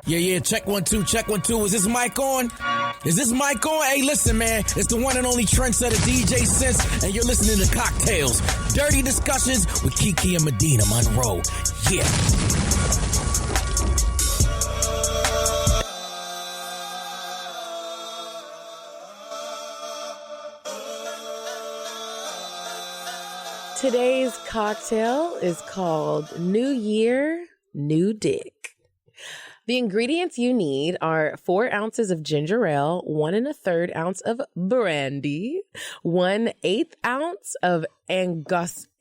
Yeah, check 1 2, check 1 2. Is this mic on? Is this mic on? Hey, listen, man, it's the one and only trendsetter DJ Sense, and you're listening to Cocktails, dirty discussions with Kiki and Medina Monroe. Yeah. Today's cocktail is called New Year, New Dick. The ingredients you need are 4 ounces of ginger ale, 1 1/3 ounce of brandy, 1/8 ounce of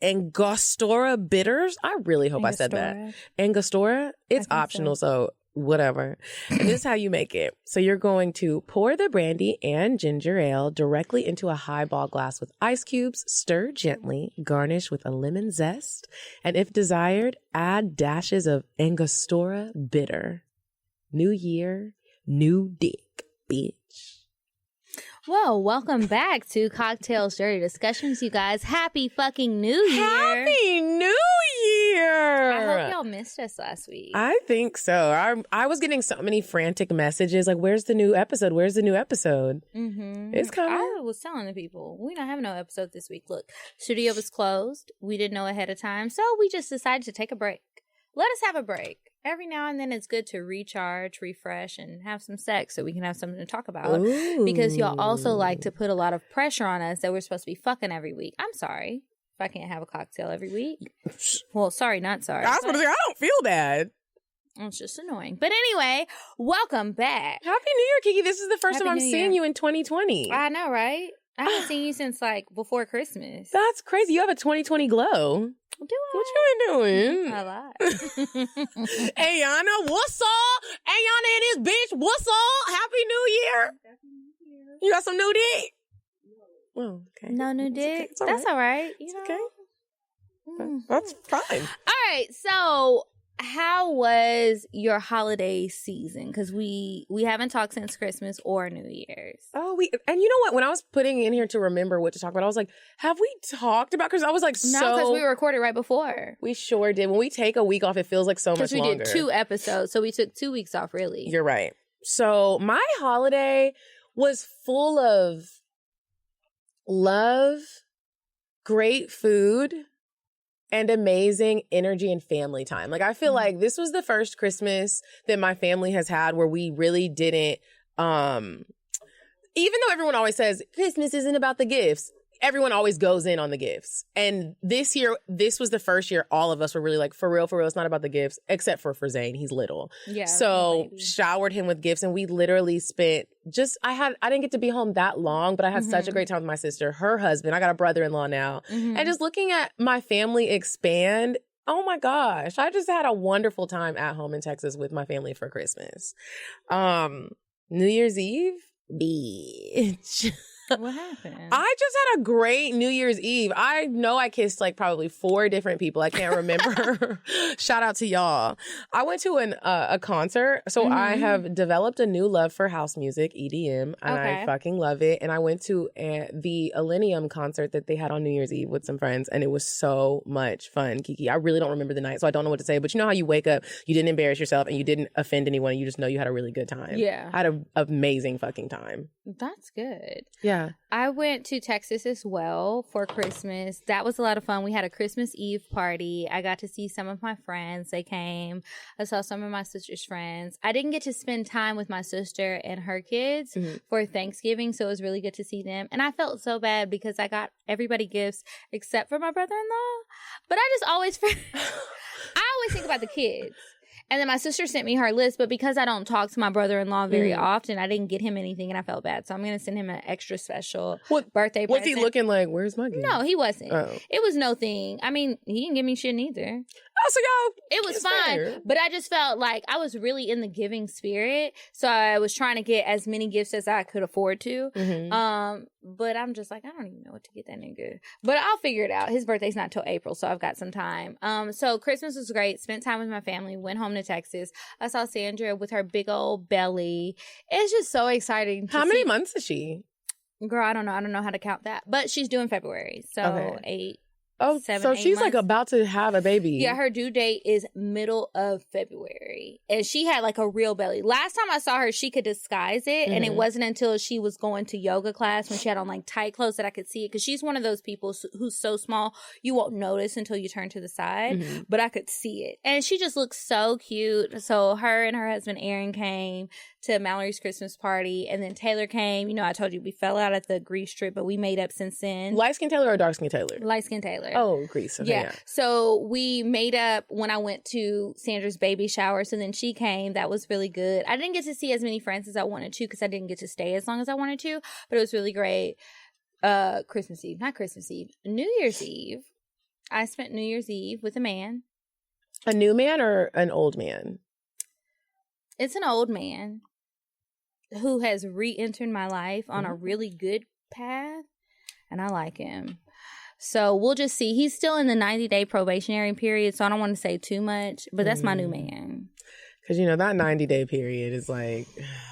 Angostura bitters. I really hope I said that. Angostura? It's optional, so whatever. And this is how you make it. So you're going to pour the brandy and ginger ale directly into a highball glass with ice cubes, stir gently, garnish with a lemon zest, and if desired, add dashes of Angostura bitter. New year, new dick, bitch. Well, welcome back to Cocktails Dirty Discussions, you guys. Happy fucking New Year. Happy New Year. I hope y'all missed us last week. I think so. I was getting so many frantic messages like, where's the new episode? Where's the new episode? Mm-hmm. It's coming. I was telling the people, we don't have no episode this week. Look, studio was closed. We didn't know ahead of time. So we just decided to take a break. Let us have a break. Every now and then it's good to recharge, refresh, and have some sex so we can have something to talk about. Ooh. Because y'all also like to put a lot of pressure on us that we're supposed to be fucking every week. I'm sorry if I can't have a cocktail every week. Well, sorry, not sorry. I was going to say, I don't feel bad. It's just annoying. But anyway, welcome back. Happy New Year, Kiki. This is the first Happy time I'm New seeing Year. you in 2020. I know, right? I haven't seen you since like before Christmas. That's crazy. You have a 2020 glow. Do I? What you been doing? A lot. Ayana, what's up? Ayana and this bitch, what's up? Happy New Year. You got some new dick? Oh, okay. No new dick? It's okay. That's all right. You It's know? okay. Mm. That's fine. All right. So how was your holiday season? Because we haven't talked since Christmas or New Year's. Oh, and you know what? When I was putting in here to remember what to talk about, I was like, have we talked about? Because I was like, No, because we recorded right before. We sure did. When we take a week off, it feels like so much longer. Because we did 2 episodes, so we took 2 weeks off, really. You're right. So my holiday was full of love, great food, and amazing energy and family time. Like, I feel like this was the first Christmas that my family has had where we really didn't, even though everyone always says Christmas isn't about the gifts, everyone always goes in on the gifts. And this year, this was the first year all of us were really like, for real, it's not about the gifts, except for Zane. He's little. Yeah. So showered him with gifts, and we literally spent I didn't get to be home that long, but I had such a great time with my sister, her husband. I got a brother-in-law now. And just looking at my family expand, oh my gosh, I just had a wonderful time at home in Texas with my family for Christmas. New Year's Eve, bitch. What happened? I just had a great New Year's Eve. I know I kissed like probably 4 different people. I can't remember. Shout out to y'all. I went to a concert. So I have developed a new love for house music, EDM, and I fucking love it. And I went to the Millennium concert that they had on New Year's Eve with some friends, and it was so much fun, Kiki. I really don't remember the night, so I don't know what to say. But you know how you wake up, you didn't embarrass yourself, and you didn't offend anyone, and you just know you had a really good time. Yeah. I had an amazing fucking time. That's good. Yeah. I went to Texas as well for Christmas. That was a lot of fun. We had a Christmas Eve party. I got to see some of my friends. They came. I saw some of my sister's friends. I didn't get to spend time with my sister and her kids for Thanksgiving, so it was really good to see them. And I felt so bad because I got everybody gifts except for my brother-in-law. But I just always think about the kids. And then my sister sent me her list, but because I don't talk to my brother-in-law very often, I didn't get him anything, and I felt bad. So I'm going to send him an extra special birthday present. Was he looking like, where's my gift? No, he wasn't. Oh. It was no thing. I mean, he didn't give me shit neither. Oh, so y'all, it was fine. Fair. But I just felt like I was really in the giving spirit. So I was trying to get as many gifts as I could afford to. But I'm just like, I don't even know what to get that nigga. But I'll figure it out. His birthday's not till April, so I've got some time. So Christmas was great. Spent time with my family. Went home to Texas. I saw Sandra with her big old belly. It's just so exciting. How many months is she? Girl, I don't know. I don't know how to count that. But she's due in February. So 8. Oh, 7, so 8 she's like months. about to have a baby. Yeah, her due date is middle of February. And she had like a real belly. Last time I saw her, she could disguise it. And it wasn't until she was going to yoga class when she had on like tight clothes that I could see it. Because she's one of those people who's so small, you won't notice until you turn to the side. But I could see it. And she just looks so cute. So her and her husband Aaron came to Mallory's Christmas party. And then Taylor came. You know, I told you we fell out at the Greece trip, but we made up since then. Light skin Taylor or dark skin Taylor? Light skin Taylor. Oh, Greece. Okay, yeah. So we made up when I went to Sandra's baby shower. So then she came. That was really good. I didn't get to see as many friends as I wanted to because I didn't get to stay as long as I wanted to. But it was really great. Christmas Eve. Not Christmas Eve. New Year's Eve. I spent New Year's Eve with a man. A new man or an old man? It's an old man who has re-entered my life on a really good path. And I like him. So we'll just see. He's still in the 90-day probationary period, so I don't want to say too much, but that's my new man. Because, you know, that 90-day period is like,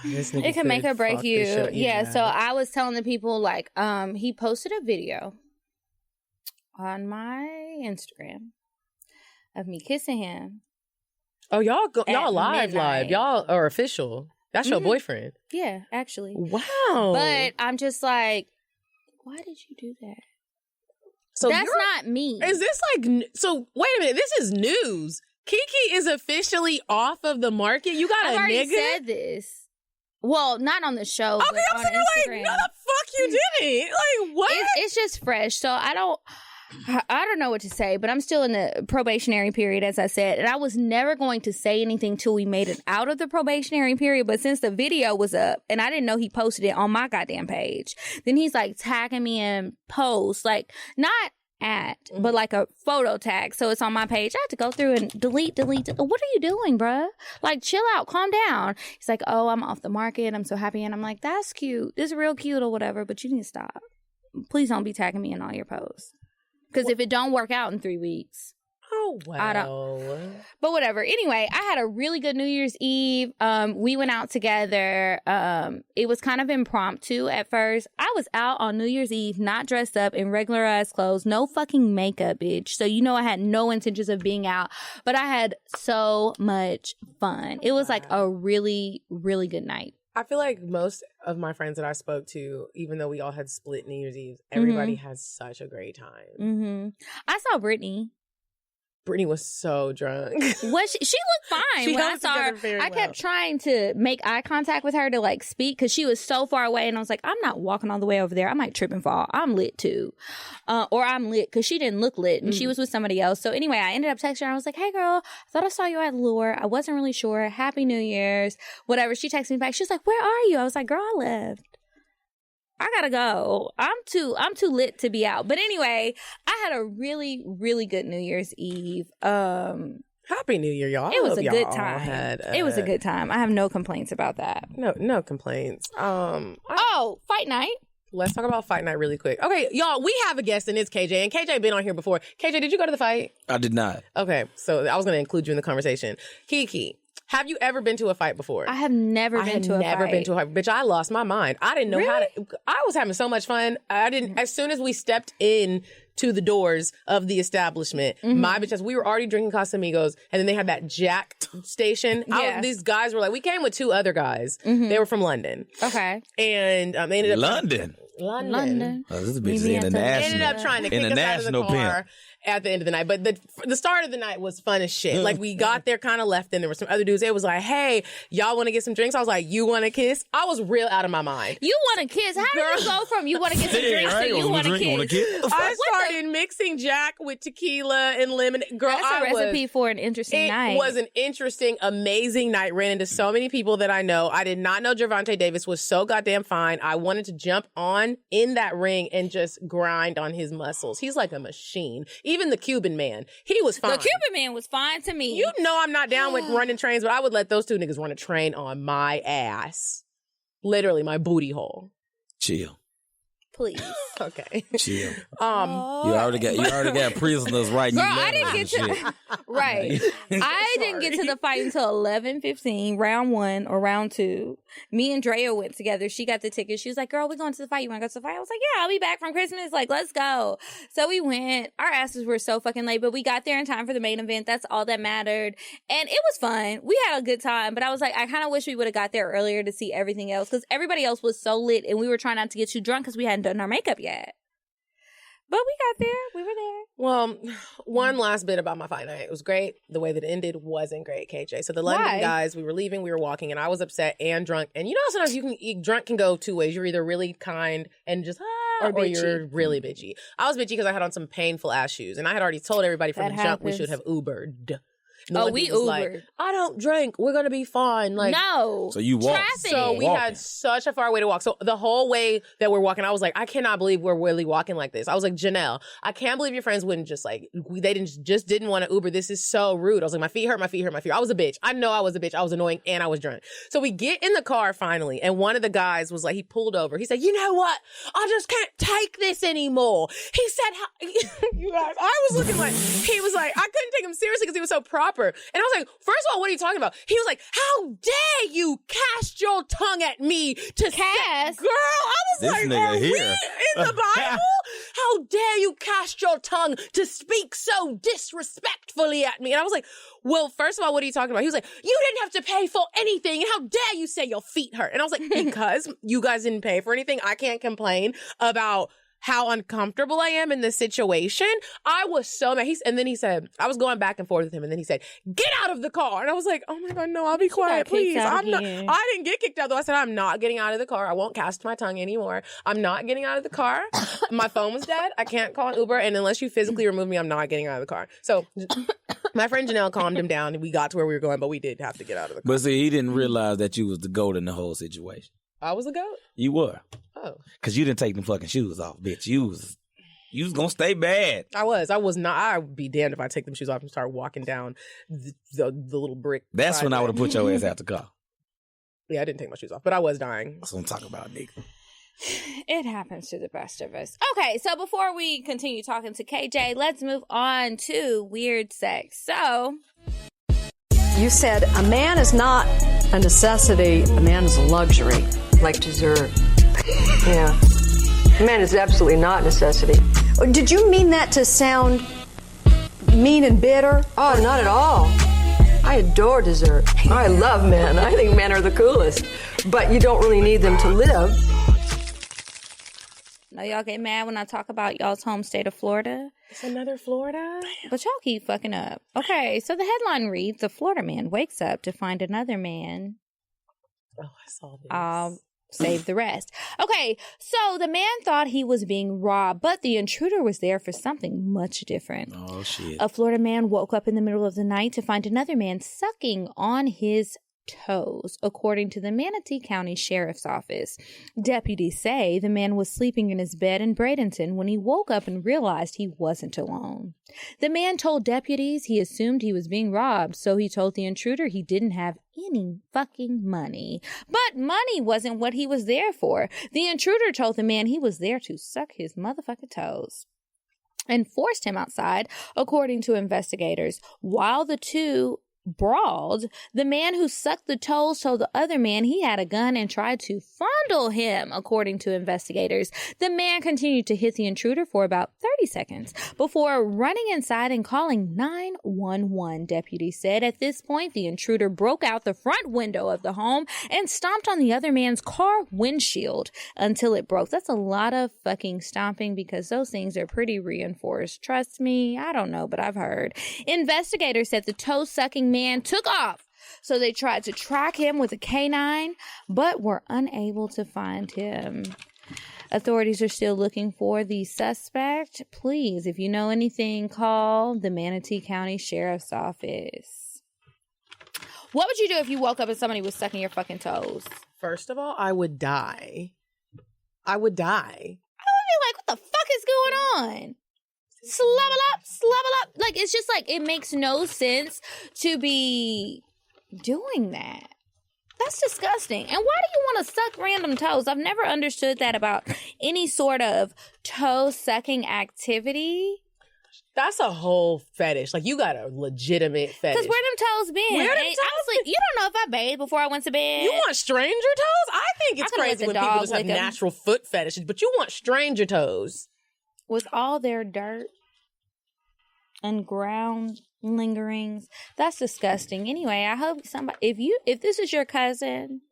this nigga it can make or break you. Yeah. So I was telling the people, like, he posted a video on my Instagram of me kissing him. Oh, y'all live. midnight. Y'all are official. That's your boyfriend. Yeah, actually. Wow. But I'm just like, why did you do that? So that's not me. Is this like, so wait a minute, this is news. Kiki is officially off of the market. You got I've a already nigga? said this. Well, not on the show, Okay, but I'm on sitting Instagram. like, no, the fuck you didn't. Like, what? It's just fresh. So I don't know what to say, but I'm still in the probationary period, as I said. And I was never going to say anything till we made it out of the probationary period. But since the video was up and I didn't know he posted it on my goddamn page, then he's like tagging me in posts, like not but like a photo tag. So it's on my page. I had to go through and delete. What are you doing, bruh? Like, chill out, calm down. He's like, oh, I'm off the market. I'm so happy. And I'm like, that's cute. This is real cute or whatever, but you need to stop. Please don't be tagging me in all your posts. Because if it don't work out in 3 weeks. Oh, wow. I don't. But whatever. Anyway, I had a really good New Year's Eve. We went out together. It was kind of impromptu at first. I was out on New Year's Eve, not dressed up in regular ass clothes, no fucking makeup, bitch. So you know I had no intentions of being out, but I had so much fun. It was like a really, really good night. I feel like most of my friends that I spoke to, even though we all had split New Year's Eve, everybody has such a great time. I saw Brittany. Brittany was so drunk. She looked fine She when I held saw her. together very I kept well. trying to make eye contact with her to like speak because she was so far away, and I was like, I'm not walking all the way over there. I might trip and fall. I'm lit too, or I'm lit because she didn't look lit and she was with somebody else. So anyway, I ended up texting her. I was like, hey girl, I thought I saw you at Lure. I wasn't really sure. Happy New Year's, whatever. She texted me back. She was like, where are you? I was like, girl, I left. I gotta go. I'm too lit to be out. But anyway, I had a really, really good New Year's Eve. Happy New Year, y'all. It was I a hope good y'all time. It was a good time. I have no complaints about that. No complaints. Fight night. Let's talk about fight night really quick. Okay, y'all, we have a guest and it's KJ. And KJ been on here before. KJ, did you go to the fight? I did not. Okay, so I was going to include you in the conversation. Kiki, have you ever been to a fight before? I have never been to a fight. Bitch, I lost my mind. I didn't know how to. I was having so much fun. As soon as we stepped in to the doors of the establishment, my bitches, we were already drinking Casamigos, and then they had that Jack station. Yeah. These guys were like, we came with 2 other guys. They were from London. Okay. And they ended up. London. London. Oh, this bitch is Meet me at the- international. Ended up trying to kick us out of the car at the end of the night. But the start of the night was fun as shit. Like, we got there kind of left, and there were some other dudes. It was like, hey, y'all want to get some drinks? I was like, you want to kiss? I was real out of my mind. You want to kiss? How do you go from you want to get some drinks to you want to kiss? I started mixing Jack with tequila and lemon. Girl, That's a recipe for an interesting night. It was an interesting, amazing night. Ran into so many people that I know. I did not know Gervonta Davis was so goddamn fine. I wanted to jump on in that ring and just grind on his muscles. He's like a machine. Even the Cuban man, he was fine. The Cuban man was fine to me. You know I'm not down with running trains, but I would let those 2 niggas run a train on my ass. Literally my booty hole. Chill. Please. Okay. Chill. You Oh. already got prisoners writing Girl, you I letters didn't get and to shit. right. I didn't get to the fight until 11:15, round 1 or round 2. Me and Drea went together. She got the ticket. She was like, "Girl, we going to the fight. You want to go to the fight?" I was like, "Yeah, I'll be back from Christmas. Like, let's go." So we went. Our asses were so fucking late, but we got there in time for the main event. That's all that mattered, and it was fun. We had a good time. But I was like, I kind of wish we would have got there earlier to see everything else because everybody else was so lit, and we were trying not to get too drunk because we hadn't done our makeup yet. But we got there. We were there. Well, one last bit about my fight night. It was great. The way that it ended wasn't great, KJ. So the London Why? guys, we were leaving, we were walking, and I was upset and drunk. And you know, sometimes drunk can go two ways. You're either really kind and just, or you're really bitchy. I was bitchy because I had on some painful ass shoes. And I had already told everybody from the jump we should have Ubered. We Ubered. Like, I don't drink. We're going to be fine. Like, no. So you walked. Traffic. So we had such a far way to walk. So the whole way that we're walking, I was like, I cannot believe we're really walking like this. I was like, Janelle, I can't believe your friends wouldn't just like, they didn't want to Uber. This is so rude. I was like, my feet hurt. I was a bitch. I know I was a bitch. I was annoying and I was drunk. So we get in the car finally. And one of the guys was like, he pulled over. He said, you know what? I just can't take this anymore. He said, you guys, I was looking like, he was like, I couldn't take him seriously because he was so proper. And I was like, first of all, what are you talking about? He was like, how dare you cast your tongue at me to Cast? Girl, I was This like, nigga are we here. in the Bible? How dare you cast your tongue to speak so disrespectfully at me? And I was like, well, first of all, what are you talking about? He was like, you didn't have to pay for anything. And how dare you say your feet hurt? And I was like, because you guys didn't pay for anything, I can't complain about how uncomfortable I am in this situation. I was so mad. And then he said, I was going back and forth with him. And then he said, get out of the car. And I was like, oh my God, no, I'll be quiet, please. I didn't get kicked out though. I said, I'm not getting out of the car. I won't cast my tongue anymore. I'm not getting out of the car. My phone was dead. I can't call an Uber. And unless you physically remove me, I'm not getting out of the car. So my friend Janelle calmed him down and we got to where we were going, but we did have to get out of the car. But see, he didn't realize that you was the goat in the whole situation. I was a goat? You were. Oh. Because you didn't take them fucking shoes off, bitch. You was gonna stay bad. I was not. I'd be damned if I take them shoes off and start walking down the little brick. That's when I would have put your ass out the car. Yeah, I didn't take my shoes off, but I was dying. That's what I'm talking about, nigga. It happens to the best of us. Okay, so before we continue talking to KJ, let's move on to weird sex. So, you said a man is not a necessity, a man is a luxury. Like dessert. Yeah. A man is absolutely not a necessity. Did you mean that to sound mean and bitter? Oh, not at all. I adore dessert. I love men. I think men are the coolest. But you don't really need them to live. now y'all get mad when I talk about y'all's home state of Florida. It's another Florida? But y'all keep fucking up. Okay, so the headline reads, a Florida man wakes up to find another man. Oh, I saw this. Save the rest. Okay, so the man thought he was being robbed, but the intruder was there for something much different. Oh, shit. A Florida man woke up in the middle of the night to find another man sucking on his toes, according to the Manatee County Sheriff's Office. Deputies say the man was sleeping in his bed in Bradenton when he woke up and realized he wasn't alone. The man told deputies he assumed he was being robbed, so he told the intruder he didn't have any fucking money. But money wasn't what he was there for. The intruder told the man he was there to suck his motherfucking toes and forced him outside, according to investigators. While the two brawled, the man who sucked the toes told the other man he had a gun and tried to fondle him, according to investigators. The man continued to hit the intruder for about 30 seconds before running inside and calling 911, deputies said. At this point, the intruder broke out the front window of the home and stomped on the other man's car windshield until it broke. That's a lot of fucking stomping because those things are pretty reinforced. Trust me, I don't know, but I've heard. Investigators said the toe-sucking man took off, so they tried to track him with a canine, but were unable to find him. Authorities are still looking for the suspect. Please, if you know anything, call the Manatee County Sheriff's Office. What would you do if you woke up and somebody was sucking your fucking toes? First of all, I would die. I would die. I would be like, what the fuck is going on? Slubble up. Like, it's just like, it makes no sense to be doing that. That's disgusting. And why do you want to suck random toes? I've never understood that about any sort of toe sucking activity. That's a whole fetish. Like, you got a legitimate fetish. Because where them toes been? Where them toes honestly, you don't know if I bathed before I went to bed. You want stranger toes? I think it's crazy when people just have natural foot fetishes, but you want stranger toes. With all their dirt and ground lingerings. That's disgusting. Anyway, I hope somebody, if this is your cousin,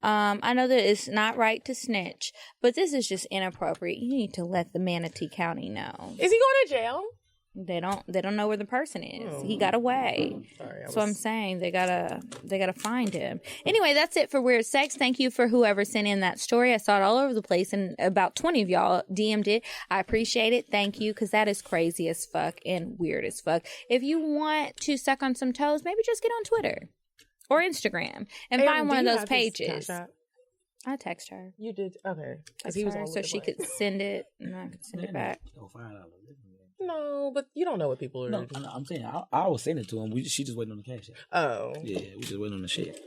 I know that it's not right to snitch, but this is just inappropriate. You need to let the Manatee County know. Is he going to jail? They don't know where the person is. He got away. So I'm saying they gotta find him. Anyway, that's it for Weird Sex. Thank you for whoever sent in that story. I saw it all over the place, and about 20 of y'all DM'd it. I appreciate it. Thank you, because that is crazy as fuck and weird as fuck. If you want to suck on some toes, maybe just get on Twitter or Instagram and find one of those pages. I text her. You did? Okay. Text her so she could send it and I could send it back. No, but you don't know what people are doing. No, I'm saying I was sending it to him. She just waiting on the cash. Oh. Yeah, we just waiting on the shit.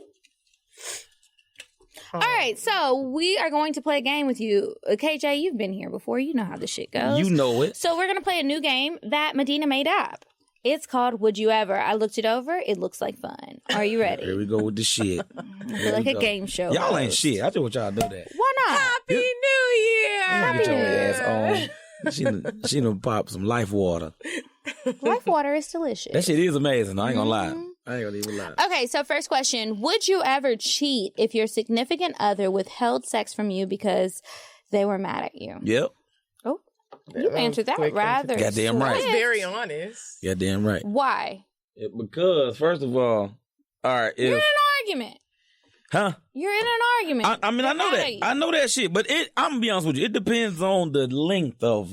All right, so we are going to play a game with you. KJ, you've been here before. You know how this shit goes. You know it. So we're going to play a new game that Medina made up. It's called Would You Ever. I looked it over. It looks like fun. Are you ready? Here we go with the shit. I feel like a game show. Y'all ain't shit. I just want y'all to know that. Why not? Happy New Year! Happy New Year. She done pop some Life Water. Life Water is delicious. That shit is amazing. I ain't gonna lie. I ain't gonna even lie. Okay, so first question. Would you ever cheat if your significant other withheld sex from you because they were mad at you? Yep. Oh, you answered that rather Goddamn right. That's very honest. Goddamn right. Why? Because, first of all right, you're in an argument. Huh? You're in an argument. I mean, I know that. I know that shit, but I'm gonna be honest with you. It depends on the length of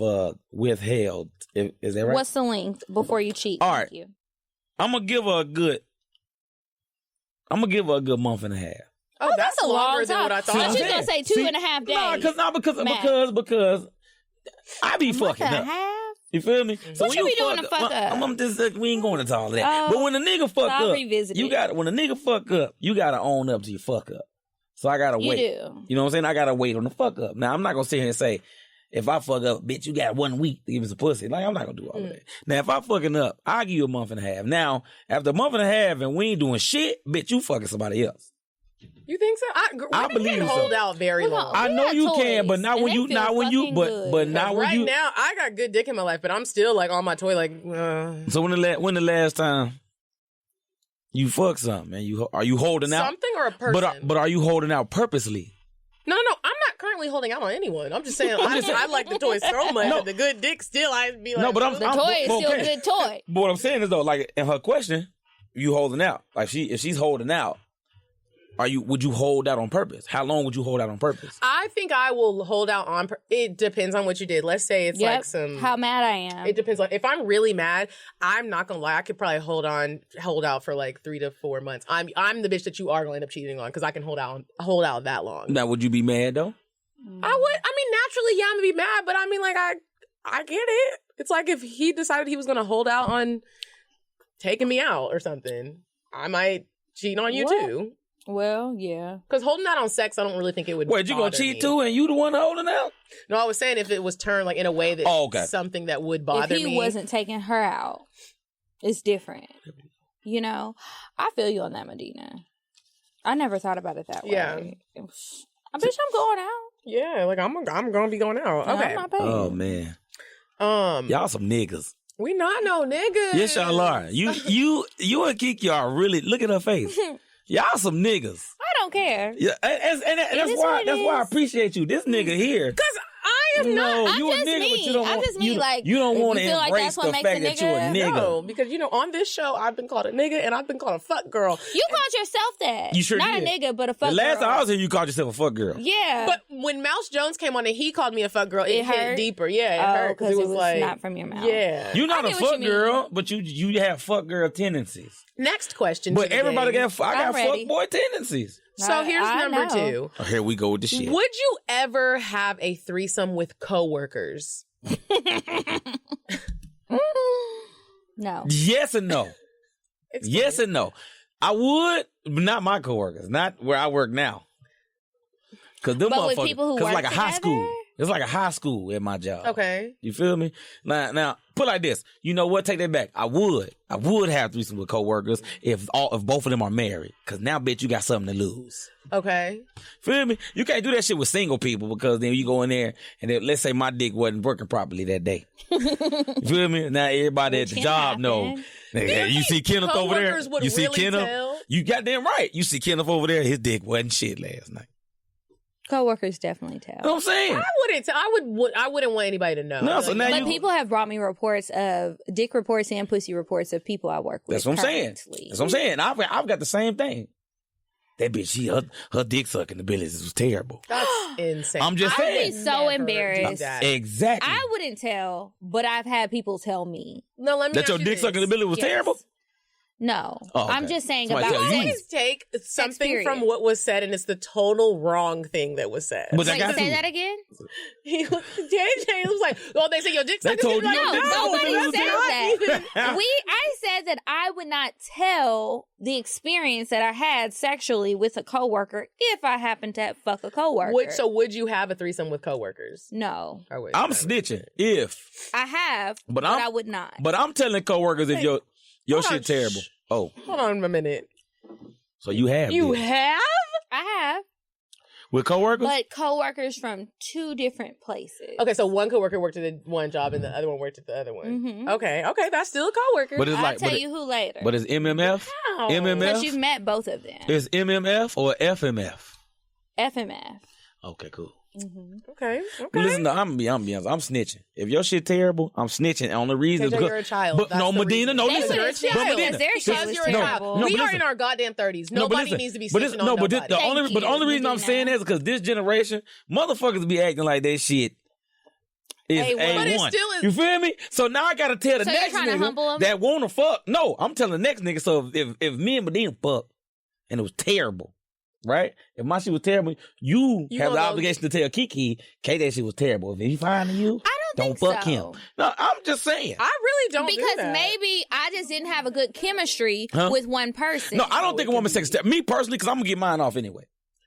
withheld. Is that right? What's the length before you cheat? All right. I'm gonna give her a good month and a half. Oh, that's a longer than what I thought. I was just gonna say 2.5 days. Because I be fucking up. Half? You feel me? So what you be doing to fuck up? I'm just we ain't going into all of that. But when a nigga fuck up, when a nigga fuck up, you gotta own up to your fuck up. So I gotta wait. You do. You know what I'm saying? I gotta wait on the fuck up. Now I'm not gonna sit here and say, if I fuck up, bitch, you got 1 week to give me some pussy. Like, I'm not gonna do all of that. Now, if I fucking up, I'll give you a month and a half. Now, after a month and a half and we ain't doing shit, bitch, you fucking somebody else. You think so? I believe you hold out very long. I know you can, but not when you, not when you, but not when you. Right now, I got good dick in my life, but I'm still like on my toy, like. So when the last time you fuck something, man, are you holding out something or a person? But are you holding out purposely? No, I'm not currently holding out on anyone. I'm just saying I like the toy so much. No. The good dick still, I'd be like. No, but the toy is still a good toy. But what I'm saying is though, like in her question, you holding out? Like if she's holding out. Would you hold out on purpose? How long would you hold out on purpose? I think I will hold out on it depends on what you did. Let's say it's like how mad I am. It depends on if I'm really mad, I'm not gonna lie, I could probably hold out for like 3 to 4 months. I'm the bitch that you are gonna end up cheating on because I can hold out that long. Now would you be mad though? I would. I mean, naturally, yeah, I'm gonna be mad, but I mean, like I get it. It's like if he decided he was gonna hold out on taking me out or something, I might cheat on you too. Well, yeah. Because holding out on sex, I don't really think it would. Wait, you gonna cheat too, and you the one holding out? No, I was saying if it was turned like in a way that something that would bother me. If he wasn't taking her out, it's different. You know, I feel you on that, Medina. I never thought about it that way. Yeah, I bet I'm going out. Yeah, like I'm gonna be going out. No, okay. I'm not paying. Oh man. Y'all some niggas. We not no niggas. Yes, y'all are. You and Kiki are really. Look at her face. Y'all some niggas. I don't care. Yeah, and that's why I appreciate you. This nigga here. Because I am not. You a nigga, but you don't want. You don't want to embrace the fact that you're a nigga. No, because on this show I've been called a nigga and I've been called a fuck girl. You called yourself that. You sure not did. A nigga, but a fuck girl. The last time I was here, you called yourself a fuck girl. Yeah. But when Mouse Jones came on and he called me a fuck girl, it hit deeper. Yeah, it hurt because it was like not from your mouth. Yeah. You're not a fuck girl, but you have fuck girl tendencies. Next question. But everybody got fuck boy tendencies. So here's number 2. Oh, here we go with the shit. Would you ever have a threesome with coworkers? No. Yes and no. Yes and no. I would, but not my coworkers, not where I work now. Cause them But with motherfuckers, people who cause work like a high together? school. It's like a high school at my job. Okay. You feel me? Now, put it like this. You know what? Take that back. I would have threesomes with coworkers if both of them are married. Cause now, bitch, you got something to lose. Okay. Feel me? You can't do that shit with single people because then you go in there and then, let's say my dick wasn't working properly that day. You feel me? Now everybody at the job know. You see Kenneth over there? Coworkers would You see really Kenneth? tell? You goddamn right. You see Kenneth over there? His dick wasn't shit last night. Coworkers definitely tell. You know what I'm saying? I wouldn't want anybody to know. No, so now But you, people have brought me reports of dick reports and pussy reports of people I work with. that's what I'm saying. currently. That's what I'm saying. I've got the same thing. That bitch, her dick sucking abilities was terrible. That's insane. I'm just I would saying. be so Never embarrassed. do that. Exactly. I wouldn't tell, but I've had people tell me. No, let me That ask your you dick this. sucking ability was Yes. terrible? No. Oh, okay. I'm just saying Somebody about tell you. Always take something period. from what was said, and it's the total wrong thing that was said. But I Wait, got say to. that again? JJ was like, "Oh, they say your dick They sucking." told He's you like, your dick No, sucking nobody ability said was that. terrible. I said that I would not tell the experience that I had sexually with a coworker if I happened to fuck a coworker. Would you have a threesome with coworkers? No. I would. I'm snitching if. I have, But but I'm- I would not. But I'm telling coworkers if your hold shit on, terrible. shh. Oh, Hold on a minute. so you have You this. have? I have, With coworkers? but coworkers from two different places. Okay, so one coworker worked at the one job and the other one worked at the other one. Mhm. Okay, that's still a coworker. But it's I'll like, tell but, you who later. but it's MMF? Wow. Because MMF? you've met both of them. Is MMF or FMF? FMF. Okay, cool. Okay. Listen, I'm gonna be honest. I'm snitching. If your shit terrible, I'm snitching. On the reason JJ, you're a child. But That's no, the Medina, reason. no, They listen. would've You're a said child. But Medina, their shit Because was you're a terrible. child. No, We but are listen. in our goddamn 30s. No, but Nobody listen, needs to be but this- snitching on no, but nobody. the only reason I'm Medina. saying that is because this generation, motherfuckers be acting like that shit is A1. A1. But it still is- You feel me? So now I gotta tell the So you're next trying to humble nigga 'em? that wanna fuck. No, I'm telling the next nigga. So if me and Medina fuck and it was terrible, right? If my shit was terrible, you have gonna the go- obligation to tell Kiki, that shit was terrible. If he finding you, I don't think fuck so. him. No, I'm just saying. I really don't do Because that. maybe I just didn't have a good chemistry Huh? with one person. No, I don't think a woman's sex is terrible. Me personally, because I'm gonna get mine off anyway.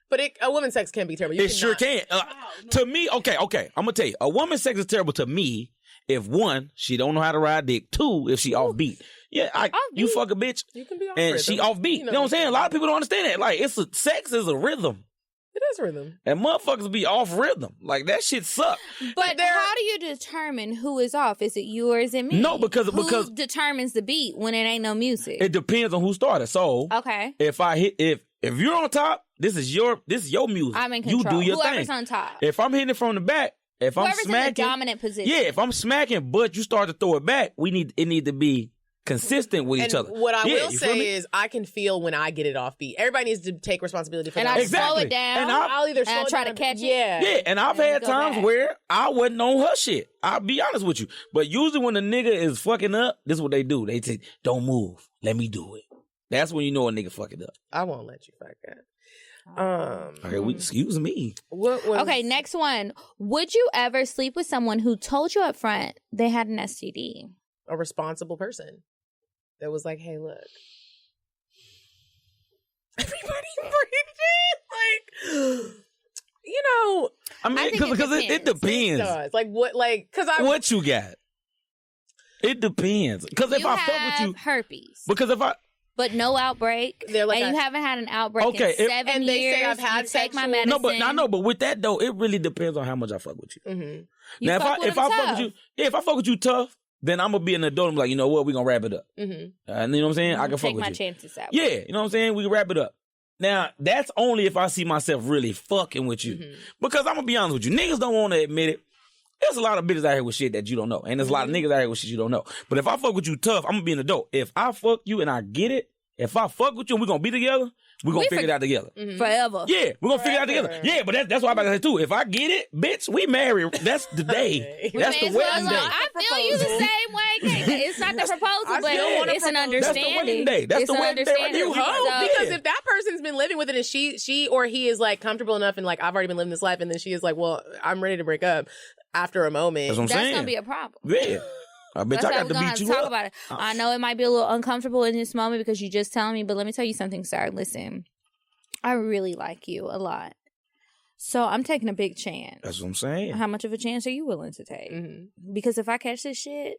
But a woman's sex can be terrible. You It sure cannot- can. To me, okay. I'm gonna tell you, a woman's sex is terrible to me if one, she don't know how to ride dick. Two, if she off beat. Yeah, you fuck a bitch You can be off and rhythm. she off beat. You know what I'm saying? A lot of people don't understand that. Like, sex is a rhythm, It is rhythm. and motherfuckers be off rhythm. Like that shit suck. But how do you determine who is off? Is it you or is it me? No, because who determines the beat when it ain't no music? It depends on who started. So Okay. if you're on top, this is your music. I'm in You control. do your Whoever's thing. on top. If I'm hitting it from the back, if I'm Whoever's smacking, in the dominant position. yeah, if I'm smacking, but you start to throw it back, it need to be consistent with each And other. what I Yeah, will you feel me? say is I can feel when I get it off beat. Everybody needs to take responsibility for And that. I Exactly. slow it down. And I'll either slow I it try down to catch it. Yeah. Yeah, and I've And had go times back. where I wasn't on her shit. I'll be honest with you. But usually when the nigga is fucking up, this is what they do. They say, don't move. Let me do it. That's when you know a nigga fucking up. I won't let you fuck that. Okay, excuse me. What was, Okay, next one. Would you ever sleep with someone who told you up front they had an STD? a responsible person that was like, hey, look. Everybody breathing. Like, you know. I mean, I think because it it depends. depends. It does. Like, what, like, because I. What you got? It depends. Because if You I fuck have with you, herpes, because if I, but no outbreak, They're like, and you haven't had an outbreak Okay, in 7 and they years. say I've had you take my sexual- medicine. no, but I know, but with that though, it really depends on how much I fuck with you. Mhm. You Now, fuck with if them I fuck tough. with you, if I fuck with you tough, then I'm gonna be an adult. I'm like, you know what, we gonna wrap it up. Mhm. And you know what I'm saying? I can fuck take with my you. chances out. Yeah, you know what I'm saying? We can wrap it up. Now, that's only if I see myself really fucking with you. Mm-hmm. Because I'm gonna be honest with you, niggas don't want to admit it. There's a lot of bitches out here with shit that you don't know. And there's a lot of niggas out here with shit you don't know. But if I fuck with you tough, I'm gonna be an adult. If I fuck you and I get it, if I fuck with you and we gonna be together, we gonna figure it out together. Forever. Yeah, we're gonna figure it out together. Yeah, but that's what I'm about to say too. If I get it, bitch, we married. That's the day. Okay. That's the May as well wedding go. day. I feel you the same way. It's not the proposal, but still wanna it's an propose. That's the understanding. wedding day. That's It's the an wedding day right understanding. there. You We hope, Yeah. because if that person's been living with it and she or he is like comfortable enough and like I've already been living this life, and then she is like, well, I'm ready to break up after a moment. That's what I'm That's saying. gonna be a problem. Yeah. I bet That's I why got we're to gonna beat have to you talk up. about it. I know it might be a little uncomfortable in this moment because you're just telling me, but let me tell you something, sir. Listen, I really like you a lot. So I'm taking a big chance. That's what I'm saying. How much of a chance are you willing to take? Because if I catch this shit,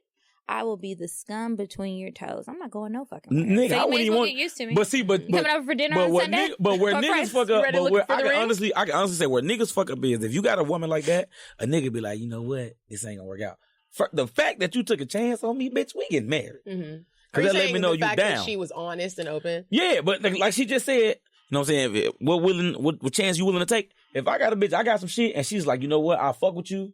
I will be the scum between your toes. I'm not going no fucking where. Nigga, So I you wouldn't may as even well want. get used to me. But see, but Coming over for dinner on what Sunday? but where For niggas friends, fuck up, ready to but look where for the ring? I can honestly say where niggas fuck up is if you got a woman like that, a nigga be like, you know what, this ain't gonna work out. For the fact that you took a chance on me, bitch, we get married. Are Cause you that let saying me know the you fact down. that she was honest and open? Yeah, but like she just said, you know what I'm saying? What chance you willing to take? If I got a bitch, I got some shit, and she's like, you know what, I'll fuck with you.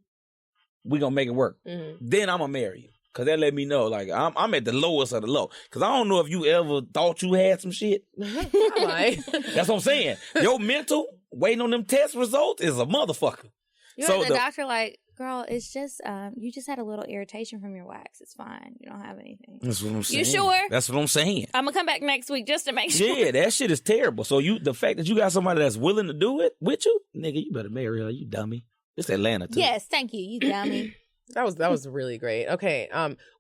We gonna make it work. Then I'm gonna marry you. Cause that let me know, like, I'm at the lowest of the low. Cause I don't know if you ever thought you had some shit. Right. That's what I'm saying. Your mental, waiting on them test results is a motherfucker. You're So at the the- doctor like, girl, it's just, you just had a little irritation from your wax. It's fine. You don't have anything. That's what I'm saying. You sure? That's what I'm saying. I'm going to come back next week just to make sure. Yeah, that shit is terrible. So the fact that you got somebody that's willing to do it with you, nigga, you better marry her, you dummy. It's Atlanta, too. Yes, thank you. You dummy. That was really great. Okay.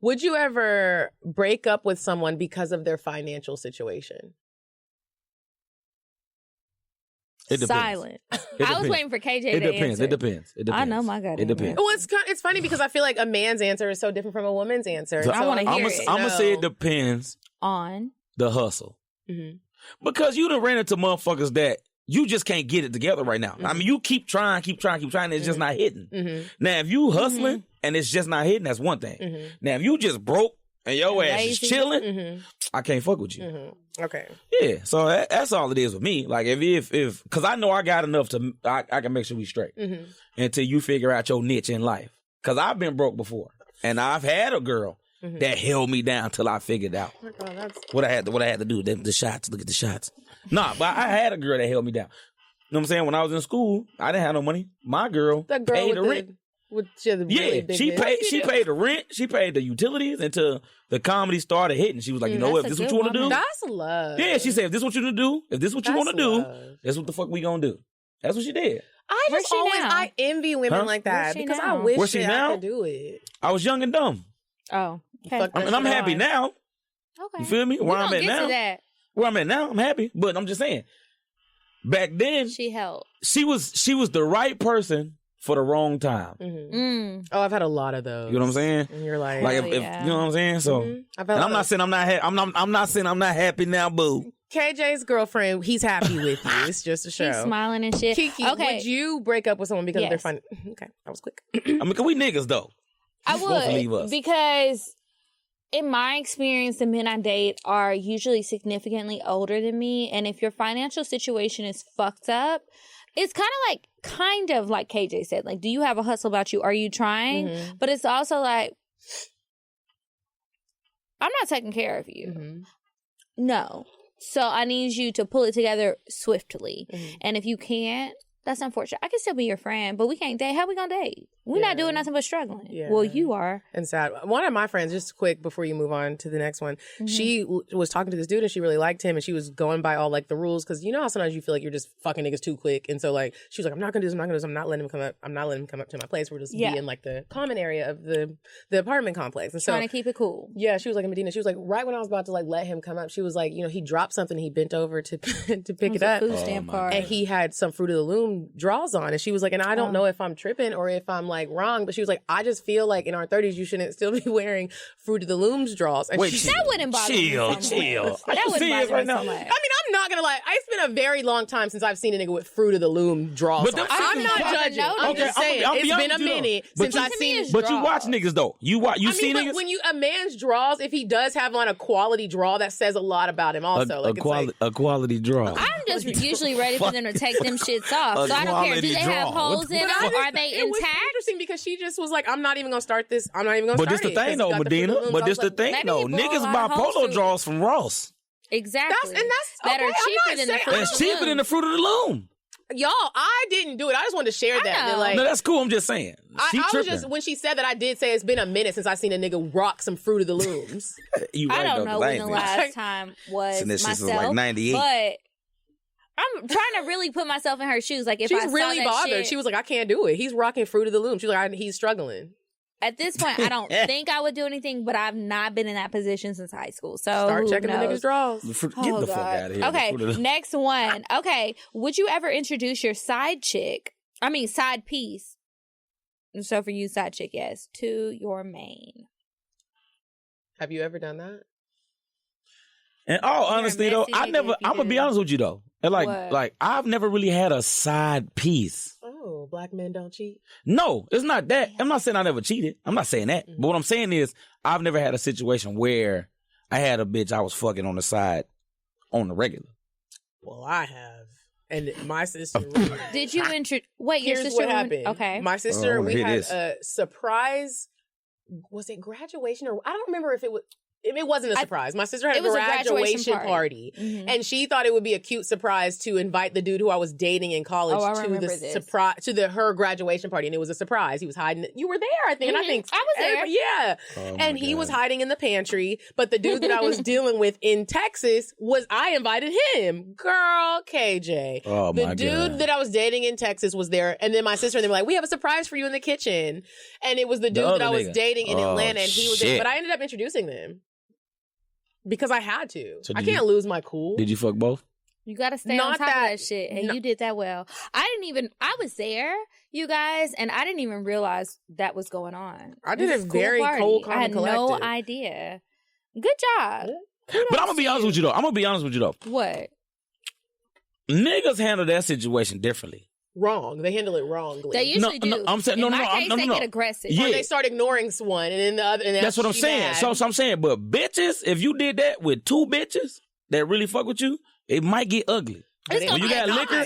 Would you ever break up with someone because of their financial situation? It depends. Silent. It I was depends. waiting for KJ It to depends. answer. It depends. It depends. I know my goddamn It depends. Well, it's funny because I feel like a man's answer is so different from a woman's answer. So I wanna hear it. I'm going to say it depends On. the hustle. Mm-hmm. Because you done ran into motherfuckers that you just can't get it together right now. I mean, you keep trying, and it's just not hitting. Now, if you hustling and it's just not hitting, that's one thing. Now, if you just broke and your ass is Lazy. chilling, I can't fuck with you. Okay. Yeah, so that's all it is with me. Like, if because I know I got enough to, I can make sure we straight until you figure out your niche in life. Because I've been broke before, and I've had a girl that held me down till I figured out what I had to do. The shots, look at the shots. Nah, but I had a girl that held me down. You know what I'm saying? When I was in school, I didn't have no money. My girl That girl paid with the rent. She had the really big she head. paid. She paid the rent. She paid the utilities until the comedy started hitting. She was like, you know what? If that's this a what you good want to do, That's love. yeah. She said, if this what you want to do, if this what you That's want to do, love. that's what the fuck we gonna do. That's what she did. I Where's just she always now? I envy women Huh? like that Where's she because now? I wish Where's she that now? I could do it. I was young and dumb. Oh. Okay. Fuck I mean, I'm happy now. Okay. You feel me? We Where I'm gonna at get now. to that. Where I'm at now, I'm happy. But I'm just saying, back then, She helped. she was the right person for the wrong time. Oh, I've had a lot of those. You know what I'm saying? And you're like, Like, Hell if yeah. you know what I'm saying. So, I've had and a I'm lot not of- saying I'm not. I'm not saying I'm not happy now, boo. KJ's girlfriend. He's happy with you. It's just a show. She's smiling and shit. Kiki, okay. would you break up with someone because of their Yes. fun? Okay, that was quick. I mean, 'cause we niggas though. I You supposed to leave would us. because in my experience, the men I date are usually significantly older than me, and if your financial situation is fucked up, it's kind of like KJ said. Like, do you have a hustle about you? Are you trying? But it's also like, I'm not taking care of you. No. So I need you to pull it together swiftly. And if you can't, that's unfortunate. I can still be your friend, but we can't date. How we gonna date? We're not doing nothing but struggling. Yeah. Well, you are. And sad. One of my friends, just quick before you move on to the next one, she was talking to this dude and she really liked him and she was going by all like the rules because you know how sometimes you feel like you're just fucking niggas too quick. And so like she was like, I'm not gonna do this, I'm not gonna do this, I'm not letting him come up, I'm not letting him come up to my place. We're just be in like the common area of the apartment complex. And so Trying to keep it cool. yeah, she was like in Medina. She was like, right when I was about to like let him come up, she was like, you know, he dropped something, he bent over to to pick it up. Food stamp card. And he had some Fruit of the Loom draws on. And she was like, and I don't know if I'm tripping or if I'm like wrong, but she was like, I just feel like in our 30s, you shouldn't still be wearing Fruit of the Loom's draws. And Wait, she, That wouldn't bother me so much. chill. That Are you wouldn't serious bother right me now? so much. I mean, I'm not gonna lie. It's been a very long time since I've seen a nigga with Fruit of the Loom draws But on. them I'm shit not is judging. wild. I'm Okay, just saying. I'll be It's been honest a with you, though. minute But since you- I've seen his But you draws. watch niggas though. You see but niggas. when a man's draws, if he does have on a quality draw, that says a lot about him also. a quality draw. I'm just usually ready for them to take them shits off. So I don't care. Do they have holes in them or are they It was intact? interesting because she just was like, I'm not even gonna start this. I'm not even gonna But start this the it. thing though, Medina. But this the thing maybe though. you blow a Niggas lot buy of holes polo through it. draws from Ross. Exactly. That's that okay, are I'm cheaper not than the saying- Fruit of That's the cheaper than Loom. the Fruit of the Loom. Y'all, I didn't do it. I just wanted to share that. know. Like, No, that's cool. I'm just saying. She I was tripping. just when she said that, I did say it's been a minute since I seen a nigga rock some Fruit of the Looms. You I right, don't though, know 'cause I when ain't the been- last time was And this shit was myself, like 98. but I'm trying to really put myself in her shoes. Like if I She's saw really that bothered. shit, She was like, I can't do it. He's rocking Fruit of the Loom. She's like, he's struggling. At this point, I don't think I would do anything, but I've not been in that position since high school. So Start checking the niggas' drawers. Get the fuck out of here. Okay, next one. Okay, would you ever introduce your side piece? So for you, side chick, yes, to your main. Have you ever done that? In all honesty, though, I'm gonna be honest with you though. And like I've never really had a side piece. Oh, black men don't cheat? No, it's not that. I'm not saying I never cheated. I'm not saying that. But what I'm saying is I've never had a situation where I had a bitch I was fucking on the side on the regular. Well, I have. And my sister... Did you Wait, your sister... what happened. Okay. My sister, we had a surprise... Was it graduation or... I don't remember if it was... It wasn't a surprise. My sister had a graduation party. And she thought it would be a cute surprise to invite the dude who I was dating in college to her graduation party. And it was a surprise. He was hiding. You were there, I think. And I think I was there. Yeah. And he was hiding in the pantry. But the dude that I was dealing with in Texas I invited him. Girl, KJ. Oh, the dude that I was dating in Texas was there. And then my sister and they were like, we have a surprise for you in the kitchen. And it was the dude that I was dating in Atlanta. And he was there. But I ended up introducing them. Because I had to. So I can't lose my cool. Did you fuck both? You got to stay on top of that shit. And you did that well. I was there, you guys, and I didn't even realize that was going on. I did a very cold, calm, I had collective. no idea. Good job. But I'm going to be honest with you, though. What? Niggas handle that situation differently. Wrong. They handle it wrongly. They usually do. No, I'm saying, they get aggressive. Or they start ignoring one, and then the other. And that's what I'm saying. Mad. So I'm saying, but bitches, if you did that with two bitches that really fuck with you, it might get ugly. It's when you got liquor,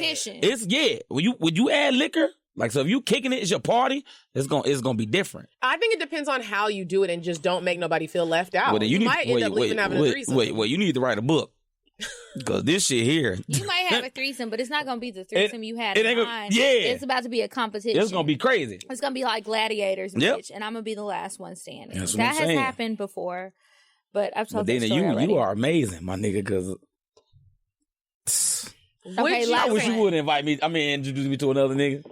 When you add liquor, like so, if you kicking it's your party, it's gonna be different. I think it depends on how you do it, and just don't make nobody feel left out. Well, you might end up leaving having a threesome. Wait, you need to write a book. Because this shit here. You might have a threesome, but it's not going to be the threesome you had in mind. Yeah. It's about to be a competition. It's going to be crazy. It's going to be like gladiators, bitch. And I'm going to be the last one standing. That has happened before, but I've told that story already. You are amazing, my nigga, because... I wish you would invite me. Introduce me to another nigga.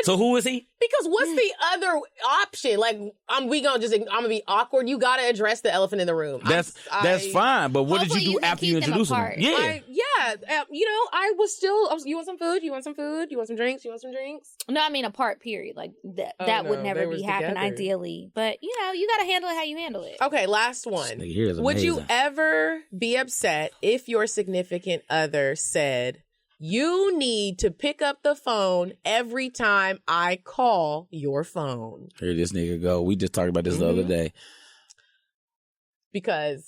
So who is he? Because what's the other option? Like, I'm gonna be awkward. You gotta address the elephant in the room. That's fine. But what did you do after you introduced him? Yeah. I was still. You want some food? You want some food? You want some drinks? You want some drinks? No, I mean apart. Period. Like that would never be happen ideally. But you gotta handle it how you handle it. Okay, last one. Would you ever be upset if your significant other said, you need to pick up the phone every time I call your phone? Here this nigga go. We just talked about this the other day. Because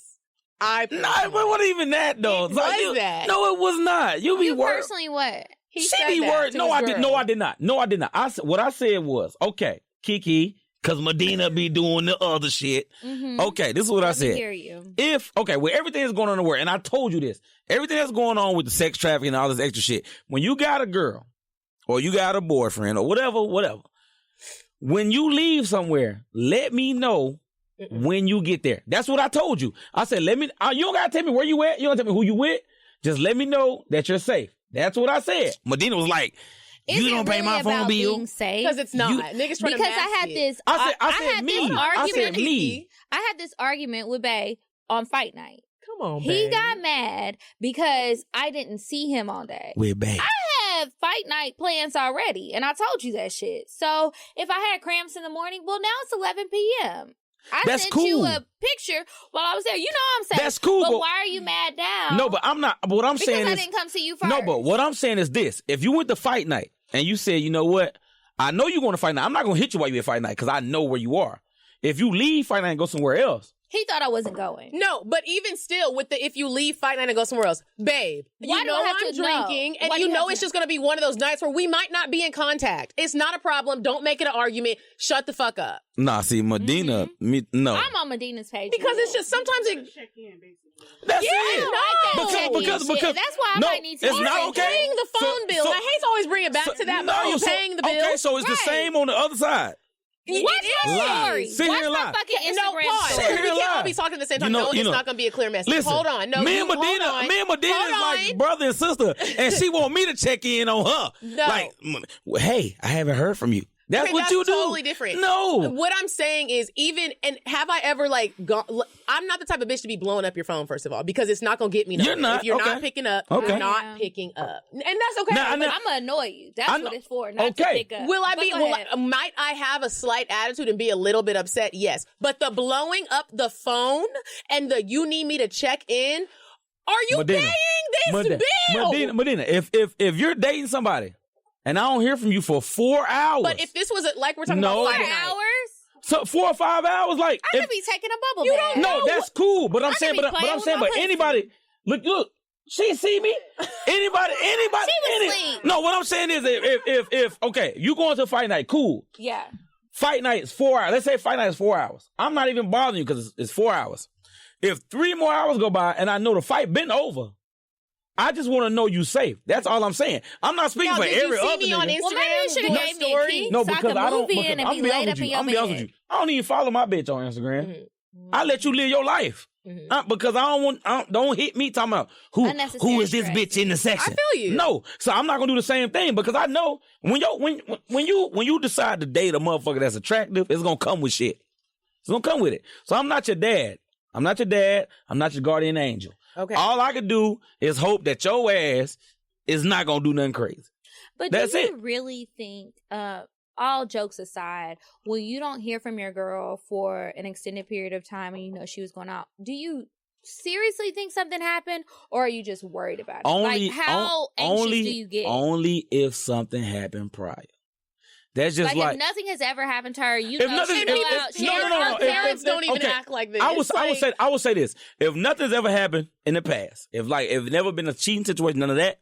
it wasn't even that though. It was that. No, it was not. You be worried. Personally, what? She be worried. No, I did not. What I said was, okay, Kiki, because Medina be doing the other shit. Mm-hmm. Okay, this is what I said. Hear you. With everything that's going on in the world, and I told you this, everything that's going on with the sex trafficking and all this extra shit, when you got a girl or you got a boyfriend or whatever, when you leave somewhere, let me know when you get there. That's what I told you. I said, you don't got to tell me where you at. You don't tell me who you with. Just let me know that you're safe. That's what I said. Medina was like, you don't pay my phone bill because it's not. Niggas trying to mask I had this. I had this argument with Bae on fight night. Come on, He Bae. got mad because I didn't see him all day. With Bae. I have fight night plans already, and I told you that shit. So if I had cramps in the morning, well, now it's 11 p.m. I sent you a picture while I was there. You know what I'm saying? That's cool. But why are you mad now? No, but I'm not. What I'm saying is... Because I didn't come see you first. No, but what I'm saying is this. If you went to fight night and you said, you know what? I know you're going to fight night. I'm not going to hit you while you're at fight night because I know where you are. If you leave fight night and go somewhere else... He thought I wasn't going. No, but even still, with if you leave fight night and go somewhere else, babe, I'm drinking, and you know it's just going to be one of those nights where we might not be in contact. It's not a problem. Don't make it an argument. Shut the fuck up. Nah, see, Medina, no. I'm on Medina's page. Because it's just sometimes it... Check in, basically. That's it. Because that's why I might need to... It's not okay. Paying the phone bill. I hate to always bring it back to that, but you're paying the bill. Okay, so it's the same on the other side. What's my story? Sit here and lie. What's my fucking Instagram pause. story? We can't all be talking at the same time. It's not going to be a clear message. Listen, hold on. No, me and Medina is like brother and sister, and she want me to check in on her. No. Like, hey, I haven't heard from you. That's what you do. Totally different. No. What I'm saying is have I ever gone, I'm not the type of bitch to be blowing up your phone, first of all, because it's not going to get me nowhere. You're not. If you're Okay. not picking up, Okay. you're not picking up. And that's okay. But I'm going to annoy you. That's what it's for, not to pick up. Might I have a slight attitude and be a little bit upset? Yes. But the blowing up the phone and the you need me to check in, are you paying this bill? Medina, if you're dating somebody and I don't hear from you for 4 hours. But if this was like we're talking about 4 hours? So 4 or 5 hours, like I could be taking a bubble bath. No, that's cool. But I'm saying, but pussy. anybody, look, she see me. Anybody. She was asleep. No, what I'm saying is, if okay, you going to fight night, cool. Yeah. Fight night is 4 hours. Let's say fight night is 4 hours. I'm not even bothering you because it's 4 hours. If 3 more hours go by and I know the fight been over, I just want to know you safe. That's all I'm saying. I'm not speaking for every other nigga. On Instagram, well, maybe you should have gave me a key. No, so because I I don't. move in and be laid up in your bed. I don't even follow my bitch on Instagram. I let you live your life because don't hit me talking about who is this bitch in the section. I feel you. No, so I'm not gonna do the same thing because I know when you decide to date a motherfucker that's attractive, it's gonna come with shit. It's gonna come with it. So I'm not your dad. I'm not your guardian angel. Okay. All I can do is hope that your ass is not gonna do nothing crazy. But That's do you it. really think, all jokes aside, when you don't hear from your girl for an extended period of time and you know she was going out, do you seriously think something happened, or are you just worried about it? How anxious do you get? Only if something happened prior. That's just if nothing has ever happened to her, you If know nothing- she'll if- go if- out. no. Our parents don't even okay. act like this. I would say this. If nothing's ever happened in the past, if never been a cheating situation, none of that,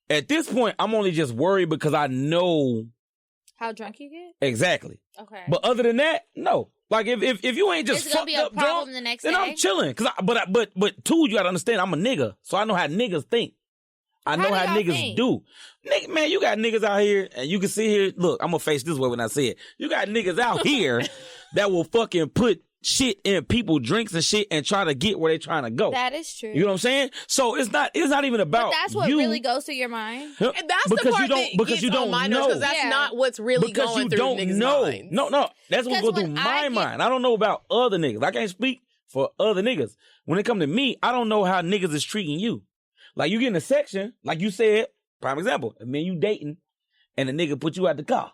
at this point, I'm only just worried because I know How drunk you get? exactly. Okay. But other than that, no. Like if you ain't just Is it gonna fucked be a up problem drunk, the next then day? I'm chilling. But two, you gotta understand, I'm a nigga, so I know how niggas think. I know how do y'all niggas think? do. Nigga, man, you got niggas out here, and you can see here. Look, I'm gonna face this way when I say it. You got niggas out here that will fucking put shit in people drinks and shit and try to get where they trying to go. That is true. You know what I'm saying? So it's not even about. But that's what you. really goes through your mind. And that's because the part you don't, that because gets you don't on my know. nerves, because that's not what's really because going you through don't niggas' know. minds. No, that's what goes through my mind. I don't know about other niggas. I can't speak for other niggas. When it come to me, I don't know how niggas is treating you. Like you get in a section, like you said, prime example, if me and you dating, and a nigga put you out the car.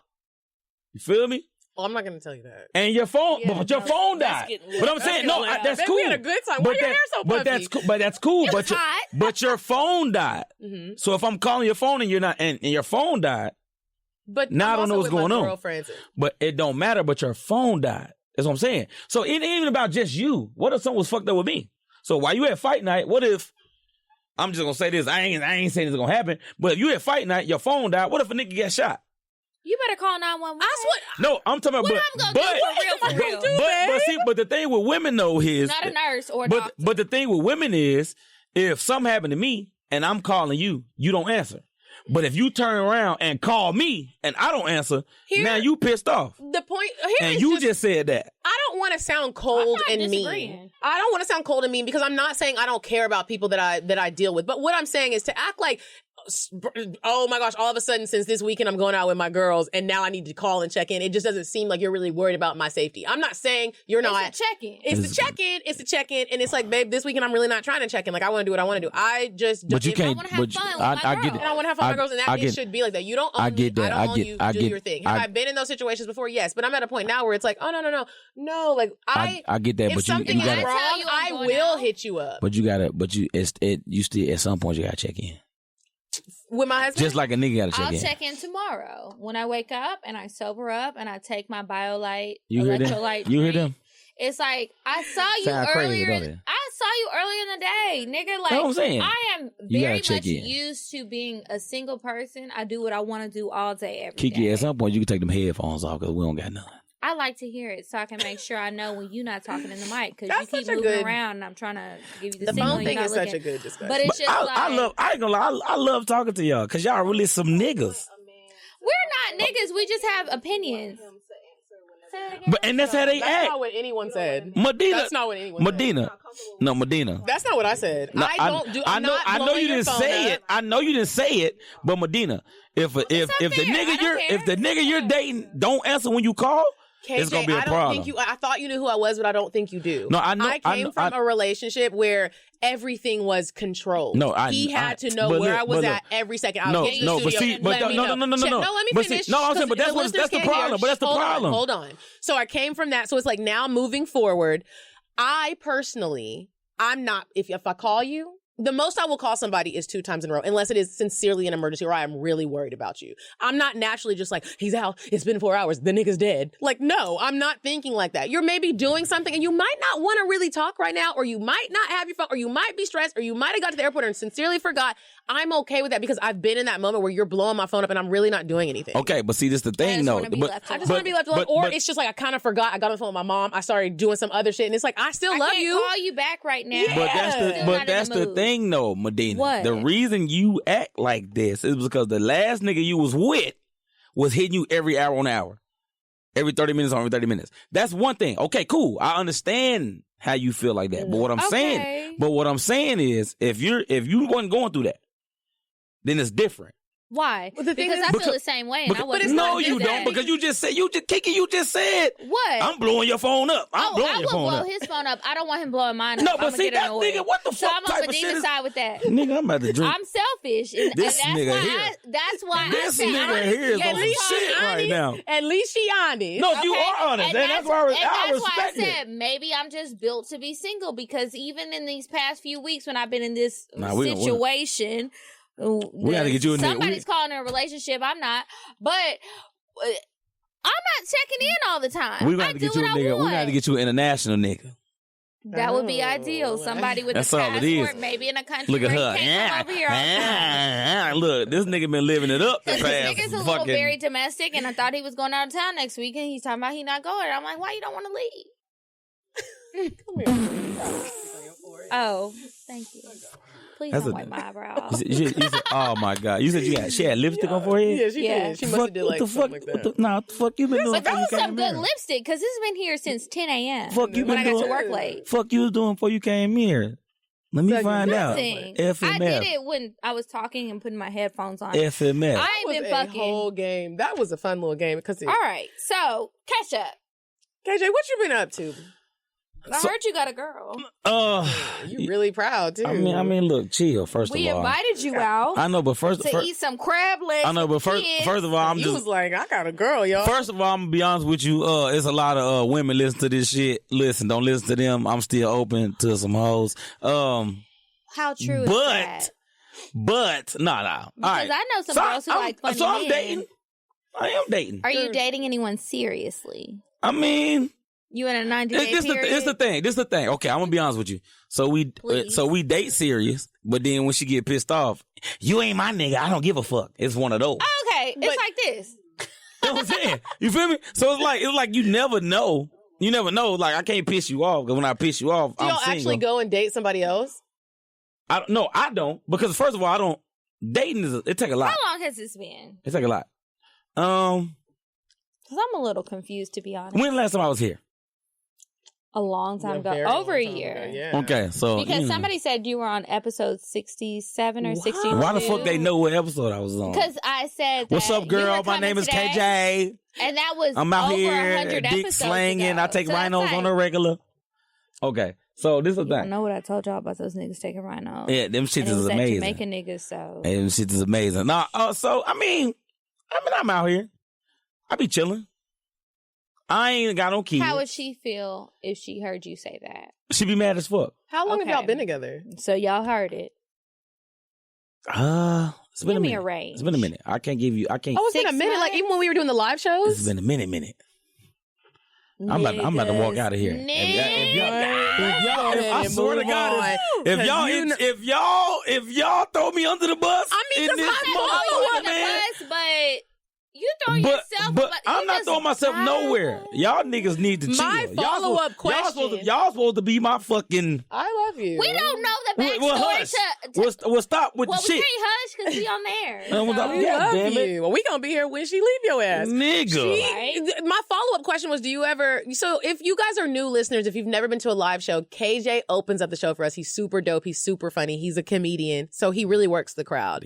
You feel me? Well, I'm not going to tell you that. And your phone, Yeah, but your no, phone that's died. getting But I'm lit. saying, That's no, getting that's lit. cool. We had a good time. Why your hair so But that's puffy? cool. But that's cool. It was hot. But your phone died. So if I'm calling your phone and you're not, and your phone died, But now I'm I don't know also what's with going my on. girlfriends. but it don't matter. But your phone died. That's what I'm saying. So it ain't even about just you. What if something was fucked up with me? So while you at fight night, what if? I'm just gonna say this. I ain't saying it's gonna happen. But if you at fight night, your phone died. What if a nigga get shot? You better call 911. That's what. No, I'm talking about. What I'm gonna do for real? But the thing with women though is Not a nurse or a but doctor. but the thing with women is if something happened to me and I'm calling you, you don't answer. But if you turn around and call me and I don't answer, now you pissed off. The point here And is you just said that. I don't want to sound cold I'm not and disagreeing. mean. I don't want to sound cold and mean because I'm not saying I don't care about people that I deal with. But what I'm saying is to act like, oh my gosh, all of a sudden since this weekend I'm going out with my girls and now I need to call and check in. It just doesn't seem like you're really worried about my safety. I'm not saying you're not. It's a check-in. It's the check-in. It's the check-in. And it's like, babe, this weekend I'm really not trying to check in. Like I want to do what I want to do. I just But you if can't. I wanna have but fun with I my get girl. it. and I want to have fun with my girls, and that it should be like that. You don't own I get me. that. I don't own you. I Do get- your thing. Have I been in those situations before? Yes, but I'm at a point now where it's like, oh no. Like I get that, if but you something gotta. is I tell wrong, you I'm I going will out. hit you up But you gotta. But you still at some point you gotta check in. with my husband. Just like a nigga gotta check I'll in. check in tomorrow when I wake up and I sober up and I take my BioLite You hear them? electrolyte. You hear drink. them? It's like I saw you Sound crazy, earlier. don't it? I saw you earlier in the day, nigga. Like That's what I'm saying. I am You very gotta check much in. used to being a single person. I do what I want to do all day, every Kiki, day. at some point you can take them headphones off because we don't got none. I like to hear it so I can make sure I know when you're not talking in the mic because you That's keep such a moving good- around and I'm trying to give you the, the signal. phone and thing you're is not such looking. a good discussion. But it's just I ain't gonna lie. I love talking to y'all because y'all really some niggas. we're not niggas. We just have opinions. Say it again. And that's how they That's act. not what anyone said. Medina. That's not what anyone said. Medina. No, Medina. That's not what I said. No, I'm not know you didn't say up. it. I know you didn't say it. But Medina, if the nigga you're dating don't answer when you call, KJ, it's gonna be a problem. I thought you knew who I was, but I don't think you do. No, I know. I came from a relationship where everything was controlled. No, he had to know where I was at every second. I was no, but see, but no. Let me finish. I'm saying, but that's the problem. But that's the problem. Hold on. So I came from that. So it's like now moving forward, I personally, I'm not. If I call you. The most I will call somebody is 2 times in a row, unless it is sincerely an emergency or I am really worried about you. I'm not naturally just like, he's out, it's been 4 hours, the nigga's dead. Like, no, I'm not thinking like that. You're maybe doing something and you might not want to really talk right now, or you might not have your phone, or you might be stressed, or you might have got to the airport and sincerely forgot. I'm okay with that because I've been in that moment where you're blowing my phone up and I'm really not doing anything. Okay, but see, this the thing, though. I just want to be left alone, or it's just like I kind of forgot. I got on the phone with my mom. I started doing some other shit, and it's like I still love you. I can't call you back right now. Yeah. But that's the thing, though, Medina. What? The reason you act like this is because the last nigga you was with was hitting you every hour on hour. Every 30 minutes on every 30 minutes. That's one thing. Okay, cool. I understand how you feel like that. But what I'm saying is if you wasn't going through that, then it's different. Why? Well, the thing because is, I feel the same way. And I wasn't no, you don't. Because Kiki, you just said what? I'm blowing your phone up. I will blow his his phone up. I don't want him blowing mine up. No, but see that nigga, what the fuck? So I'm on type of shit Medina's is side with that. Nigga, I'm about to drink. I'm selfish. And This that's nigga why here. that's why This I say nigga here is on some shit right now. At least she honest. No, you are honest. And that's why I respect I said it. maybe I'm just built to be single because even in these past few weeks when I've been in this situation. We gotta get you in there. Somebody's calling it a relationship. I'm not, but I'm not checking in all the time. We gotta get you a nigga. We gotta get you an international nigga. That would be ideal. Somebody with a passport, maybe in a country. Look at where her. he can't come over here all the time. Look, this nigga been living it up. Because this nigga's a little very domestic, and I thought he was going out of town next week, and he's talking about he not going. I'm like, why you don't want to leave? Come here. Oh, thank you. Please don't wipe my eyebrows. You said, oh my God. You said she had lipstick on forehead? Yeah, she did. She must have did like something like that. What the fuck you been doing? But that was some good lipstick because this has been here since 10 a.m. Fuck you when I been got doing? to work late. Fuck you was doing before you came here. Let me find out. FMF. I did it when I was talking and putting my headphones on. FMF. I ain't been fucking. Whole game. That was a fun little game. All right, so catch up. KJ, what you been up to? I heard you got a girl. You really proud too. I mean, look, chill. First of all, we invited you out. I know, but first eat some crab legs. I know, but first of all, you was like, I got a girl, y'all. First of all, I'm gonna be honest with you. It's a lot of women listen to this shit. Listen, don't listen to them. I'm still open to some hoes. How true is that? But nah. Because all right. I know some girls who like funny So I'm men. dating. I am dating. Are you dating anyone seriously? I mean, you in a 90-day period? This the thing. Okay, I'm gonna be honest with you. So we date serious, but then when she get pissed off, you ain't my nigga. I don't give a fuck. It's one of those. Okay, it's like this. You know what I'm saying? You feel me? So it's like you never know. You never know. Like I can't piss you off because when I piss you off, Do y'all actually go and date somebody else? I don't, because first of all, I don't. Dating it take a lot. How long has this been? It take a lot. Because I'm a little confused, to be honest. When the last time I was here? A long time ago. Over a year. Yeah. Okay, so because somebody said you were on episode 67 or 62. Why the fuck they know what episode I was on? Because I said, what's up, girl? My name is KJ. And that was I'm out over here, 100 dick episodes slanging. ago. I take So rhinos on a regular. Okay, so this is the you thing. don't know what I told y'all about those niggas taking rhinos. Yeah, them shits is amazing. Jamaican niggas, so. Hey, them shits is amazing. Nah, so I mean, I'm out here. I be chilling. I ain't got no kids. How would she feel if she heard you say that? She be mad as fuck. How long have y'all been together? So y'all heard it. It's been Give a me minute. a range. It's been a minute. I can't. Oh, it's been a minute. Like even when we were doing the live shows. It's been a minute. I'm about to walk out of here. I swear to God, if y'all throw me under the bus, I mean, in this I throw you under the man, bus, but you throwing yourself. But I'm not throwing myself nowhere. Y'all niggas need to chill. My follow-up question. Y'all supposed to be my fucking. I love you. We don't know the backstory hush. We'll stop with the we shit. can't hush because we on there. We God love damn it. you. Well, we gonna be here when she leave your ass. Nigga. My follow-up question was, do you ever... So if you guys are new listeners, if you've never been to a live show, KJ opens up the show for us. He's super dope. He's super funny. He's a comedian. So he really works the crowd.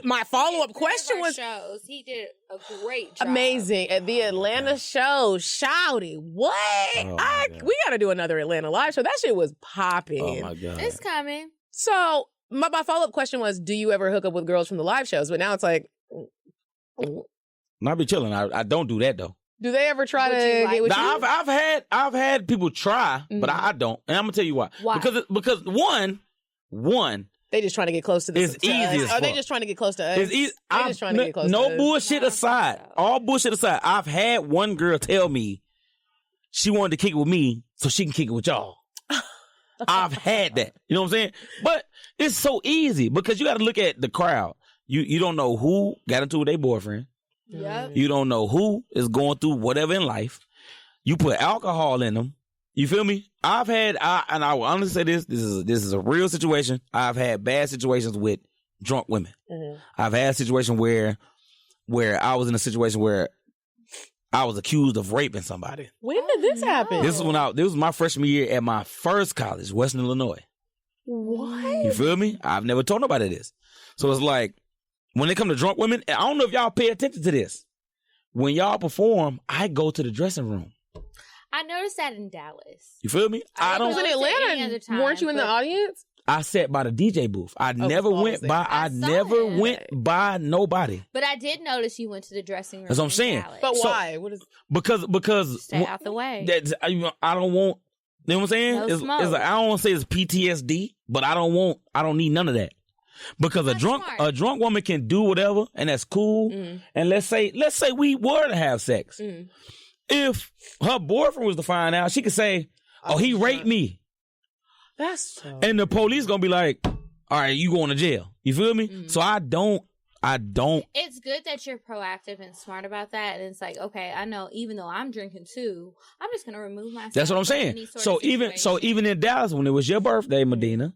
My follow-up question was... shows. He did a great job. Amazing. At the Atlanta show, shouty. What? We got to do another Atlanta live show. That shit was popping. Oh, my God. It's coming. So my follow-up question was, do you ever hook up with girls from the live shows? But now it's like... I be chilling. I don't do that, though. Do they ever try to get with you? I've had people try, but I don't. And I'm going to tell you why. Why? Because one... They just trying to get close to the It's easy as Are they fuck. just trying to get close to us? It's easy. They just trying to get close to us. Bullshit aside. All bullshit aside. I've had one girl tell me she wanted to kick it with me so she can kick it with y'all. I've had that. You know what I'm saying? But it's so easy because you got to look at the crowd. You don't know who got into it with their boyfriend. Yep. You don't know who is going through whatever in life. You put alcohol in them. You feel me? And I will honestly say this is a real situation. I've had bad situations with drunk women. Mm-hmm. I've had a situation where I was in a situation where I was accused of raping somebody. When did this happen? This was my freshman year at my first college, Western Illinois. What? You feel me? I've never told nobody this. So it's like, when it come to drunk women, I don't know if y'all pay attention to this. When y'all perform, I go to the dressing room. I noticed that in Dallas. You feel me? I was in Atlanta. Weren't you in the audience? I sat by the DJ booth. I never went by nobody. But I did notice you went to the dressing room. That's what I'm saying. Dallas. But why? What is? Because stay out the way. I don't want. You know what I'm saying? No it's smoke. I don't want to say it's PTSD, but I don't need none of that. Because a drunk woman can do whatever, and that's cool. Mm. And let's say we were to have sex. Mm. If her boyfriend was to find out, she could say, "Oh, he raped me." That's so... And the police gonna be like, "All right, you going to jail." You feel me? Mm. So I don't. It's good that you're proactive and smart about that. And it's like, okay, I know even though I'm drinking too, I'm just gonna remove myself. That's what I'm saying. So even in Dallas, when it was your birthday, Medina,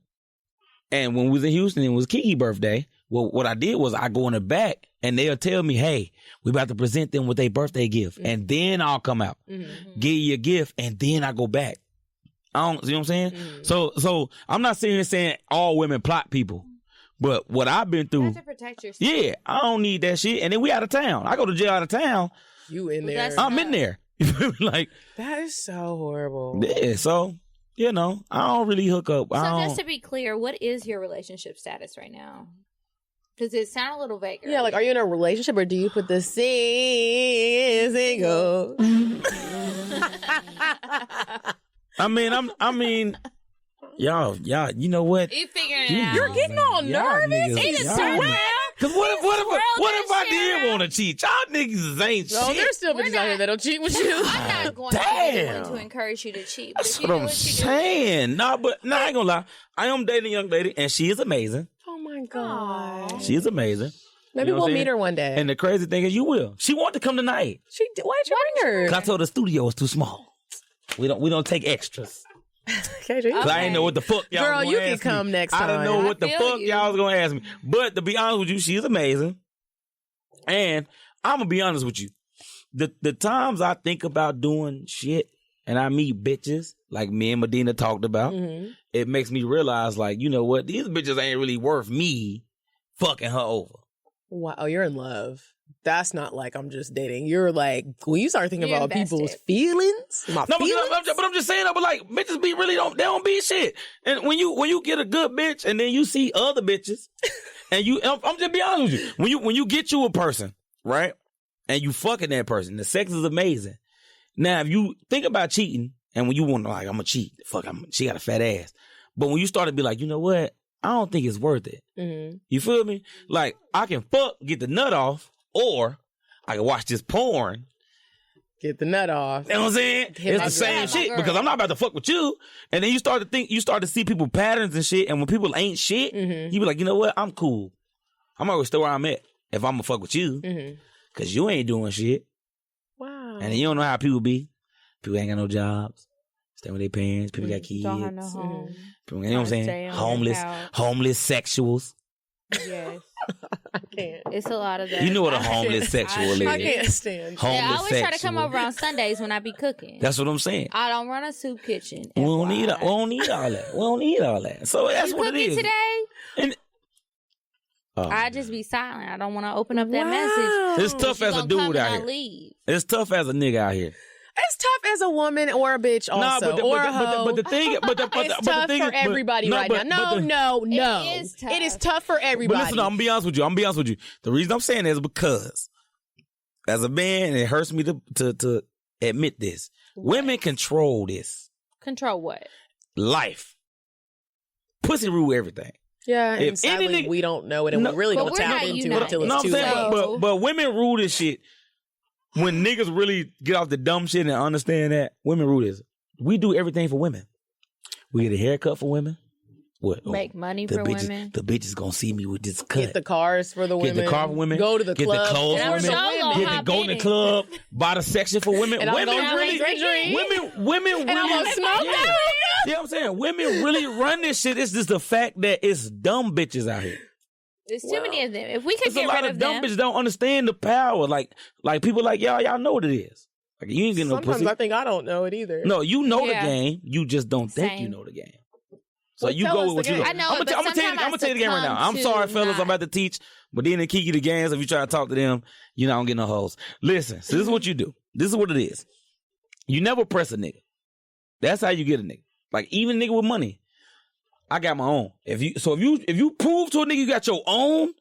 and when we was in Houston, it was Kiki's birthday. Well, what I did was I go in the back and they'll tell me, "Hey, we about to present them with their birthday gift," and then I'll come out, give you a gift, and then I go back. I don't see what I'm saying. So I'm not sitting here saying all women plot people, but what I've been through, you have to protect yourself. Yeah, I don't need that shit. And then we out of town. I go to jail out of town. You in there? I'm in there. Like that is so horrible. Yeah. So I don't really hook up. So just to be clear, what is your relationship status right now? Because it sounded a little vague. Yeah, like, are you in a relationship or do you put the single? Y'all, you know what? You figuring it out. You're getting all nervous. Because what if I did want to cheat? Y'all niggas ain't shit. No, there's still bitches out here that don't cheat with you. I'm not going to encourage you to cheat. That's what I'm saying. I ain't gonna lie. I am dating a young lady, and she is amazing. Oh my God. She is amazing. Maybe we'll meet her one day. And the crazy thing is, you will. She wanted to come tonight. Why did you bring her? Because I told her the studio was too small. We don't take extras. Okay. I didn't know what the fuck y'all Girl, was you gonna can ask come me. next time. I didn't know what the fuck y'all was gonna ask me. But to be honest with you, she's amazing. And I'm gonna be honest with you. The times I think about doing shit and I meet bitches like me and Medina talked about, it makes me realize, like, you know what? These bitches ain't really worth me fucking her over. Wow, oh, you're in love. That's not like I'm just dating. You're like, when you start thinking about people's feelings, but I'm just saying, but like, bitches they don't be shit. And when you get a good bitch and then you see other bitches, and I'm just be honest with you, when you get you a person, right, and you fucking that person, the sex is amazing. Now, if you think about cheating, and when you want to, like, I'm gonna cheat, she got a fat ass, but when you start to be like, you know what, I don't think it's worth it. Mm-hmm. You feel me? Like, I can get the nut off. Or I can watch this porn. Get the nut off. You know what I'm saying? It's the same shit because I'm not about to fuck with you. And then you start to see people patterns and shit. And when people ain't shit, you be like, you know what? I'm cool. I'm always stay where I'm at if I'm gonna fuck with you. Mm-hmm. Because you ain't doing shit. Wow. And you don't know how people be. People ain't got no jobs. Stay with their parents. People got kids. Don't have no home. People, you know what I'm saying? Homeless sexuals. Yes. I can't. It's a lot of that. You know what a homeless sexual is. I can't stand. Homeless I always try to come sexual. over on Sundays when I be cooking. That's what I'm saying. I don't run a soup kitchen. We don't need all that. We don't need all that. So that's You what it cooking is. today? And, I just be silent. I don't want to open up that message. It's tough as a dude out here. Leave. It's tough as a nigga out here. It's tough as a woman or a bitch also, or a hoe. But the thing, It's tough for everybody right now. No. It is tough. It is tough for everybody. But listen, I'm gonna be honest with you. The reason I'm saying that is because, as a man, it hurts me to admit this. Women control this. Control what? Life. Pussy rule everything. Yeah, If and sadly, any nigga- we don't know it, and we really but don't we're tap not into it united. until No, it's I'm too saying, late. but women rule this shit. When niggas really get off the dumb shit and understand that, women rule this. We do everything for women. We get a haircut for women. What? Make money the for bitches, women. The bitches gonna see me with this cut. Get the cars for the women. Get the car for women. Go to the get club. the clothes And I'm for women. so gonna Get the hop go in to the it. club. Buy the section for women. And I'm Women gonna really, drink. women And I'm really. gonna smoke that. Yeah, I'm saying women really run this shit. It's just the fact that it's dumb bitches out here. There's too many of them. If we could There's a get lot rid of of dumb them. bitches don't understand the power. Like people like y'all know what it is. Like you ain't getting no Sometimes pussy. I think I don't know it either. No, you know Yeah. the game. You just don't think Same. you know the game. So Well, you tell go us with what the you know. game. I know I'm it, but gonna tell you sometimes the game right now. I'm succumb sorry, to fellas. I'm not. about to teach, but then they kick you the games if you try to talk to them. You know, I don't get no hoes. Listen, so this is what you do. This is what it is. You never press a nigga. That's how you get a nigga. Like even nigga with money. I got my own. If you prove to a nigga you got your own,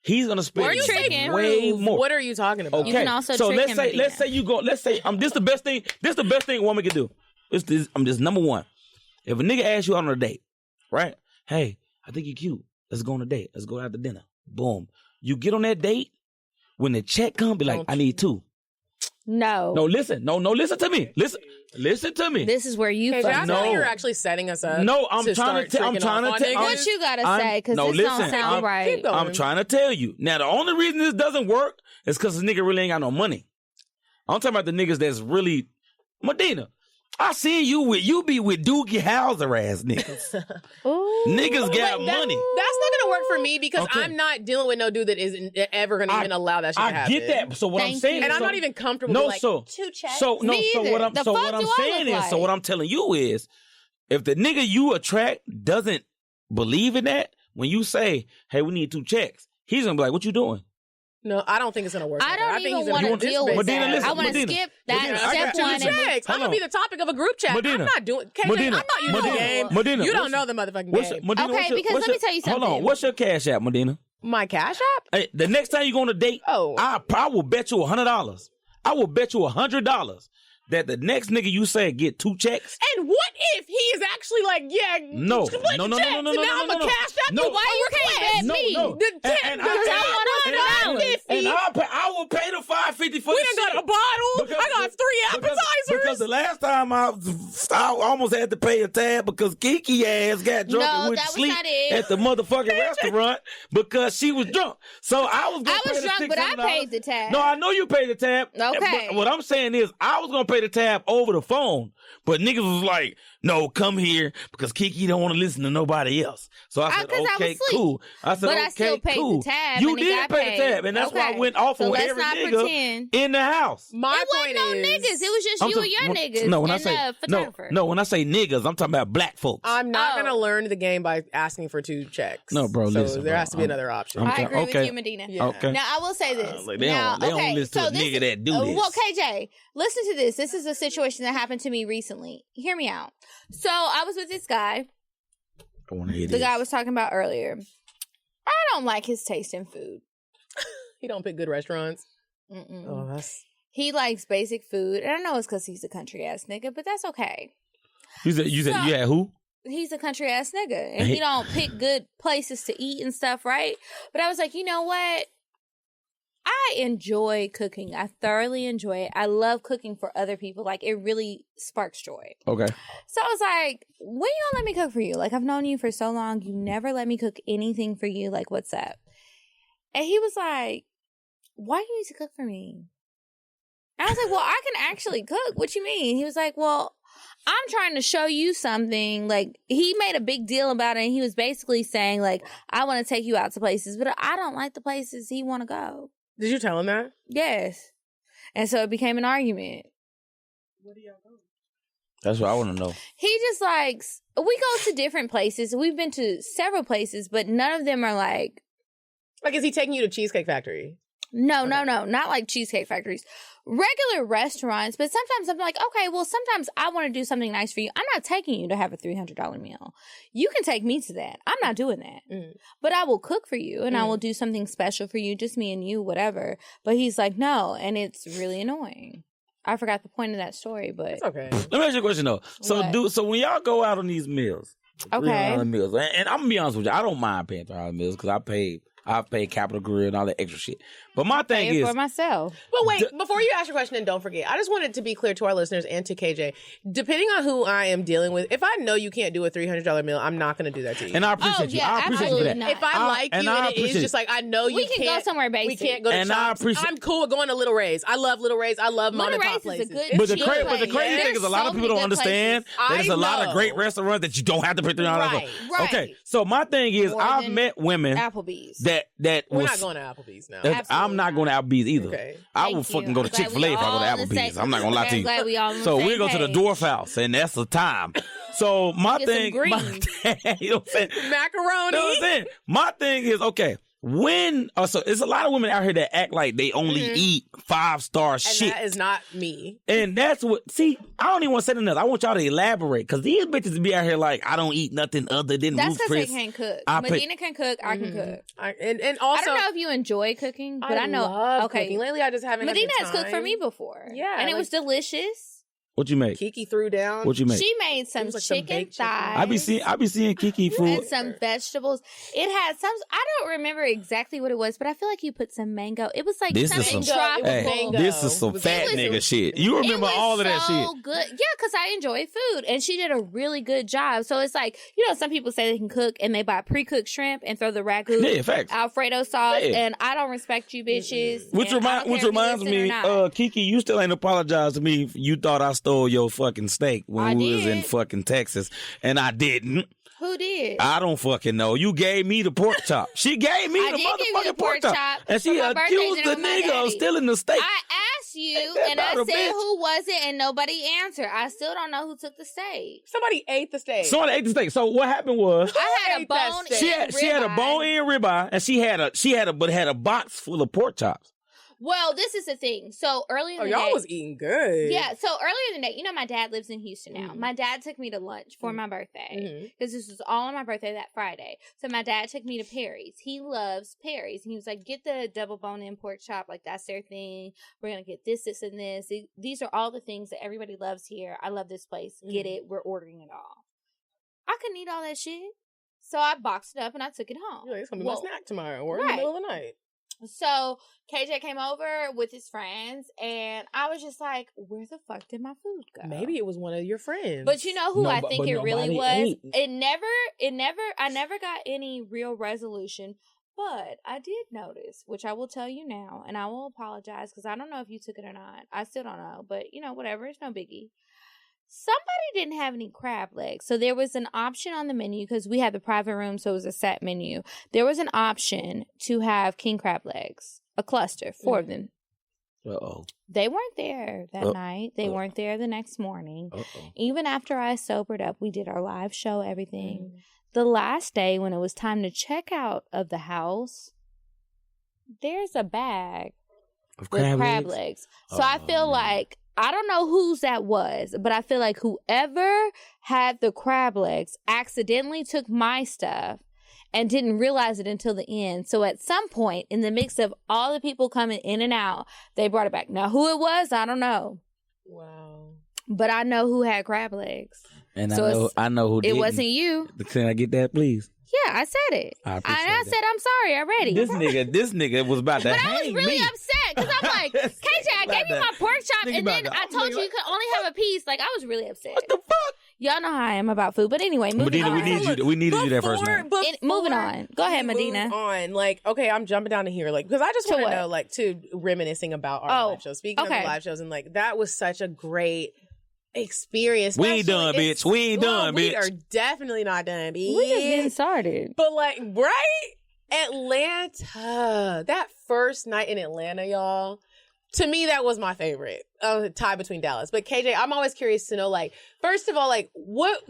he's gonna spend Where you say way prove? more. What are you talking about? Okay. You can also so trick let's him, say Medina. let's say this the best thing. This the best thing a woman can do. This number one. If a nigga asks you out on a date, right? Hey, I think you're cute. Let's go on a date. Let's go out to dinner. Boom. You get on that date. When the check come, be like, I need two. No. No, listen. No, listen to me. Listen to me. This is where you Okay, fuck. that's No. why you're actually setting us up. No, I'm to trying to start I'm tricking trying off to on tell niggas. What you gotta I'm- say? Because no, this listen, don't sound I'm- right. Keep going. I'm trying to tell you. Now, the only reason this doesn't work is because the nigga really ain't got no money. I'm talking about the niggas that's really Medina. I seen you be with Doogie Howser ass niggas. Ooh. Niggas got But money. That's not gonna work for me because Okay. I'm not dealing with no dude that isn't ever gonna even allow that shit to I happen. get that. So what I'm Thank saying you. is And I'm so- not even comfortable No, with like so 2 checks. So no, Me so either. what I'm The so fuck what I'm do I saying look is so like? what I'm telling you is if the nigga you attract doesn't believe in that, when you say, hey, we need 2 checks, he's gonna be like, what you doing? No, I don't think it's gonna work. I like don't that. think even he's gonna want be to this deal with big. Medina, that. listen, I want to Medina. skip that Medina, I got step you. one. Checks. And I'm gonna be the topic of a group chat. Medina. I'm not doing. KJ, Medina. I thought you knew the Medina. game. Medina, You don't what's- know the motherfucking What's game. Medina, Okay, what's your- because what's let me your- tell you Hold on, something. what's your cash app, Medina? My Cash App? Hey, the next time you go on a date, Oh. I will bet you $100. I will bet you $100 that the next nigga you say get 2 checks. And what if he is actually like, yeah, No. split No, the no, no, checks, no, no, and no, now no, I'm no, a no. Cash App. No. you. Why you can't No, bet me? no. The And- tip, and the I- $150. I will pay the $550 for We the done shit. got a bottle. I got 3 appetizers. Because the last time I almost had to pay a tab because Kiki ass got drunk No, and went that to was sleep not it. at the motherfucking restaurant because she was drunk. So I was gonna I pay was the drunk, but I $600. paid the tab. No, I know you paid the tab. Okay. But what I'm saying is I was gonna pay the tab over the phone. But niggas was like, no, come here because Kiki don't want to listen to nobody else. So I said, 'cause I was okay, asleep. cool. I said, But okay, I still paid the cool. tab You and it did got pay paid. the tab, and that's why I Okay. went off So on let's every not nigga pretend. in the house. My It wasn't point no is, niggas. It was just I'm you and your niggas. No, when I and say the photographer. no, when I say niggas, I'm talking about black folks. I'm not Oh. gonna learn the game by asking for 2 checks. No, bro, So listen, there bro. has to be another option. I'm I trying- agree with okay. you, Medina. Yeah. Okay. Now I will say this. Like, now, they don't listen to a this nigga is- that do this. Well, KJ, listen to this. This is a situation that happened to me recently. Hear me out. So I was with this guy. I want to hear The this. guy I was talking about earlier. I don't like his taste in food. He don't pick good restaurants. Mm-mm. Oh, that's He likes basic food. And I know it's because he's a country ass nigga, but that's okay. You said you So- had who? He's a country ass nigga. And he don't pick good places to eat and stuff, right? But I was like, you know what? I enjoy cooking. I thoroughly enjoy it. I love cooking for other people. Like, it really sparks joy. Okay. So I was like, when you gonna let me cook for you? Like, I've known you for so long. You never let me cook anything for you. Like, what's up? And he was like, why do you need to cook for me? I was like, well, I can actually cook. What you mean? He was like, well, I'm trying to show you something. Like, he made a big deal about it, and he was basically saying, like, I want to take you out to places, but I don't like the places he want to go. Did you tell him that? Yes. And so it became an argument. Where do y'all go? That's what I want to know. He just likes, we go to different places. We've been to several places, but none of them are like. Like, is he taking you to Cheesecake Factory? No, not like Cheesecake Factories. Regular restaurants, but sometimes I'm like, okay, well, sometimes I want to do something nice for you. I'm not taking you to have a $300 meal. You can take me to that. I'm not doing that. But I will cook for you, and I will do something special for you, just me and you, whatever. But he's like, no, and it's really annoying. I forgot the point of that story, but It's okay. Let me ask you a question though. So when y'all go out on these meals, okay, meals, and I'm gonna be honest with you, I don't mind paying $300 meals because I've paid Capital Grill and all that extra shit. But my thing pay it is for myself. But wait, before you ask your question, and don't forget, I just wanted to be clear to our listeners and to KJ, depending on who I am dealing with, if I know you can't do a $300 meal, I'm not going to do that to you. And I appreciate you. I appreciate you for that. Not. If I like you and it is just like, I know you We can go somewhere basic. We can't go to And I shops. appreciate- I'm cool with going to Little Ray's. I love Little Ray's. I love mom Little and pop Ray's places. is a good But the cheap crazy place. thing is, a lot of people don't understand that there's a lot of great restaurants that you don't have to pay $300 for. Right. Okay, so my thing is, More I've than met women Applebee's. that We're was. not going to Applebee's now. I'm not going to Applebee's either. Okay. I Thank will fucking you. go to I'm glad Chick-fil-A we if I all go on to the Applebee's. same- I'm not going to lie to you. glad we all on the So same we'll go to the page. Dwarf House, and that's the time. So my Get some thing, greens. you know what I'm saying? Macaroni. You know what I'm saying? My thing is, okay, when, so there's a lot of women out here that act like they only eat 5-star And shit. that is not me. And that's what, see, I don't even want to say nothing else. I want y'all to elaborate, because these bitches be out here like, I don't eat nothing other than That's Ruth because they Chris. can't cook. I pay- Medina can cook. I can cook. And also, I don't know if you enjoy cooking, but I know. love Okay, cooking. Lately, I just haven't Medina had the has cooked for time. me before. Yeah, and it like- was delicious. What you make? Kiki threw down. What you make? She made some was like some chicken baked chicken. thighs. I be seeing Kiki food. and some vegetables. It had some. I don't remember exactly what it was, but I feel like you put some mango. It was like This is something some- tropical. It was Hey, mango. this is some It was- fat it was- nigga shit. You remember It was all of that so shit. good. Yeah, because I enjoy food, and she did a really good job. So it's like, you know, some people say they can cook and they buy pre-cooked shrimp and throw the ragu, Yeah, facts. Alfredo sauce, Yeah. and I don't respect you bitches. Which and I don't care if you reminds listen or me, not. Kiki, you still ain't apologized to me. You thought I stole your fucking steak when I we was in did. fucking Texas, and I didn't. Who did? I don't fucking know. You gave me the pork chop. She gave me I the did give you the motherfucking pork chop, and she for my birthday accused the dinner with my nigga of daddy. stealing the steak. I asked you, Ain't that and I about a said bitch? who was it, and nobody answered. I still don't know who took the steak. Somebody ate the steak. Someone ate the steak. So what happened was I had a ate that bone. steak? she had a bone-in ribeye, and she had a box full of pork chops. Well, this is the thing. So early in Oh, the y'all day, was eating good. yeah. So earlier in the day, you know, my dad lives in Houston now. My dad took me to lunch for my birthday because this was all on my birthday that Friday. So my dad took me to Perry's. He loves Perry's, and he was like, "Get the double bone-in pork chop. Like that's their thing. We're gonna get this, this, and this. These are all the things that everybody loves here. I love this place. Get it. We're ordering it all. I couldn't eat all that shit, so I boxed it up and I took it home. You're like, it's gonna be my snack tomorrow. We're in Right. the middle of the night. So KJ came over with his friends, and I was just like, "Where the fuck did my food go?" Maybe it was one of your friends. But you know who I think it really was? ate. I never got any real resolution, but I did notice, which I will tell you now, and I will apologize because I don't know if you took it or not. I still don't know, but you know, whatever, it's no biggie. Somebody didn't have any crab legs. So there was an option on the menu because we had the private room, so it was a set menu. There was an option to have king crab legs, a cluster, 4 of them. Uh-oh. They weren't there that night. They weren't there the next morning. Uh-oh. Even after I sobered up, we did our live show, everything. The last day when it was time to check out of the house, there's a bag Of with crab legs. So I feel like, I don't know whose that was, but I feel like whoever had the crab legs accidentally took my stuff and didn't realize it until the end. So at some point in the mix of all the people coming in and out, they brought it back. Now who it was, I don't know. wow. But I know who had crab legs. And So I know who did. It wasn't you. Can I get that, please? Yeah, I said it. I And appreciate I that. said, I'm sorry already. This nigga was about to But I was hang really me. upset Because I'm like, KJ, I gave you my pork chop, and then I told you you could only have a piece. Like, I was really upset. What the fuck? Y'all know how I am about food. But anyway, moving on. We needed you that first night. Moving on. Go ahead, Medina. Like, okay, I'm jumping down to here, like, because I just want to know, like, reminiscing about our live show. Speaking of the live shows, and like, that was such a great experience. We ain't done, bitch. We ain't done, bitch. We are definitely not done, bitch. We just getting started. But like, right? Atlanta. That first night in Atlanta, y'all. To me, that was my favorite. Tie between Dallas. But KJ, I'm always curious to know, like, first of all, like,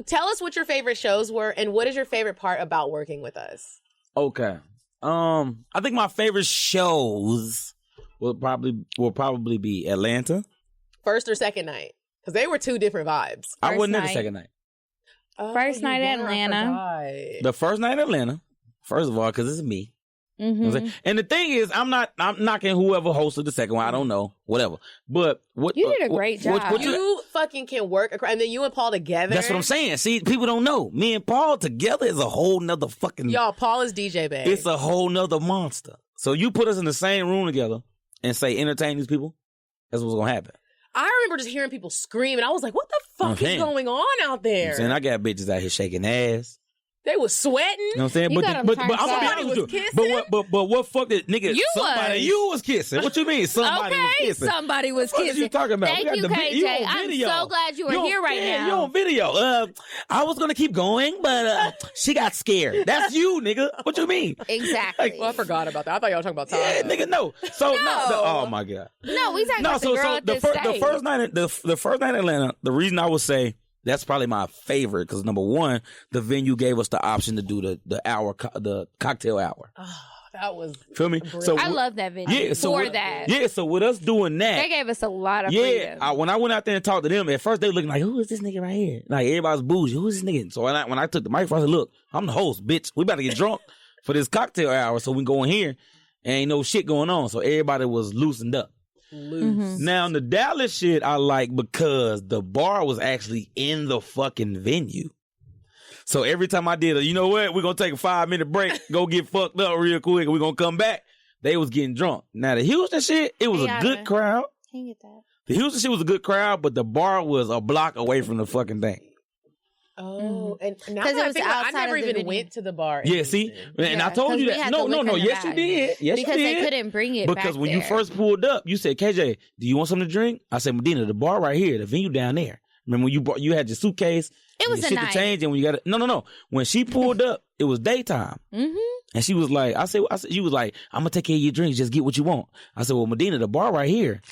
tell us what your favorite shows were and what is your favorite part about working with us? Okay. I think my favorite shows will probably be Atlanta. First or second night? Because they were two different vibes. I wasn't there the second night. First night in Atlanta. The first night in Atlanta. First of all, because it's me. Mm-hmm. You know what I'm saying? And the thing is, I'm knocking whoever hosted the second one. I don't know, whatever. But what you did a great job. You fucking can work, and then you and Paul together. That's what I'm saying. See, people don't know. Me and Paul together is a whole nother fucking. Y'all, Paul is DJ babe. It's a whole nother monster. So you put us in the same room together and say entertain these people. That's what's gonna happen. I remember just hearing people scream, and I was like, "What the fuck is going on out there?" I'm saying, I got bitches out here shaking ass. They was sweating. You know what I'm saying? But I'm gonna be honest with you. But what fucked it, nigga? You was kissing. What you mean? Somebody was kissing. Somebody was kissing. What are you talking about? Thank you, KJ. I'm so glad you were here right now. You on video. I was gonna keep going, but she got scared. That's you, nigga. What you mean? Exactly. Well, I forgot about that. I thought y'all were talking about Tom. Yeah, nigga, no. So oh my god. No, we talking about the girl at this stage. The first night in Atlanta. The reason I would say that's probably my favorite because number one, the venue gave us the option to do the cocktail hour. Oh, that was feel me? Brilliant. So I love that venue. Yeah, so with us doing that, they gave us a lot of freedom. When I went out there and talked to them, at first they were looking like, "Who is this nigga right here?" Like everybody's bougie. Who is this nigga? So when I took the microphone, I said, "Look, I'm the host, bitch. We about to get drunk for this cocktail hour, so we can go in here and ain't no shit going on." So everybody was loosened up. Mm-hmm. Now the Dallas shit I like because the bar was actually in the fucking venue. So every time I did you know what, we're gonna take a 5-minute break, go get fucked up real quick, and we're gonna come back. They was getting drunk. Now the Houston shit, it was a good crowd. Can you get that? The Houston shit was a good crowd, but the bar was a block away from the fucking thing. Oh, and now because it was I outside never of the even venue. went to the bar. Yeah, see, and I told you that. No. Yes, you did. Yes, because you did. they couldn't bring it because back when there. you first pulled up, you said, "KJ, do you want something to drink?" I said, "Medina, the bar right here, the venue down there." Remember when you had your suitcase? It was your a shit night. to change, and when you got it, no. When she pulled up, it was daytime, and she was like, "I said, you was like, I'm gonna take care of your drinks, just get what you want." I said, "Well, Medina, the bar right here."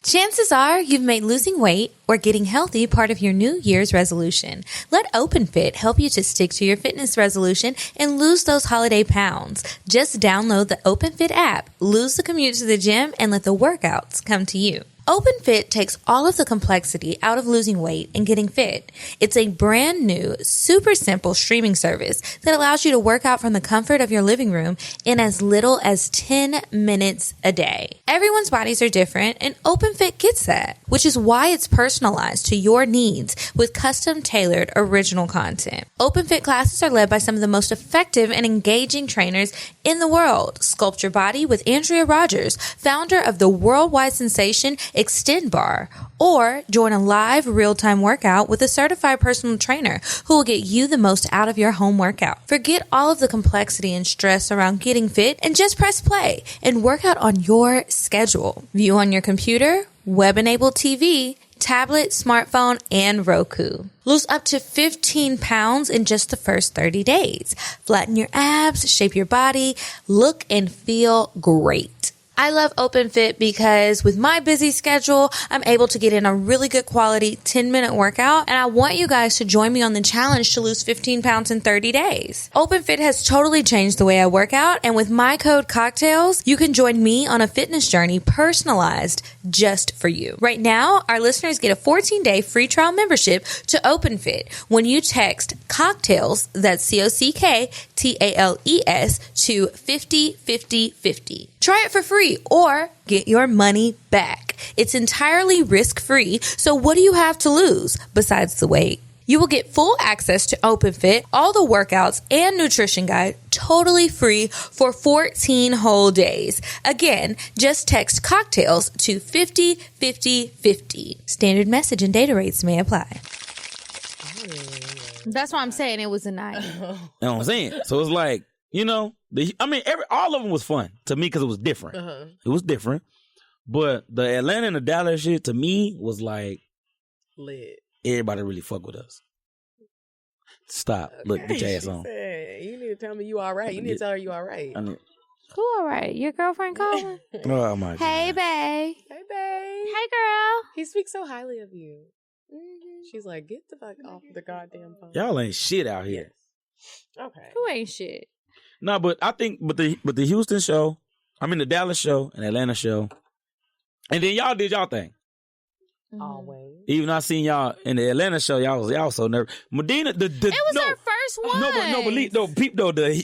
Chances are you've made losing weight or getting healthy part of your New Year's resolution. Let OpenFit help you to stick to your fitness resolution and lose those holiday pounds. Just download the OpenFit app, lose the commute to the gym, and let the workouts come to you. OpenFit takes all of the complexity out of losing weight and getting fit. It's a brand new, super simple streaming service that allows you to work out from the comfort of your living room in as little as 10 minutes a day. Everyone's bodies are different, and OpenFit gets that, which is why it's personalized to your needs with custom-tailored original content. OpenFit classes are led by some of the most effective and engaging trainers in the world. Sculpt your body with Andrea Rogers, founder of the worldwide sensation Extend Bar, or join a live real-time workout with a certified personal trainer who will get you the most out of your home workout. Forget all of the complexity and stress around getting fit and just press play and work out on your schedule. View on your computer, web-enabled TV, tablet, smartphone, and Roku. Lose up to 15 pounds in just the first 30 days. Flatten your abs, shape your body, look and feel great. I love OpenFit because with my busy schedule, I'm able to get in a really good quality 10-minute workout, and I want you guys to join me on the challenge to lose 15 pounds in 30 days. OpenFit has totally changed the way I work out, and with my code COCKTAILS, you can join me on a fitness journey personalized just for you. Right now, our listeners get a 14-day free trial membership to OpenFit when you text COCKTAILS, that's COCKTALES, to 505050. Try it for free or get your money back. It's entirely risk-free, so what do you have to lose besides the weight? You will get full access to OpenFit, all the workouts, and nutrition guide totally free for 14 whole days. Again, just text cocktails to 505050. Standard message and data rates may apply. That's why I'm saying it was a night. You know what I'm saying? So it's like, all of them was fun to me because it was different. It was different. But the Atlanta and the Dallas shit to me was like, lit. Everybody really fuck with us. Stop. Okay. Look, get your ass on. Said, you need to tell me you all right. You need to tell her you all right. Who all right? Your girlfriend calling? Oh, my God. Hey, babe. Hey, babe. Hey, girl. He speaks so highly of you. Mm-hmm. She's like, get the fuck off the goddamn phone. Y'all ain't shit out here. Yes. Okay. Who ain't shit? No, but I think, the Houston show, the Dallas show and Atlanta show, and then y'all did y'all thing. Always. Even I seen y'all in the Atlanta show, y'all so nervous. Medina, it was our first one.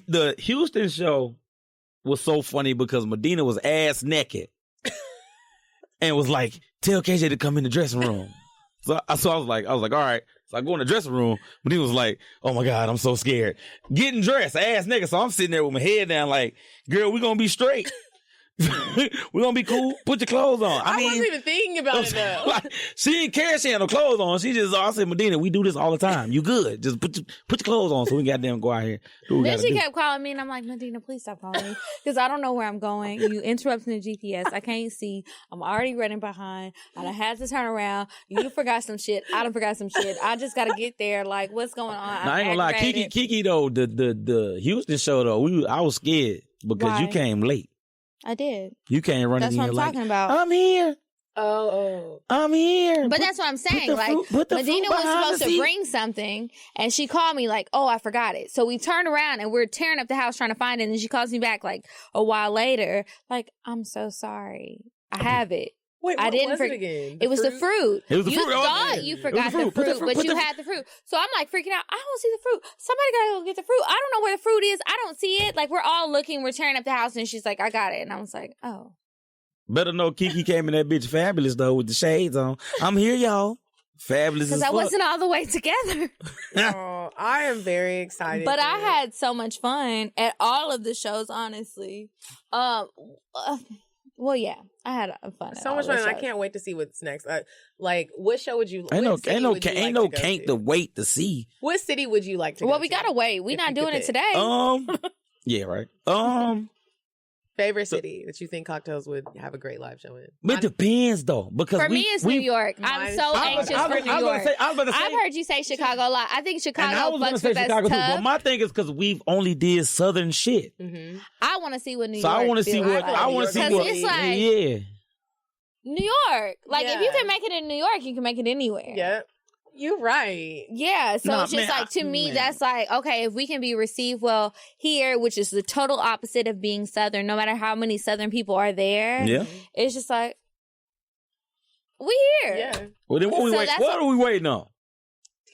The Houston show was so funny because Medina was ass naked and was like, tell KJ to come in the dressing room. So I was like, all right. So I go in the dressing room, Medina was like, oh my God, I'm so scared. Getting dressed, ass naked. So I'm sitting there with my head down like, girl, we gonna be straight. We're gonna be cool. Put your clothes on. I wasn't even thinking about it though. Like, she didn't care she had no clothes on. She just, I said, Medina, we do this all the time. You good. Just put your clothes on so we goddamn go out here. Then she kept calling me and I'm like, Medina, please stop calling me. Because I don't know where I'm going. You interrupting the GPS. I can't see. I'm already running behind. I done had to turn around. You forgot some shit. I done forgot some shit. I just gotta get there. Like, what's going on? I ain't gonna lie. Kiki though, the Houston show though, I was scared because you came late. I did. You can't run That's in what here I'm like, talking about. I'm here. Oh. I'm here. But that's what I'm saying. Like, Medina was supposed to bring something, and she called me like, oh, I forgot it. So we turned around, and we're tearing up the house trying to find it, and then she calls me back like a while later. Like, I'm so sorry. I have it. Wait, what was it again? It was the fruit. It was the fruit. You thought you forgot the fruit, but you had the fruit. So I'm like freaking out. I don't see the fruit. Somebody gotta go get the fruit. I don't know where the fruit is. I don't see it. Like, we're all looking. We're tearing up the house, and she's like, I got it. And I was like, oh. Better know Kiki came in that bitch fabulous, though, with the shades on. I'm here, y'all. Fabulous as fuck. Because I wasn't all the way together. Oh, I am very excited. But I had so much fun at all of the shows, honestly. Well, yeah, I had fun. So much fun, and I can't wait to see what's next. Like, what show would you? Ain't no can't to wait to see. What city would you like to? Well, go we to gotta wait. We're not doing it today. Yeah, right. Favorite city that you think Cocktails would have a great live show in? It depends though, because for me it's New York. I'm so anxious for New York. I've heard you say Chicago a lot. I think Chicago fucks with us tough. But my thing is because we've only did Southern shit. Mm-hmm. I want to see what New York. So I want to see what it's like. Yeah. New York, like if you can make it in New York, you can make it anywhere. Yep. You're right. Yeah, so it's just to me, that's like, okay, if we can be received well here, which is the total opposite of being Southern, no matter how many Southern people are there, it's just like, we here. Yeah. Well, then what are we waiting on?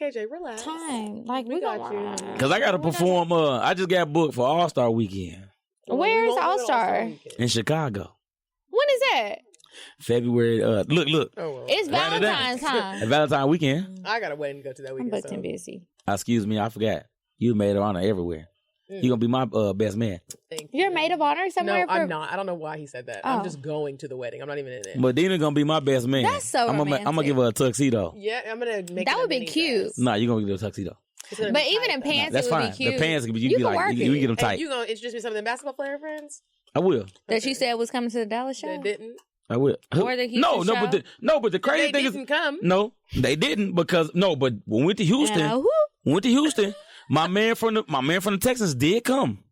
KJ, relax. Time. Like, we got you. Because I got to perform, I just got booked for All-Star Weekend. Where is All-Star? In Chicago. When is that? February, look. Oh, well. It's Valentine's time. Valentine's weekend. I gotta wait and go to that weekend. I'm booked and busy. Excuse me, I forgot. You maid of honor everywhere. You're gonna be my best man. Thank You're maid of honor somewhere? No, I'm not. I don't know why he said that. I'm just going to the wedding. I'm not even in it. Medina gonna be my best man. That's so romantic. I'm gonna give her a tuxedo. Yeah, I'm gonna make that would be cute. Nah, you're gonna give her a tuxedo. But even in pants, that's it would fine. be cute. The pants, you can like, you get them tight. And you gonna introduce me to some of the basketball player friends? I will. That you said was coming to the Dallas show? That didn't. I will. Or the Houston show? But the crazy thing is, they didn't come. No, they didn't because but when we went to Houston, my man from the Texans did come.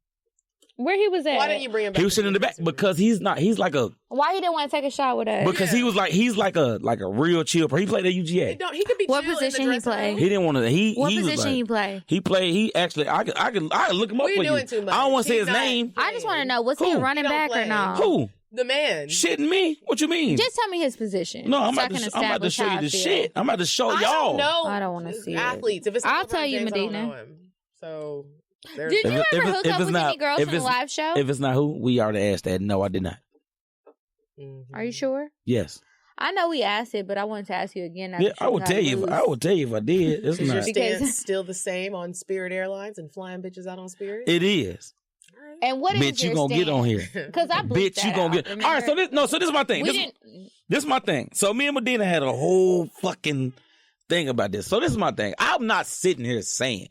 Where he was at? Why didn't you bring him back? He was sitting in the back because he's like a. Why he didn't want to take a shot with us? Because he's like a What real chill. He played at UGA. He could be. What position he played? He didn't want to. What position he played? He played. He actually. I could look him up for you. Too much. I don't want to say his name. I just want to know, was he a running back or no? Who? The man. Shitting me? What you mean? Just tell me his position. No, I'm about to show you the shit. I'm about to show y'all. I don't want to see athletes. If it's I'll tell you, Medina. So. Did you ever hook up with any girls from the live show? If it's not who, we already asked that. No, I did not. Are you sure? Yes. I know we asked it, but I wanted to ask you again. Yeah, I would tell you. I would tell you if I did. It's Is your not. stance still the same on Spirit Airlines and flying bitches out on Spirit? It is. And what is Bitch, you your gonna get on here. Because I Bitch, you gonna get. Remember? All right, so this is my thing. This is my thing. So me and Medina had a whole fucking thing about this. So this is my thing. I'm not sitting here saying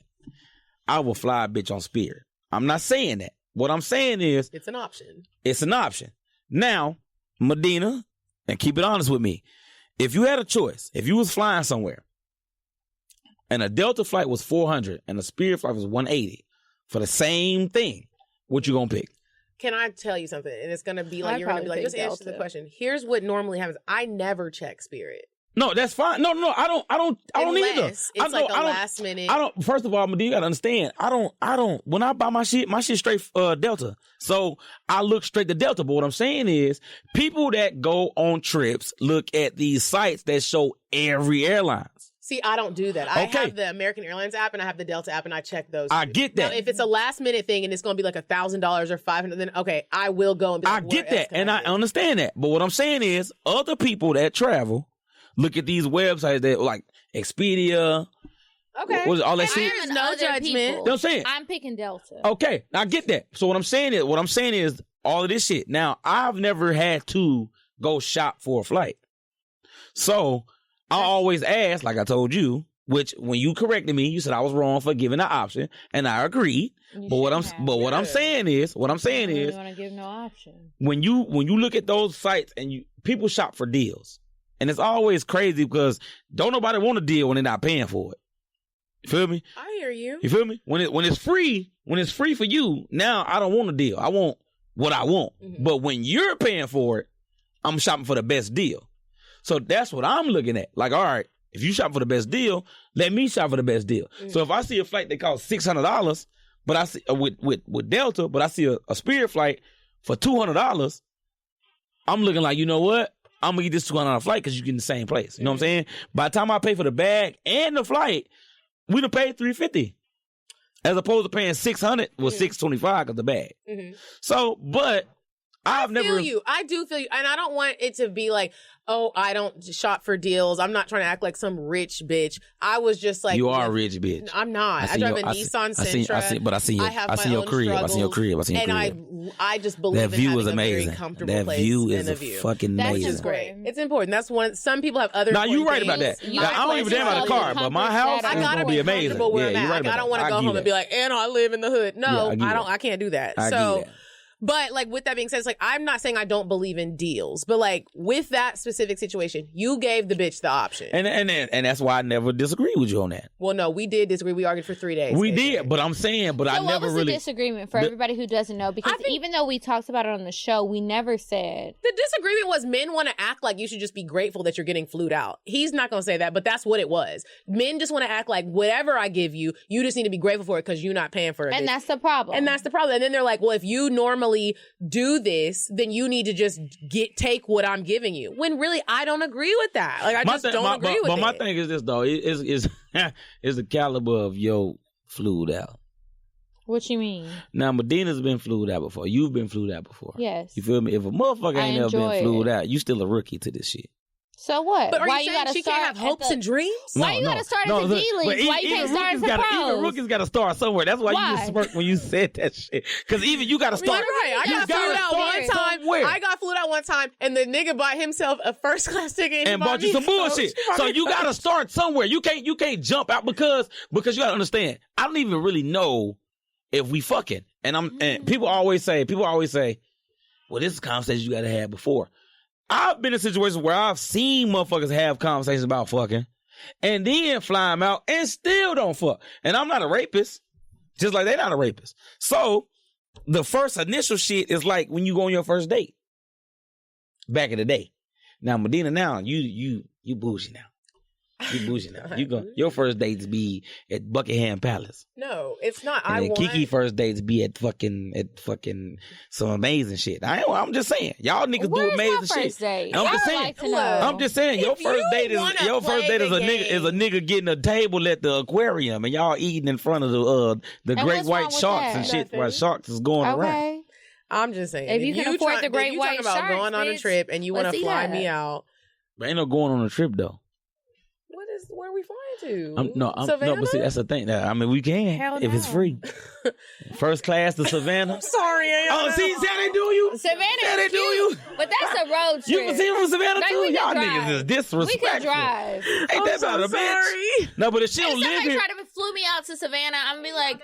I will fly a bitch on Spirit. I'm not saying that. What I'm saying is it's an option. It's an option. Now, Medina, and keep it honest with me, if you had a choice, if you was flying somewhere and a Delta flight was $400 and a Spirit flight was $180 for the same thing, what you gonna pick? Can I tell you something? And it's gonna be like, you're gonna be like, just answer the Delta. question. Here's what normally happens. I never check Spirit. No, that's fine. No, I don't either. Unless it's like a last minute. First of all, Medina, you gotta understand, I don't, when I buy my shit straight Delta. So I look straight to Delta. But what I'm saying is, people that go on trips look at these sites that show every airline. See, I don't do that. I Okay. have the American Airlines app and I have the Delta app and I check those. I two. get that. Now, if it's a last minute thing and it's going to be like $1,000 or $500, then okay, I will go and be I like, get where that, else can and I do? understand that. But what I'm saying is, other people that travel look at these websites that like Expedia. Okay. What is all that And shit? there's no judgment. You know what I'm saying? I'm picking Delta. Okay, I get that. So what I'm saying is all of this shit. Now, I've never had to go shop for a flight. So I always ask, like I told you, which when you corrected me, you said I was wrong for giving the option, and I agreed. But what I'm saying is, You want to give no option. when you look at those sites and people shop for deals, and it's always crazy because don't nobody want a deal when they're not paying for it. You feel me? I hear you. You feel me? When it's free for you, now I don't want a deal. I want what I want. Mm-hmm. But when you're paying for it, I'm shopping for the best deal. So that's what I'm looking at. Like, all right, if you shop for the best deal, let me shop for the best deal. Mm-hmm. So if I see a flight that costs $600, but I see with Delta, but I see a Spirit flight for $200, I'm looking like, you know what? I'm gonna get this $200 flight because you get in the same place. You know what I'm saying? By the time I pay for the bag and the flight, we done paid $350, as opposed to paying $600 with $625 of the bag. Mm-hmm. So, but I do feel you, and I don't want it to be like, oh, I don't shop for deals. I'm not trying to act like some rich bitch. I was just like, you are a rich bitch. I'm not. I drive a Nissan Sentra. I see your crib. I see your crib. And I just believe that view in is having a amazing. very comfortable That place view in is the view. fucking That's amazing. just great. It's important. That's one. Some people have other. Now you're right things. about that. You Now, I don't give a damn about the car, but my house is gonna be amazing. Comfortable where I'm Yeah, at. you're right Like, about I don't that. want to go home and be like, and I live in the hood. No, Yeah, I don't. I can't do that. I So. get that. But like with that being said, it's like I'm not saying I don't believe in deals, but like with that specific situation, you gave the bitch the option. And that's why I never disagree with you on that. Well, no, we did disagree. We argued for 3 days. We did, but I'm saying, but I So what never was really. the disagreement for everybody who doesn't know? Because even though we talked about it on the show, we never said. The disagreement was men want to act like you should just be grateful that you're getting flued out. He's not going to say that, but that's what it was. Men just want to act like whatever I give you, you just need to be grateful for it because you're not paying for it. And that's the problem. And that's the problem. And then they're like, well, if you normally do this, then you need to just take what I'm giving you. When really, I don't agree with that. Like, I just don't agree with it. But my thing is this, though. Is the caliber of your flued out. What you mean? Now, Medina's been flued out before. You've been flued out before. Yes. You feel me? If a motherfucker ain't never been enjoy flued it. out, you still a rookie to this shit. So what? But are Why you saying gotta she start can't have hopes and dreams? Why you gotta start as a D-League? Why you can't start as a pros? Even rookies gotta start somewhere. That's why you just smirked when you said that shit. Because even you gotta start. Right. I got flued out one time. Somewhere. I got flued out one time, and the nigga bought himself a first class ticket and bought you some bullshit. So you gotta start somewhere. You can't jump out because you gotta understand. I don't even really know if we fucking. And people always say, well, this is a conversation you gotta have before. I've been in situations where I've seen motherfuckers have conversations about fucking and then fly them out and still don't fuck. And I'm not a rapist, just like they're not a rapist. So the first initial shit is like when you go on your first date back in the day. Now, Medina, now you bougie now. You bougie now. You go. Your first dates be at Buckingham Palace. No, it's not. And then Kiki first dates be at fucking some amazing shit. I'm just saying, y'all niggas do amazing shit. Date? I'm just saying, your first date is a nigga getting a table at the aquarium and y'all eating in front of the great white sharks and shit while sharks is going around. I'm just saying, if you can afford the great white sharks, sharks, going on a trip and you want to fly me out. But ain't no going on a trip though. Where are we flying to? No, but see, that's the thing. I mean, we can if it's free. First class to Savannah. Sorry, see how they do you? Savannah, how they is do cute, you? but that's a road trip. You can see from Savannah No, too. we can Y'all drive. niggas is disrespectful. We can drive. Ain't that about a bitch? No, but if she don't If live somebody here, tried to flew me out to Savannah, I'm gonna be like,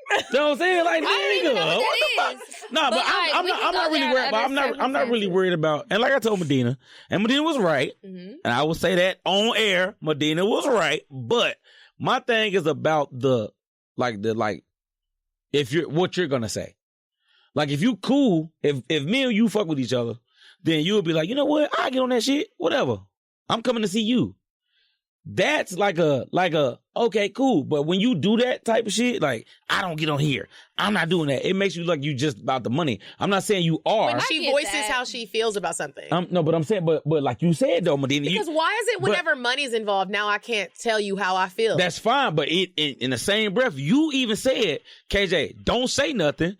you know what I'm saying? Like, I don't even know nigga, what what the that fuck? is. No, but I'm not really worried about. I'm not really worried about. And like I told Medina, and Medina was right, and I will say that on air, Medina was right. But my thing is about if you're what you're gonna say. Like if you cool, if me and you fuck with each other, then you'll be like, you know what? I get on that shit. Whatever. I'm coming to see you. That's like a okay, cool. But when you do that type of shit, like I don't get on here. I'm not doing that. It makes you like you just about the money. I'm not saying you are. When she voices how she feels about something. No, but I'm saying, but like you said though, Medina. Because why is it whenever money's involved, now I can't tell you how I feel? That's fine, but in the same breath, you even said, KJ, don't say nothing.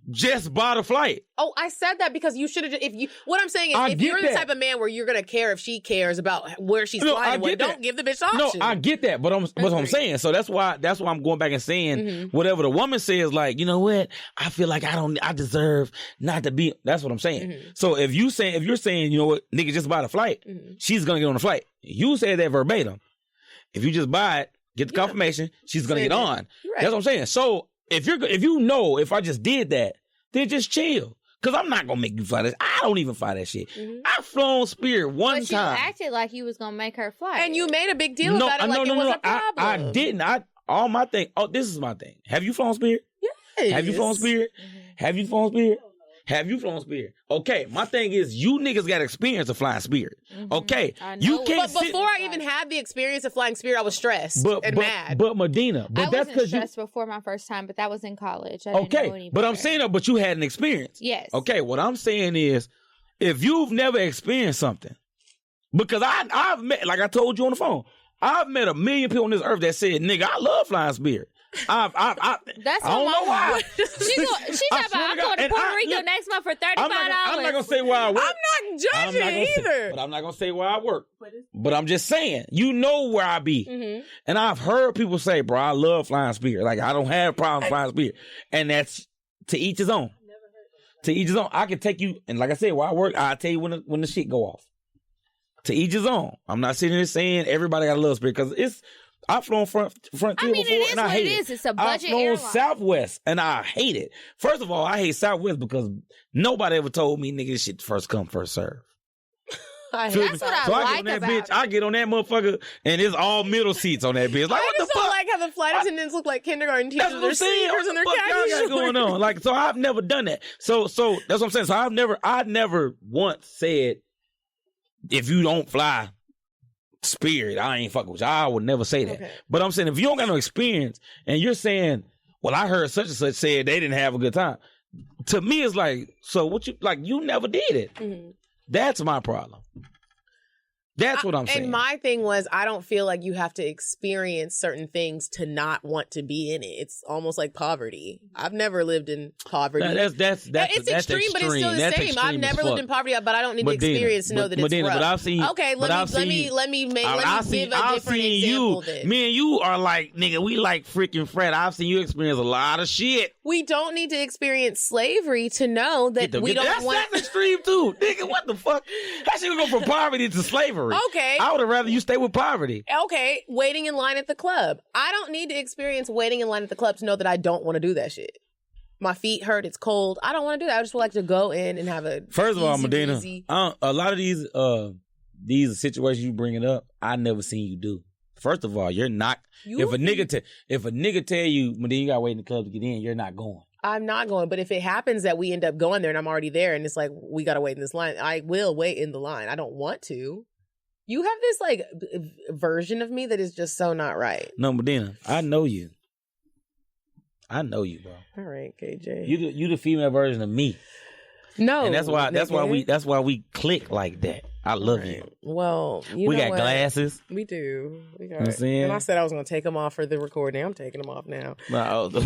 Just buy the flight. Oh, I said that because you should have. What I'm saying is, if you're the type of man where you're gonna care if she cares about where she's flying, don't give the bitch the option. No, I get that, but what I'm saying. So that's why I'm going back and saying whatever the woman says. Like, you know what? I feel like I deserve not to be. That's what I'm saying. So if you're saying, you know what, nigga, just buy the flight, she's gonna get on the flight. You said that verbatim. If you just buy it, get the confirmation, she's gonna get on. Right. That's what I'm saying. So. If I just did that, then just chill. Cause I'm not gonna make you fly that. I don't even fly that shit. I've flown Spirit one time. But you acted like you was gonna make her fly. And you made a big deal about it like it was a problem. I didn't. All my thing. Oh, this is my thing. Have you flown Spirit? Yes. Have you flown Spirit? Have you flown Spirit? Have you flown Spirit? Okay, my thing is you niggas got experience of flying Spirit. Okay, you can't. But before I even had the experience of flying Spirit, I was stressed and mad. But Medina, I wasn't stressed before my first time, but that was in college. I didn't know any but better. I'm saying that. But you had an experience. Yes. Okay, what I'm saying is, if you've never experienced something, because I've met, like I told you on the phone, I've met 1 million people on this earth that said, "Nigga, I love flying Spirit." That's I don't know why. She talking about I'm going to Puerto Rico next month for $35. I'm not gonna say where I work. I'm not judging either. But I'm not gonna say where I work. But I'm just saying, you know where I be. And I've heard people say, "Bro, I love flying Spirit. Like I don't have problems flying Spirit." And that's to each his own. To each his own. I can take you, and like I said, where I work, I'll tell you when the shit go off. To each his own. I'm not sitting here saying everybody got a love Spirit because I've flown Frontier before, and I hate it. It's a budget I've airline. flown Southwest, and I hate it. First of all, I hate Southwest because nobody ever told me, nigga, this shit first come, first serve. That's what I get on that bitch. I get on that motherfucker, and it's all middle seats on that bitch. Like, what the fuck? I don't like how the flight attendants look like kindergarten teachers. That's what I'm saying. What What the fuck y'all got going on? Like, so I've never done that. So that's what I'm saying. So I never once said, if you don't fly Spirit, I ain't fucking with you. I would never say that. Okay. But I'm saying, if you don't got no experience and you're saying, well, I heard such and such said they didn't have a good time. To me, it's like, so what you never did it. That's my problem. That's what I'm saying. And my thing was, I don't feel like you have to experience certain things to not want to be in it. It's almost like poverty. I've never lived in poverty. That's it's extreme, but it's still the same. I've never lived in poverty, but I don't need the experience to know that it's rough. But I've seen. Okay, let me give a different example. Me and you are like, nigga, we like freaking Fred. I've seen you experience a lot of shit. We don't need to experience slavery to know that we don't want. That's extreme too, nigga. What the fuck? How should we go from poverty to slavery? Okay. I would have rather you stay with poverty. Okay, waiting in line at the club. I don't need to experience waiting in line at the club to know that I don't want to do that shit. My feet hurt, it's cold. I don't want to do that. I just would like to go in and have a First of all, Medina, a lot of these situations you bringing up, I never seen you do. First of all, you're not. If a nigga tell you, Medina, you gotta wait in the club to get in, you're not going. I'm not going, but if it happens that we end up going there and I'm already there and it's like, we gotta wait in this line, I will wait in the line. I don't want to. You have this like version of me that is just so not right. No, Medina, I know you. I know you, bro. All right, KJ. You the female version of me. No, and that's why we click like that. I love you. Well, we got glasses. We do. We got. You know what I'm saying? And I said I was going to take them off for the recording. I'm taking them off now. Girl, we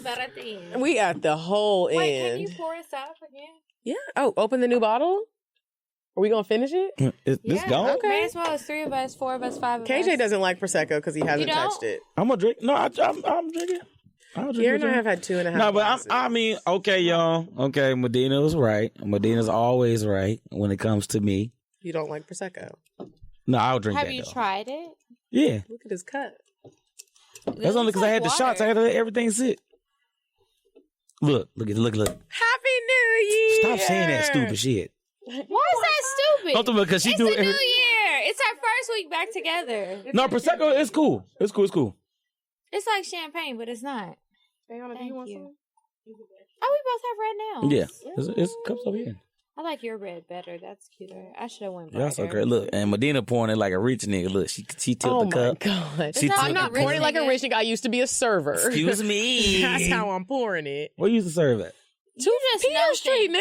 better at the end. We at the whole end. Wait, can you pour us up again? Yeah. Oh, open the new bottle. Are we gonna finish it? This gone? Okay. May as well. It's 3 of us, 4 of us, 5 of us. KJ doesn't like Prosecco because he hasn't touched it. I'm gonna drink. No, I'm drinking. I'll drink. Pierre and I have had 2.5 No, but glasses. I mean, okay, y'all. Okay, Medina was right. Medina's always right when it comes to me. You don't like Prosecco. No, I'll drink Have that, you though. tried it? Yeah. Look at his cut. That's only because I had the shots. I had to let everything sit. Look. Happy New Year! Stop saying that stupid shit. Why is that stupid? Don't because she It's do the it. new year. It's our first week back together. No, Prosecco, it's cool. It's cool. It's like champagne, but it's not. Ayana, do you want some? Oh, we both have red nails. Yeah. It's cups over here. I like your red better. That's cuter. I should have went Yeah, that's brighter. okay. Look, and Medina pouring it like a rich nigga. Look, she tilted Oh the cup. my God. She not I'm tilted not the rich pouring it like a nigga. rich nigga. I used to be a server. Excuse me. That's how I'm pouring it. Where you used to serve at? You just Peter know Street, things.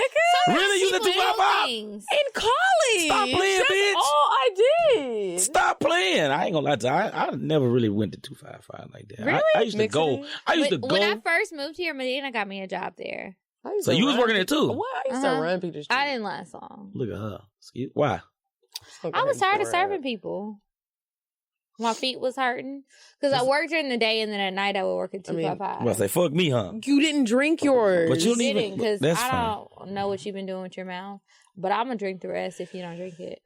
nigga. Really? You the People know 255? things. In college. Stop playing, That's bitch. all I did. Stop playing. I ain't gonna lie to you. I never really went to 255 like that. Really? I used to Mixed go. it in? I used to When I go. first moved here, Medina got me a job there. I used So to you was run working there too? What? I used to run Peter Street. I didn't last long. Look at her. Why? I was tired of serving people. My feet was hurting because I worked during the day and then at night I would work at 255. I'm about to say, fuck me, huh? You didn't drink yours. But you I don't even. didn't because That's I fine. don't know what you've been doing with your mouth. But I'm gonna drink the rest if you don't drink it.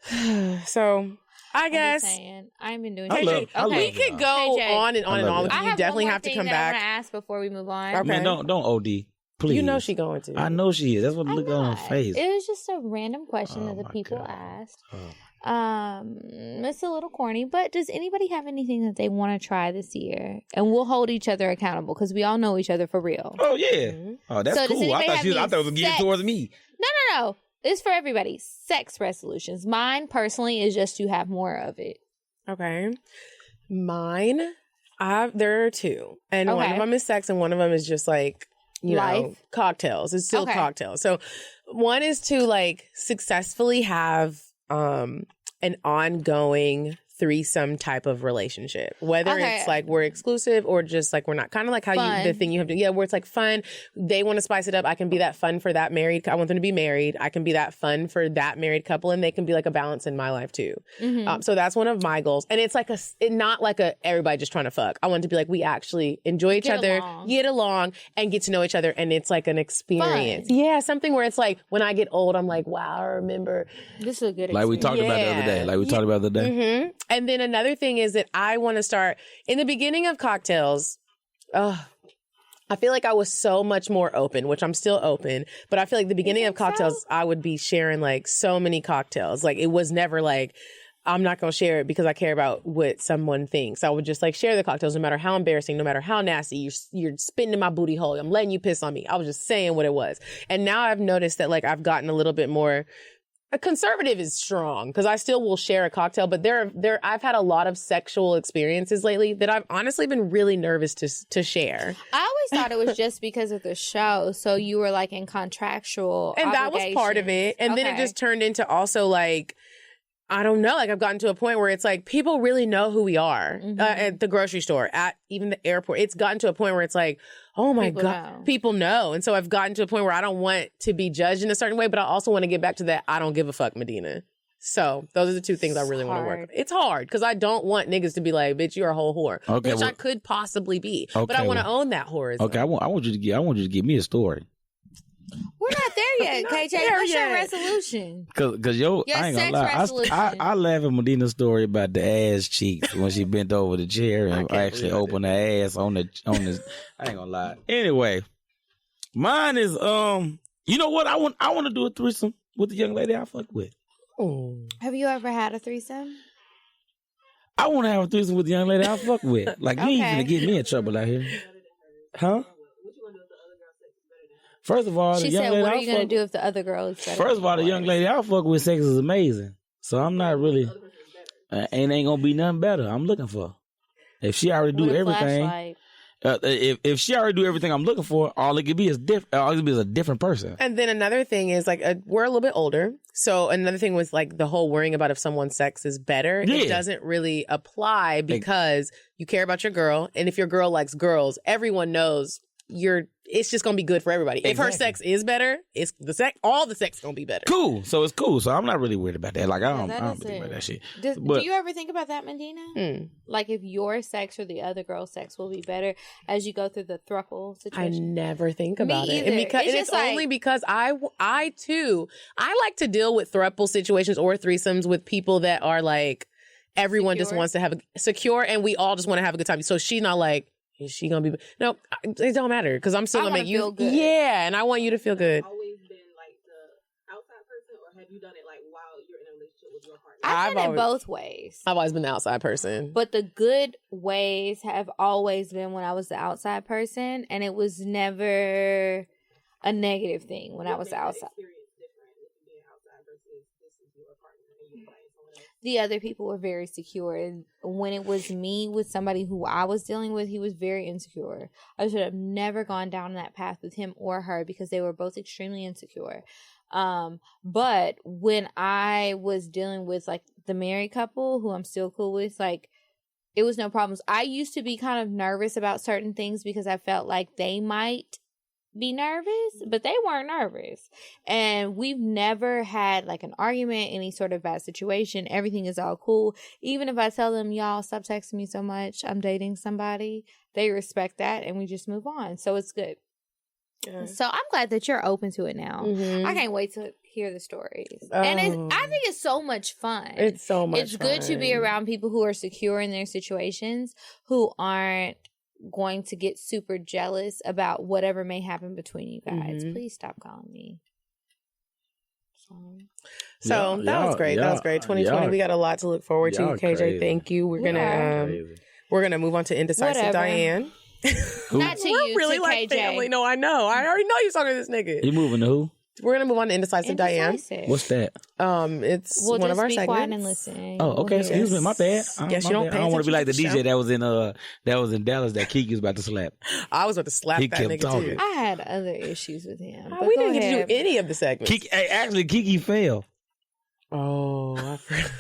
So I I'm guess just saying, I ain't been doing I shit. love- I we love could go KJ. on and on and I love on it. with I you. You have definitely one more have to thing come that I want to back. ask before we move on. Okay. Man, don't OD. Please. You know she going to. I know she is. That's what I'm look on her not. face. It was just a random question Oh that the my people God. asked. Oh. It's a little corny, but does anybody have anything that they want to try this year? And we'll hold each other accountable because we all know each other for real. Oh yeah. Oh, that's So does cool. I anybody thought have I thought it was any geared sex? towards me. No. It's for everybody. Sex resolutions. Mine personally is just to have more of it. Okay. Mine, there are 2. And one Okay. of them is sex and one of them is just like, you know, Life. cocktails. It's still Okay. cocktails. So one is to like successfully have an ongoing threesome type of relationship, whether Okay. it's like we're exclusive or just like we're not, kind of like how Fun. the thing you have to, where it's like fun. They want to spice it up. I can be that fun for that married. I want them to be married. I can be that fun for that married couple, and they can be like a balance in my life too. So that's one of my goals, and it's like not like a everybody just trying to fuck. I want it to be like we actually enjoy each Get other, along. get along, and get to know each other, and it's like an experience. Yeah, something where it's like when I get old, I'm like, wow, I remember. This is a good Like we experience. talked about the other day. Like we talked about the other day. And then another thing is that I want to start in the beginning of cocktails. I feel like I was so much more open, which I'm still open, but I feel like the beginning of cocktails, I would be sharing like so many cocktails. Like it was never like, I'm not going to share it because I care about what someone thinks. I would just like share the cocktails no matter how embarrassing, no matter how nasty. You're spitting in my booty hole. I'm letting you piss on me. I was just saying what it was. And now I've noticed that like I've gotten a little bit more. A conservative is strong because I still will share a cocktail, but I've had a lot of sexual experiences lately that I've honestly been really nervous to share. I always thought it was just because of the show. So you were like in contractual And that was part of it. And then it just turned into also like, I don't know, like I've gotten to a point where it's like people really know who we are at the grocery store, at even the airport. It's gotten to a point where it's like, oh my God, people know. And so I've gotten to a point where I don't want to be judged in a certain way, but I also want to get back to that I don't give a fuck Medina. So those are the 2 things I really want to work on. It's hard because I don't want niggas to be like, bitch, you're a whole whore, Okay, which I could possibly be. Okay, but I want to own that whorism. Okay, I want you to give me a story. We're not there yet, KJ. What's your resolution? Cause I ain't gonna sex lie. resolution. I laugh at Medina's story about the ass cheeks when she bent over the chair and actually opened her ass on the. I ain't gonna lie. Anyway, mine is you know what? I want to do a threesome with the young lady I fuck with. Have you ever had a threesome? I want to have a threesome with the young lady I fuck with. Like you ain't Okay. gonna get me in trouble out here, huh? First of all, She the young said, lady what I are you going to fuck- do if the other girl is better? First of all, the young lady I fuck with sex is amazing. So I'm not really, ain't gonna be nothing better. I'm looking for. If she already do With a everything, flashlight. if she already do everything I'm looking for, all it could be is all it could be is a different person. And then another thing is like we're a little bit older. So another thing was like the whole worrying about if someone's sex is better. Yeah. It doesn't really apply because you care about your girl. And if your girl likes girls, everyone knows it's just gonna be good for everybody. Exactly. If her sex is better, all the sex gonna be better. Cool. So it's cool. So I'm not really worried about that. Like I don't think about that shit. Do you ever think about that, Medina? Like if your sex or the other girl's sex will be better as you go through the throuple situation? I never think about it. Me either. It's only because I too like to deal with throuple situations or threesomes with people that are like everyone just wants to have a secure and we all just want to have a good time. So she's not like, is she gonna be? No, it don't matter because I'm still gonna make you feel good. Yeah, and I want you to feel good. Always been like the outside person, or have you done it like while you're in a relationship with your partner? I've done it both ways. I've always been the outside person, but the good ways have always been when I was the outside person, and it was never a negative thing when I was the outside. The other people were very secure. And when it was me with somebody who I was dealing with, he was very insecure. I should have never gone down that path with him or her because they were both extremely insecure. But when I was dealing with like the married couple who I'm still cool with, like it was no problems. I used to be kind of nervous about certain things because I felt like they might be nervous, but they weren't nervous. And we've never had like an argument, any sort of bad situation. Everything is all cool. Even if I tell them, y'all, stop texting me so much, I'm dating somebody, they respect that and we just move on. So it's good. Yeah. So I'm glad that you're open to it now. Mm-hmm. I can't wait to hear the stories. And I think it's so much fun. It's so much It's good to be around people who are secure in their situations, who aren't going to get super jealous about whatever may happen between you guys. Please stop calling me. So that was great. That was great. 2020, we got a lot to look forward to. KJ, crazy. Thank you. We're gonna move on to Indecisive Diane. Not to We're you, really to like KJ. family. No, I know. I already know you're talking to this nigga. You moving to who? We're gonna move on to Indecisive Diane. What's that? It's one of our segments. Quiet and listen. Oh, okay. Excuse me. My bad. Yes, you don't pay I don't want to be like the attention to DJ the that was in Dallas that Kiki was about to slap. I was about to slap that kept nigga talking. too. I had other issues with him. But We go didn't get ahead. to do any of the segments. Kiki fell. Oh, I forgot.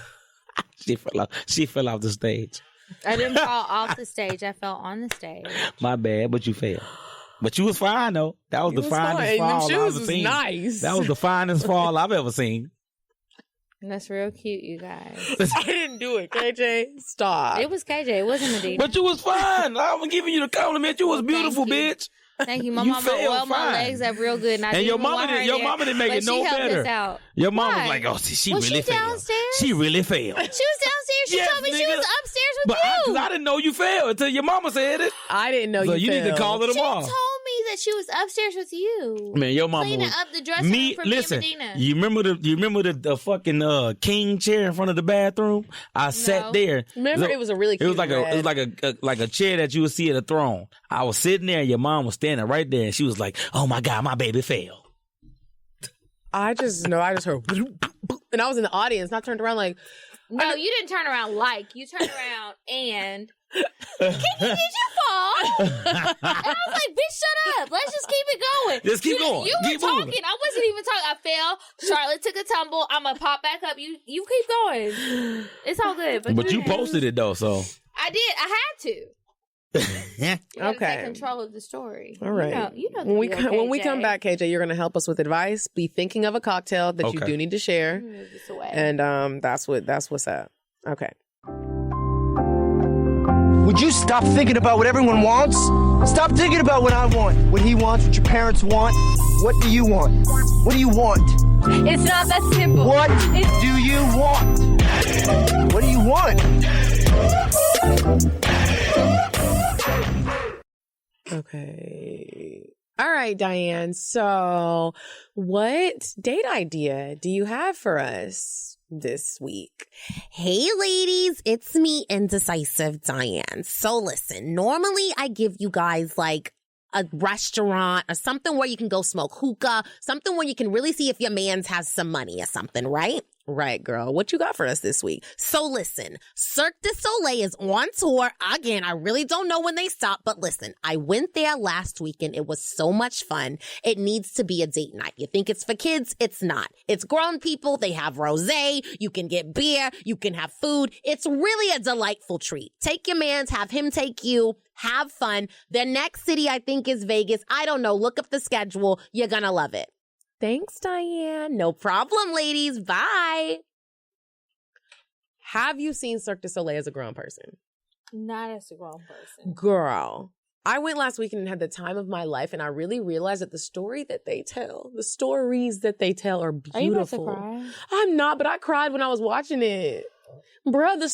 She fell off the stage. I didn't fall off the stage. I fell on the stage. My bad, but you fell. But you was fine though. That was the finest fall I've ever seen. Nice. That was the finest fall I've ever seen. That's real cute, you guys. I didn't do it, KJ. Stop. It was KJ. It wasn't Medina. But you was fine. I'm giving you the compliment. You was beautiful, bitch. Thank you. My You mama failed well, my fine. legs up real good. And your mama didn't make it no better. Your mom was like, oh, she Was really she failed. downstairs? She really failed. She was downstairs. She Yes, told me she nigga. was upstairs with But you. I didn't know you failed until your mama said it. I didn't know So you need to failed. call her She tomorrow. told me that she was upstairs with you. Man, your mama cleaning was up the dressing room for listen, me and Medina. you remember the fucking king chair in front of the bathroom? I sat there. Remember, it was a really cute It was like a chair that you would see at a throne. I was sitting there, and your mom was standing right there, and she was like, "Oh my God, my baby fell." I just heard, and I was in the audience, and I turned around like, No, you didn't turn around you turned around and Kiki, did you fall? And I was like, bitch, shut up. Let's just keep it going. Just keep going. You were Keep talking. moving. I wasn't even talking. I fell. Charlotte took a tumble. I'm going to pop back up. You keep going. It's all good. But you posted it though, so I did. I had to. You gotta Okay. take control of the story. all right. You know when we the come, deal, when we KJ. come back, KJ, you're gonna help us with advice. Be thinking of a cocktail that you Okay. do need to share, Move this away. and that's what's up. Okay. Would you stop thinking about what everyone wants? Stop thinking about what I want, what he wants, what your parents want. What do you want? What do you want? It's not that simple. What do you want? What do you want? Okay. All right, Diane. So, what date idea do you have for us this week? Hey ladies, it's me, Indecisive Diane. So listen, normally I give you guys like a restaurant or something where you can go smoke hookah, something where you can really see if your man's has some money or something, right? Right, girl. What you got for us this week? So listen, Cirque du Soleil is on tour. Again, I really don't know when they stop, but listen, I went there last weekend. It was so much fun. It needs to be a date night. You think it's for kids? It's not. It's grown people. They have rosé. You can get beer. You can have food. It's really a delightful treat. Take your mans, have him take you. Have fun. The next city, I think, is Vegas. I don't know. Look up the schedule. You're gonna love it. Thanks, Diane. No problem, ladies. Bye. Have you seen Cirque du Soleil as a grown person? Not as a grown person. Girl, I went last weekend and had the time of my life, and I really realized that the stories that they tell are beautiful. Are you about to cry? I'm not, but I cried when I was watching it. Bruh, the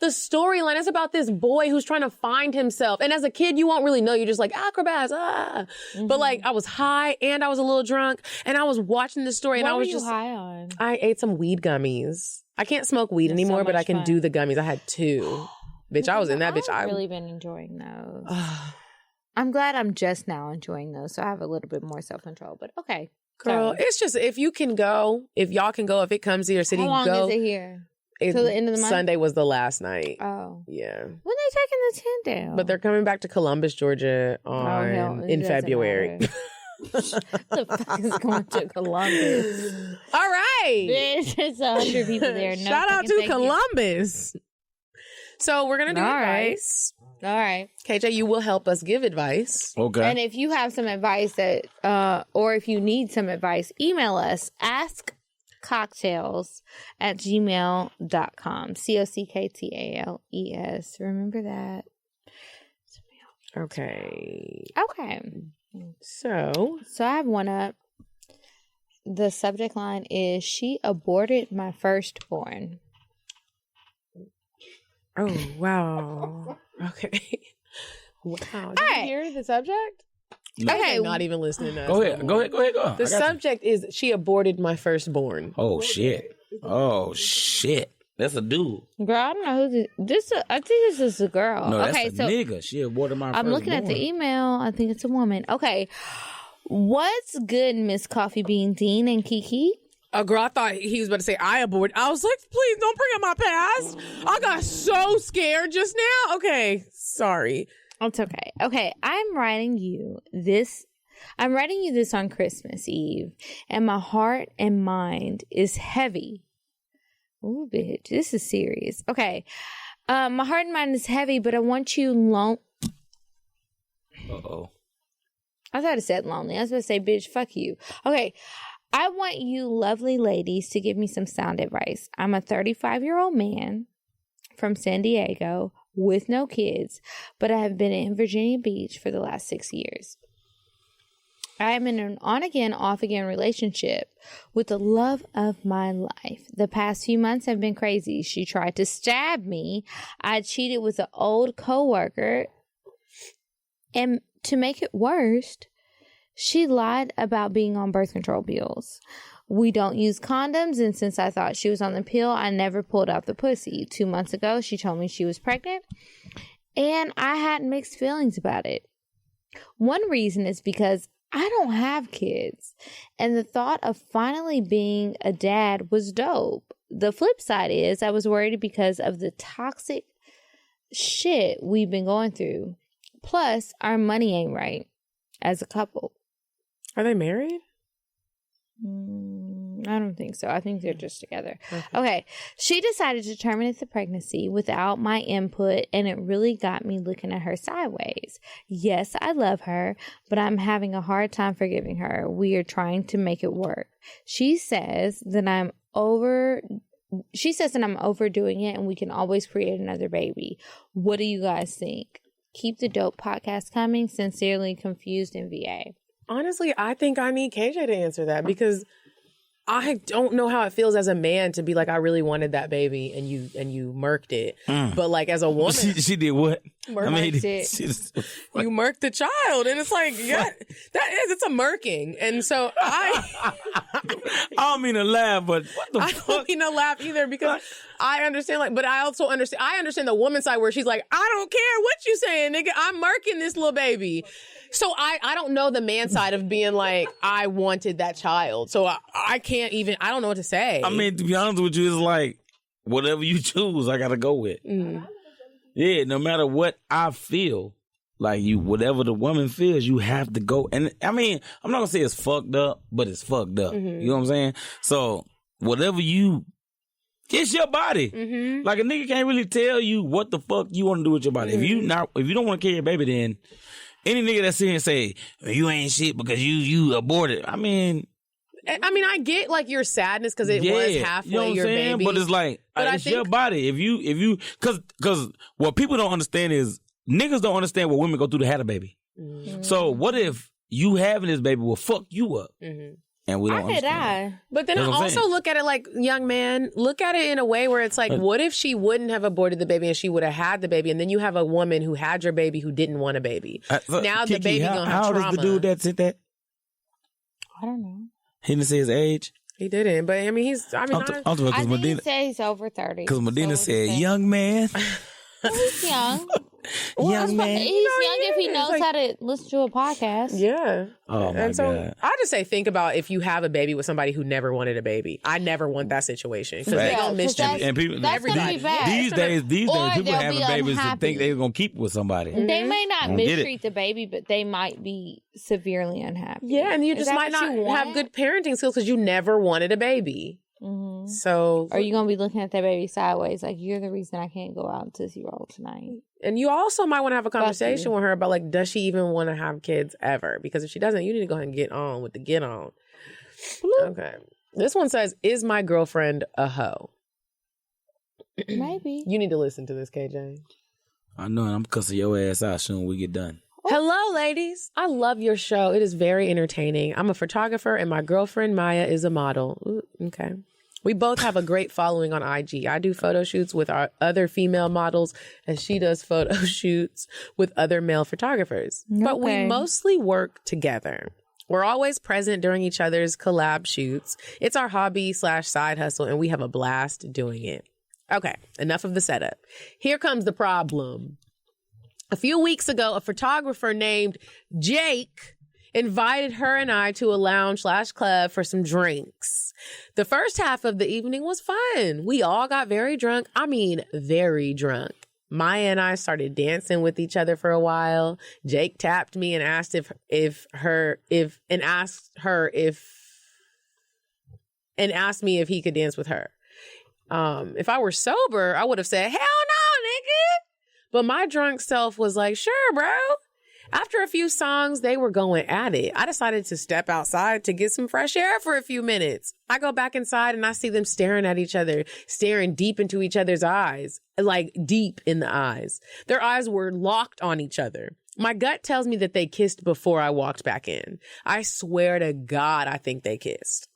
storyline is about this boy who's trying to find himself. And as a kid, you won't really know. You're just like, acrobats, Mm-hmm. But like, I was high and I was a little drunk and I was watching the story and What I was were you just high on? I ate some weed gummies. I can't smoke weed That's anymore, so but I much can fun. do the gummies. I had 2. Bitch, I was in that bitch. I've really been enjoying those. I'm glad I'm just now enjoying those, so I have a little bit more self-control. But okay. Girl, Sorry. it's just, if you can go, if y'all can go, if it comes to your city, How long go. is it here? Till the end of the month? Sunday was the last night. Oh. Yeah. When they taking the tent down? But they're coming back to Columbus, Georgia in February. The fuck is going to Columbus? All right. Bitch, it's 100 people there. No Shout out to Columbus. So we're going to do advice. All right. KJ, you will help us give advice. Okay. And if you have some advice that, or if you need some advice, email us. askcocktales@gmail.com. COCKTALES. Remember that. Okay. So I have one up. The subject line is, she aborted my firstborn. Oh, wow. Okay. Wow. Did you right. hear the subject? No. Okay. Not even listening to us. Go ahead. The subject is, she aborted my firstborn. Oh, shit. That's a dude. Girl, I don't know who this. I think this is a girl. No, that's okay, a nigga. She aborted my I'm looking at the email. I think it's a woman. Okay. What's good, Miss Coffee Bean Dean and Kiki? Girl, I thought he was about to say I aborted. I was like, please don't bring up my past. I got so scared just now. Okay, sorry. It's okay. Okay, I'm writing you this on Christmas Eve, and my heart and mind is heavy. Ooh, bitch, this is serious. Okay, my heart and mind is heavy, but I want you Uh-oh. I thought it said lonely. I was going to say, bitch, fuck you. Okay, I want you lovely ladies to give me some sound advice. I'm a 35-year-old man from San Diego with no kids, but I have been in Virginia Beach for the last 6 years. I am in an on-again, off-again relationship with the love of my life. The past few months have been crazy. She tried to stab me. I cheated with an old coworker. And to make it worse, she lied about being on birth control pills. We don't use condoms, and since I thought she was on the pill, I never pulled out the pussy. 2 months ago, she told me she was pregnant, and I had mixed feelings about it. One reason is because I don't have kids, and the thought of finally being a dad was dope. The flip side is I was worried because of the toxic shit we've been going through. Plus, our money ain't right as a couple. Are they married? I don't think so. I think they're just together. Okay. She decided to terminate the pregnancy without my input, and it really got me looking at her sideways. Yes, I love her, but I'm having a hard time forgiving her. We are trying to make it work. She says that I'm overdoing it, and we can always create another baby. What do you guys think? Keep the dope podcast coming. Sincerely, Confused in VA. Honestly, I think I need KJ to answer that, because I don't know how it feels as a man to be like, I really wanted that baby and you murked it. But like as a woman, she did what? You murked the child, and it's like, yeah, it's a murking, and so I don't mean to laugh, but what the fuck? I don't mean to laugh either because I understand, but I also understand the woman's side where she's like, I don't care what you saying, nigga, I'm murking this little baby. So I don't know the man side of being like, I wanted that child, so I can't even, I don't know what to say. I mean, to be honest with you, it's like whatever you choose, I gotta go with. Yeah, no matter what I feel, like whatever the woman feels, you have to go. And I mean, I'm not gonna say it's fucked up, but it's fucked up. You know what I'm saying? So whatever it's your body. Like a nigga can't really tell you what the fuck you want to do with your body. If you don't want to carry a baby, then any nigga that's here and say you ain't shit because you aborted. I mean, I get like your sadness because it was halfway your baby, but it's like it's your body. If you because what people don't understand is niggas don't understand what women go through to have a baby. So what if you having this baby will fuck you up, and we don't understand. But then I also look at it like, young man, look at it in a way where it's like, what if she wouldn't have aborted the baby and she would have had the baby, and then you have a woman who had your baby who didn't want a baby. Now Kiki, the baby gonna have trauma. How old is the dude that said that? I don't know. He didn't say his age. He didn't, but I think he said he's over 30. Because Medina said, "Young man." He's young. Young man. He's young if he knows how to listen to a podcast. Yeah. Oh, my God. I just say, think about if you have a baby with somebody who never wanted a baby. I never want that situation because they're going to mistreat and people, that's going to be bad. These days people having babies to think they're going to keep with somebody. They may not mistreat the baby, but they might be severely unhappy. Yeah, and you just might not have good parenting skills because you never wanted a baby. So are you going to be looking at that baby sideways like, you're the reason I can't go out and Tootsie Roll tonight? And you also might want to have a conversation with her about, like, does she even want to have kids ever? Because if she doesn't, you need to go ahead and get on with the get on. Okay. This one says, is my girlfriend a hoe? Maybe. You need to listen to this, KJ. I know, and I'm cussing your ass out soon we get done. Hello, ladies. I love your show. It is very entertaining. I'm a photographer, and my girlfriend, Maya, is a model. Ooh, okay. We both have a great following on IG. I do photo shoots with our other female models, and she does photo shoots with other male photographers. Okay. But we mostly work together. We're always present during each other's collab shoots. It's our hobby/side hustle, and we have a blast doing it. Okay, enough of the setup. Here comes the problem. A few weeks ago, a photographer named Jake invited her and I to a lounge/club for some drinks. The first half of the evening was fun. We all got very drunk. I mean, very drunk. Maya and I started dancing with each other for a while. Jake tapped me and asked asked me if he could dance with her. If I were sober, I would have said, hell no, nigga. But my drunk self was like, sure, bro. After a few songs, they were going at it. I decided to step outside to get some fresh air for a few minutes. I go back inside and I see them staring at each other, staring deep into each other's eyes, like deep in the eyes. Their eyes were locked on each other. My gut tells me that they kissed before I walked back in. I swear to God, I think they kissed.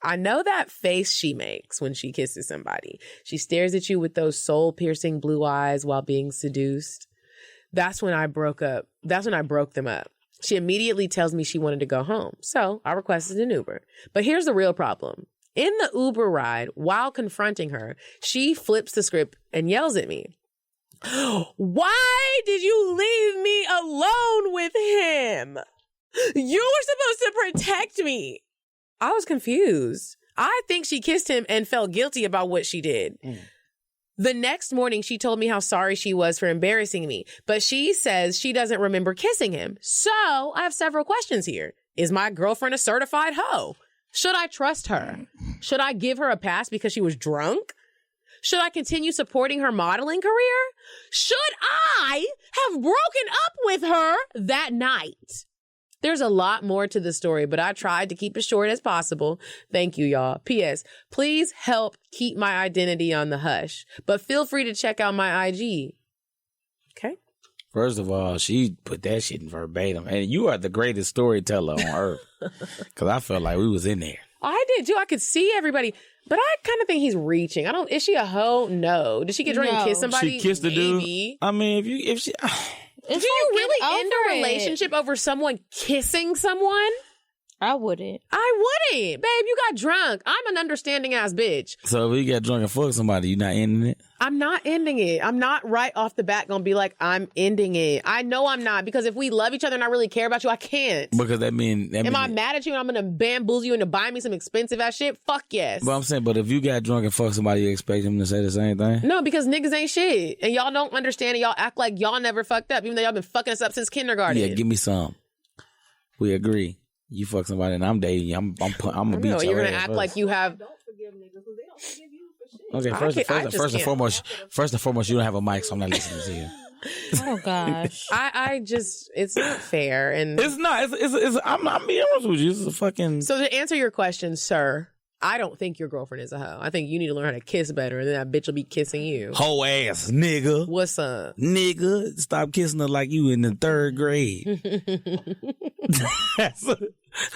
I know that face she makes when she kisses somebody. She stares at you with those soul-piercing blue eyes while being seduced. That's when I broke them up. She immediately tells me she wanted to go home. So I requested an Uber. But here's the real problem. In the Uber ride, while confronting her, she flips the script and yells at me. Why did you leave me alone with him? You were supposed to protect me. I was confused. I think she kissed him and felt guilty about what she did. The next morning, she told me how sorry she was for embarrassing me, but she says she doesn't remember kissing him. So I have several questions here. Is my girlfriend a certified hoe? Should I trust her? Should I give her a pass because she was drunk? Should I continue supporting her modeling career? Should I have broken up with her that night? There's a lot more to the story, but I tried to keep it short as possible. Thank you, y'all. P.S. Please help keep my identity on the hush, but feel free to check out my IG. Okay. First of all, she put that shit in verbatim. And you are the greatest storyteller on earth. Because I felt like we was in there. I did too. I could see everybody, but I kind of think he's reaching. Is she a hoe? No. Did she get drunk and kiss somebody? She kissed the dude. I mean, do you really end a relationship over someone kissing someone? I wouldn't. Babe, you got drunk. I'm an understanding ass bitch. So if you got drunk and fuck somebody, you not ending it? I'm not ending it. I'm not right off the bat gonna be like, I'm ending it. I know I'm not, because if we love each other and I really care about you, I can't. Because that mean Am I mad at you and I'm gonna bamboozle you into buying me some expensive ass shit? Fuck yes. But I'm saying, but if you got drunk and fuck somebody, you expect him to say the same thing? No, because niggas ain't shit. And y'all don't understand and y'all act like y'all never fucked up, even though y'all been fucking us up since kindergarten. Yeah, give me some. We agree. You fuck somebody and I'm dating you. I'm gonna beat your you're gonna ass act first. like you have. Don't forgive niggas because they don't forgive you for shit. Okay, first and foremost, you don't have a mic, so I'm not listening to you. Oh gosh, I just, it's not fair, and it's not. I'm being honest with you. This is a fucking. So to answer your question, sir, I don't think your girlfriend is a hoe. I think you need to learn how to kiss better, and then that bitch will be kissing you. Hoe ass nigga. What's up, nigga? Stop kissing her like you in the 3rd grade.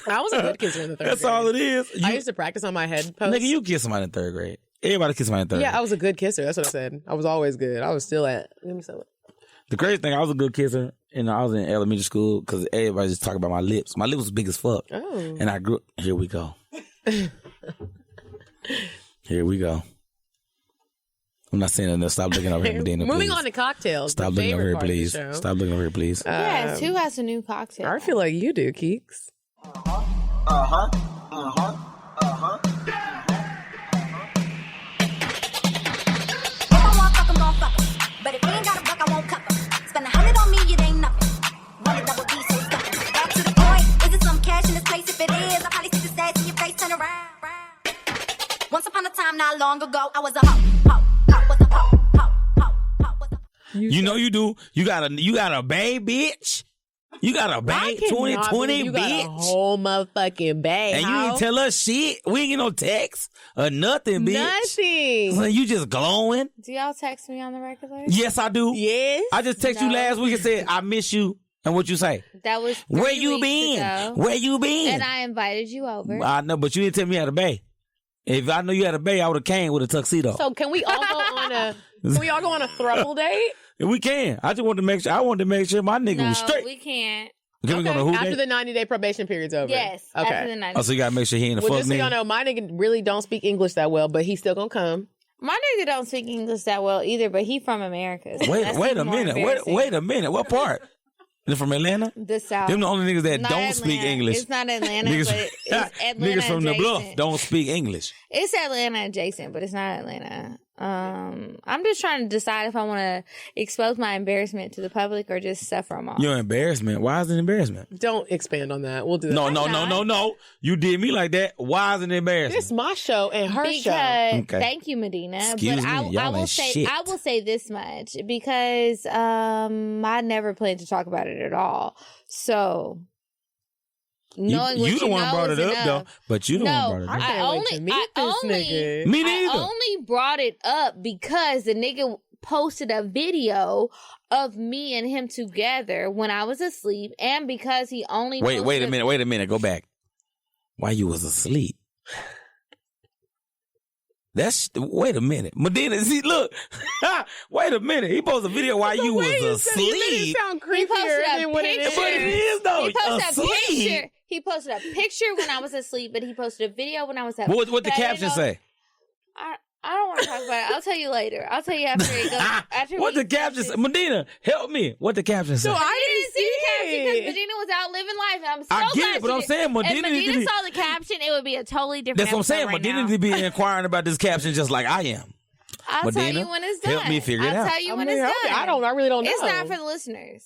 I was a good kisser in the 3rd grade. That's all it is. I used to practice on my head post. Nigga, you kiss somebody in 3rd grade. Everybody kiss somebody in 3rd grade. Yeah, I was a good kisser. That's what I said. I was always good. I was still at. Give me some. The crazy thing, I was a good kisser, and I was in elementary school because everybody just talking about my lips. My lips was big as fuck. Oh. And I grew. Here we go. Here we go. I'm not saying enough. Stop looking over here, Medina. Moving please. on to cocktails. Stop looking over here, please. Stop looking over here, please. Yes, who has a new cocktail? I feel like you do, Keeks. But if you ain't got a buck, I won't cover. Spend 100 on me, it ain't nothing. Run it double D, so stuffing. Back to the point. Is there some cash in this place? If it is, I probably see the stats in your face, turn around. Once upon a time, not long ago, I was a hoe. You know you do. You got a babe, bitch. You got a babe, 2020, you bitch. got a whole motherfucking bag. And you ain't tell us shit. We ain't get no text or nothing, bitch. Nothing. So you just glowing. Do y'all text me on the regular? Yes, I do. Yes. I just text you last week and said, I miss you. And what you say? That was Where you been? Ago. Where you been? And I invited you over. I know, but you didn't tell me you had a bae. If I knew you had a bae, I would have came with a tuxedo. So can we all go on a throuple date? We can. I just wanted to make sure. I wanted to make sure my nigga was straight. We can't. Can we go on a who After date? the 90-day probation period's over. Yes. Okay. After the 90. Oh, so you gotta make sure he ain't a Well, fuck just so nigga. y'all know, my nigga really don't speak English that well, but he's still gonna come. My nigga don't speak English that well either, but he from America. So Wait that's a minute. Wait a minute. What part? They're from Atlanta? The South. Them the only niggas that Not don't Atlanta. speak English. It's not Atlanta, Niggas- but it's Atlanta Niggas from the adjacent. bluff don't speak English. It's Atlanta adjacent, but it's not Atlanta. I'm just trying to decide if I want to expose my embarrassment to the public or just suffer them off. Your embarrassment. Why is it embarrassment? Don't expand on that. We'll do that. No. You did me like that. Why is it embarrassing? It's my show and her show. Because thank you, Medina. Excuse but me, I y'all will ain't say shit. I will say this much because I never planned to talk about it at all. So knowing what you the one know brought is it up enough. though. But you the one brought it up. I can't wait to meet this nigga. Me neither. I only brought it up because the nigga posted a video of me and him together when I was asleep, and because he only Wait a posted minute. Go back. Why you was asleep? Wait a minute. Medina, see, look. Wait a minute. He posted a video while you was asleep. You made it sound He posted creepier a than what it picture. is. But it is though. He posted Asleep. a picture. He posted a picture when I was asleep, but he posted a video when I was up. What the But I didn't caption know- say? I don't want to talk about it. I'll tell you later. I'll tell you after it goes. After What we the caption finish. say? Medina, help me. What the caption say? So I didn't see the caption it. because Medina was out living life, and I'm so I get glad it, but she I'm did. saying Medina If need to Medina be- saw the caption, it would be a totally different. That's what I'm saying. episode right Medina now. need to be inquiring about this caption just like I am. I'll tell Medina, you when it's done. help me figure it out. I'll tell you when I mean, it's done. I really don't know. It's not for the listeners.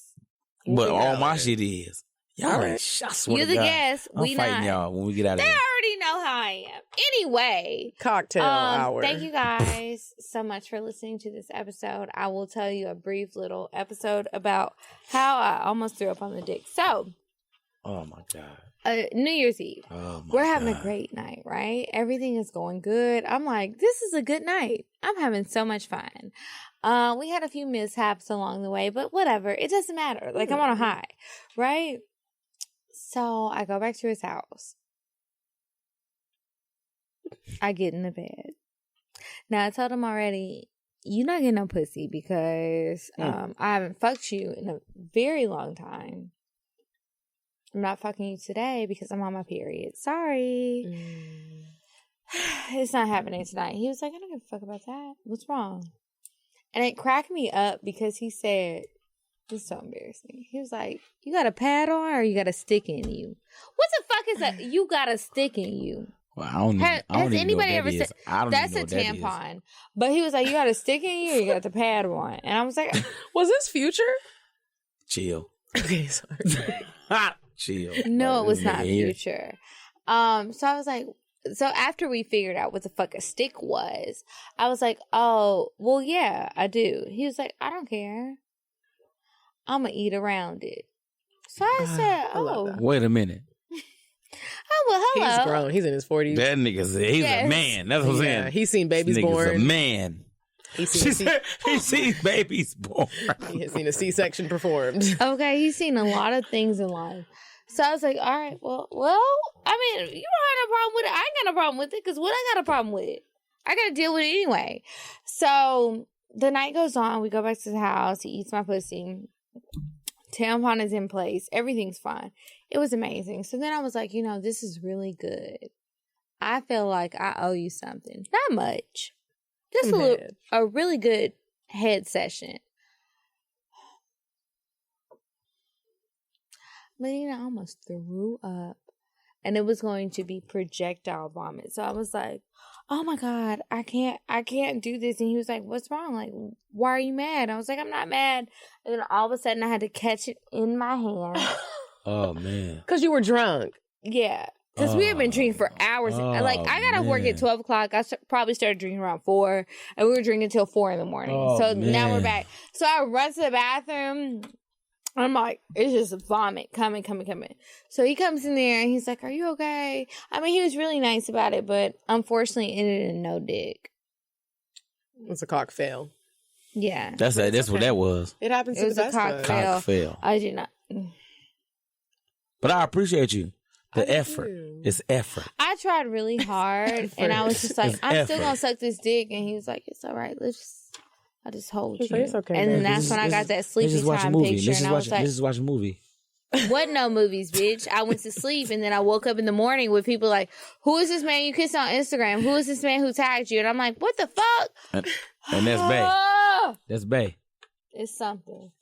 But all my shit is. Y'all All ain't right. I swear You to the God, guest, I'm we fighting not. y'all when we get out of They here. already know how I am. Anyway, Cocktail hour. Thank you guys so much for listening to this episode. I will tell you a brief little episode about how I almost threw up on the dick. So, Oh my God. New Year's Eve. Oh my We're having God. a great night, right? Everything is going good. I'm like, this is a good night. I'm having so much fun. We had a few mishaps along the way, but whatever. It doesn't matter. Like, I'm on a high, right? So I go back to his house. I get in the bed. Now, I told him already, you're not getting no pussy because I haven't fucked you in a very long time. I'm not fucking you today because I'm on my period. Sorry. It's not happening tonight. He was like, I don't give a fuck about that. What's wrong? And it cracked me up because he said, this is so embarrassing. He was like, you got a pad on or you got a stick in you? What the fuck is that? You got a stick in you. Well, I don't Has anybody ever said that's a tampon? tampon? But he was like, you got a stick in you or you got the pad on? And I was like, was this Future? Chill. Okay, sorry. Chill. No, it was not Future. So I was like, so after we figured out what the fuck a stick was, I was like, oh, well, yeah, I do. He was like, I don't care. I'm going to eat around it. So I said, oh. Wait a minute. Oh, well, hello. He's grown. He's in his 40s. That nigga's he's a man. That's what I'm saying. He's seen babies born. He's a man. He's seen babies born. He has seen a C-section performed. Okay, he's seen a lot of things in life. So I was like, all right, well, I mean, you don't have no problem with it. I ain't got no problem with it because what I got a problem with? I got to deal with it anyway. So the night goes on. We go back to the house. He eats my pussy. Tampon is in place. Everything's fine. It was amazing. So then I was like, this is really good. I feel like I owe you something. Not much. Just a really good head session. Medina almost threw up. And it was going to be projectile vomit. So I was like, oh my God, I can't do this. And he was like, what's wrong? Like, why are you mad? I was like, I'm not mad. And then all of a sudden I had to catch it in my hand. Oh, man. Because you were drunk. Yeah. Because we had been drinking for hours. Like, I got to work at 12 o'clock. I probably started drinking around 4. And we were drinking until 4 in the morning. So now we're back. So I run to the bathroom. I'm like, it's just vomit coming. So he comes in there and he's like, are you okay? I mean, he was really nice about it, but unfortunately it ended in no dick. It's a cock fail. Yeah. That's what that was. It happens to the best of us. Cock fail. I did not. But I appreciate you. The effort. It's effort. I tried really hard and I was just like, I'm still going to suck this dick. And he was like, it's all right. I'll just hold you. It's okay, and then that's when I got that sleepy time picture. And I was like, let's just watch a movie. Wasn't no movies, bitch. I went to sleep and then I woke up in the morning with people like, who is this man you kissed on Instagram? Who is this man who tagged you? And I'm like, what the fuck? And that's Bae. That's Bae. It's something.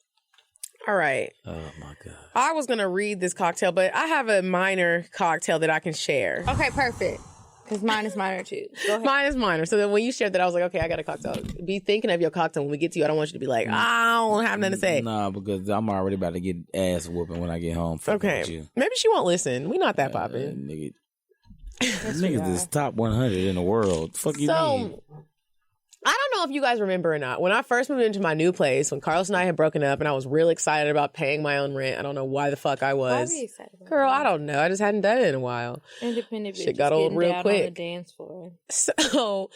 All right. Oh, my God. I was going to read this cocktail, but I have a minor cocktail that I can share. Okay, perfect. Because mine is minor, too. Go ahead. Mine is minor. So then when you shared that, I was like, okay, I got a cocktail. Be thinking of your cocktail when we get to you. I don't want you to be like, I don't have nothing to say. Nah, because I'm already about to get ass whooping when I get home. Okay. Maybe she won't listen. We not that poppin'. Niggas is top 100 in the world. Fuck you mean? I don't know if you guys remember or not. When I first moved into my new place, when Carlos and I had broken up and I was real excited about paying my own rent, I don't know why the fuck I was. Why were you excited about Girl, I don't know. I just hadn't done it in a while. Independent bitch. Shit got old real quick. On the dance floor. So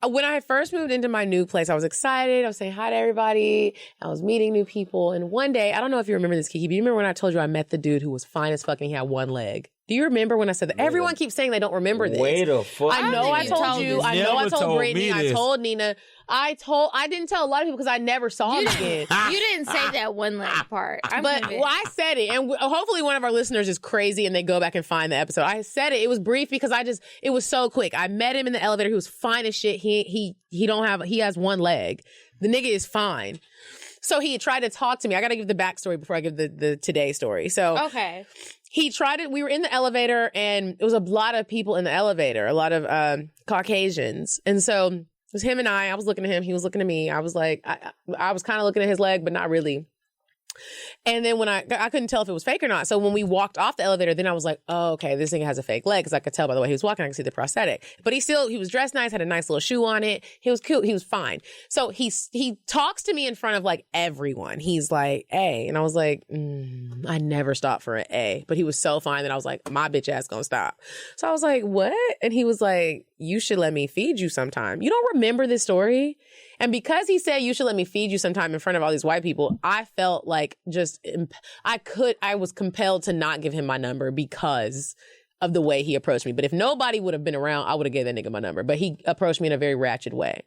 when I first moved into my new place, I was excited. I was saying hi to everybody. I was meeting new people. And one day, I don't know if you remember this, Kiki, but you remember when I told you I met the dude who was fine as fuck and he had one leg? Do you remember when I said that? Everyone keeps saying they don't remember this. Wait a fuck. I know I told you. I know I told Brittany. I told Nina. I didn't tell a lot of people because I never saw him again. You didn't say that one leg part. I said it. And hopefully one of our listeners is crazy and they go back and find the episode. I said it. It was brief because it was so quick. I met him in the elevator. He was fine as shit. He has one leg. The nigga is fine. So he tried to talk to me. I got to give the backstory before I give the today story. So okay. He tried it. We were in the elevator and it was a lot of people in the elevator, a lot of Caucasians. And so it was him and I was looking at him. He was looking at me. I was like, I was kind of looking at his leg, but not really. And then when I couldn't tell if it was fake or not. So when we walked off the elevator, then I was like, oh, okay, this thing has a fake leg. Because I could tell by the way he was walking, I could see the prosthetic. But he was dressed nice, had a nice little shoe on it. He was cute. He was fine. So he talks to me in front of like everyone. He's like, A. And I was like, I never stopped for an A. But he was so fine that I was like, my bitch ass gonna stop. So I was like, what? And he was like, you should let me feed you sometime. You don't remember this story? And because he said you should let me feed you sometime in front of all these white people, I felt like I was compelled to not give him my number because of the way he approached me. But if nobody would have been around, I would have gave that nigga my number. But he approached me in a very ratchet way.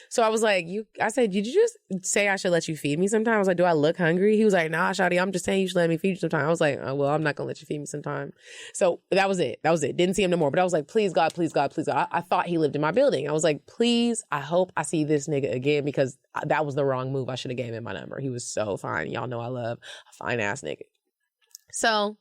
So I was like, I said, did you just say I should let you feed me sometime? I was like, do I look hungry? He was like, nah, shawty, I'm just saying you should let me feed you sometime. I was like, oh, well, I'm not going to let you feed me sometime. So that was it. Didn't see him no more. But I was like, please, God, please, God, please, God. I thought he lived in my building. I was like, please, I hope I see this nigga again because that was the wrong move. I should have gave him my number. He was so fine. Y'all know I love a fine ass nigga. So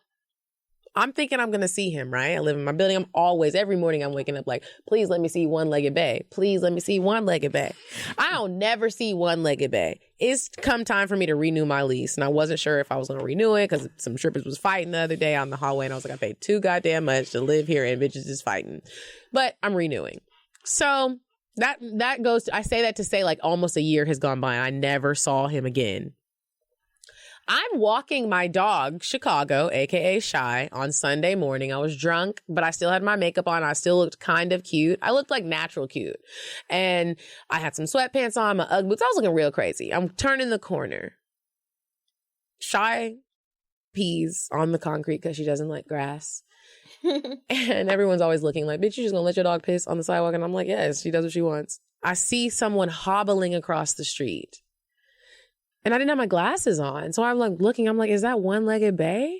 I'm thinking I'm going to see him, right? I live in my building. Every morning I'm waking up like, please let me see one-legged bae. Please let me see one-legged bae. I don't never see one-legged bae. It's come time for me to renew my lease. And I wasn't sure if I was going to renew it because some strippers was fighting the other day on the hallway. And I was like, I paid too goddamn much to live here and bitches is fighting. But I'm renewing. So that goes to, I say that to say like almost a year has gone by and I never saw him again. I'm walking my dog, Chicago, a.k.a. Shy, on Sunday morning. I was drunk, but I still had my makeup on. I still looked kind of cute. I looked like natural cute. And I had some sweatpants on, my Ugg boots. I was looking real crazy. I'm turning the corner. Shy pees on the concrete because she doesn't like grass. And everyone's always looking like, bitch, you just gonna let your dog piss on the sidewalk? And I'm like, yes, she does what she wants. I see someone hobbling across the street. And I didn't have my glasses on. So I'm like looking, I'm like, is that one-legged bae?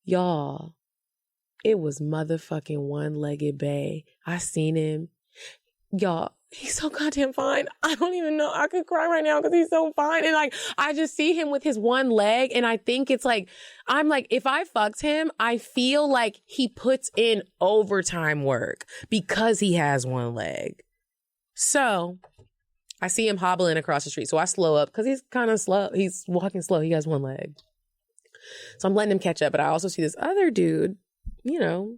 Y'all, it was motherfucking one-legged bae. I seen him. Y'all, he's so goddamn fine. I don't even know. I could cry right now because he's so fine. And like, I just see him with his one leg. And I think it's like, I'm like, if I fucked him, I feel like he puts in overtime work because he has one leg. So I see him hobbling across the street. So I slow up because he's kind of slow. He's walking slow. He has one leg. So I'm letting him catch up. But I also see this other dude, you know,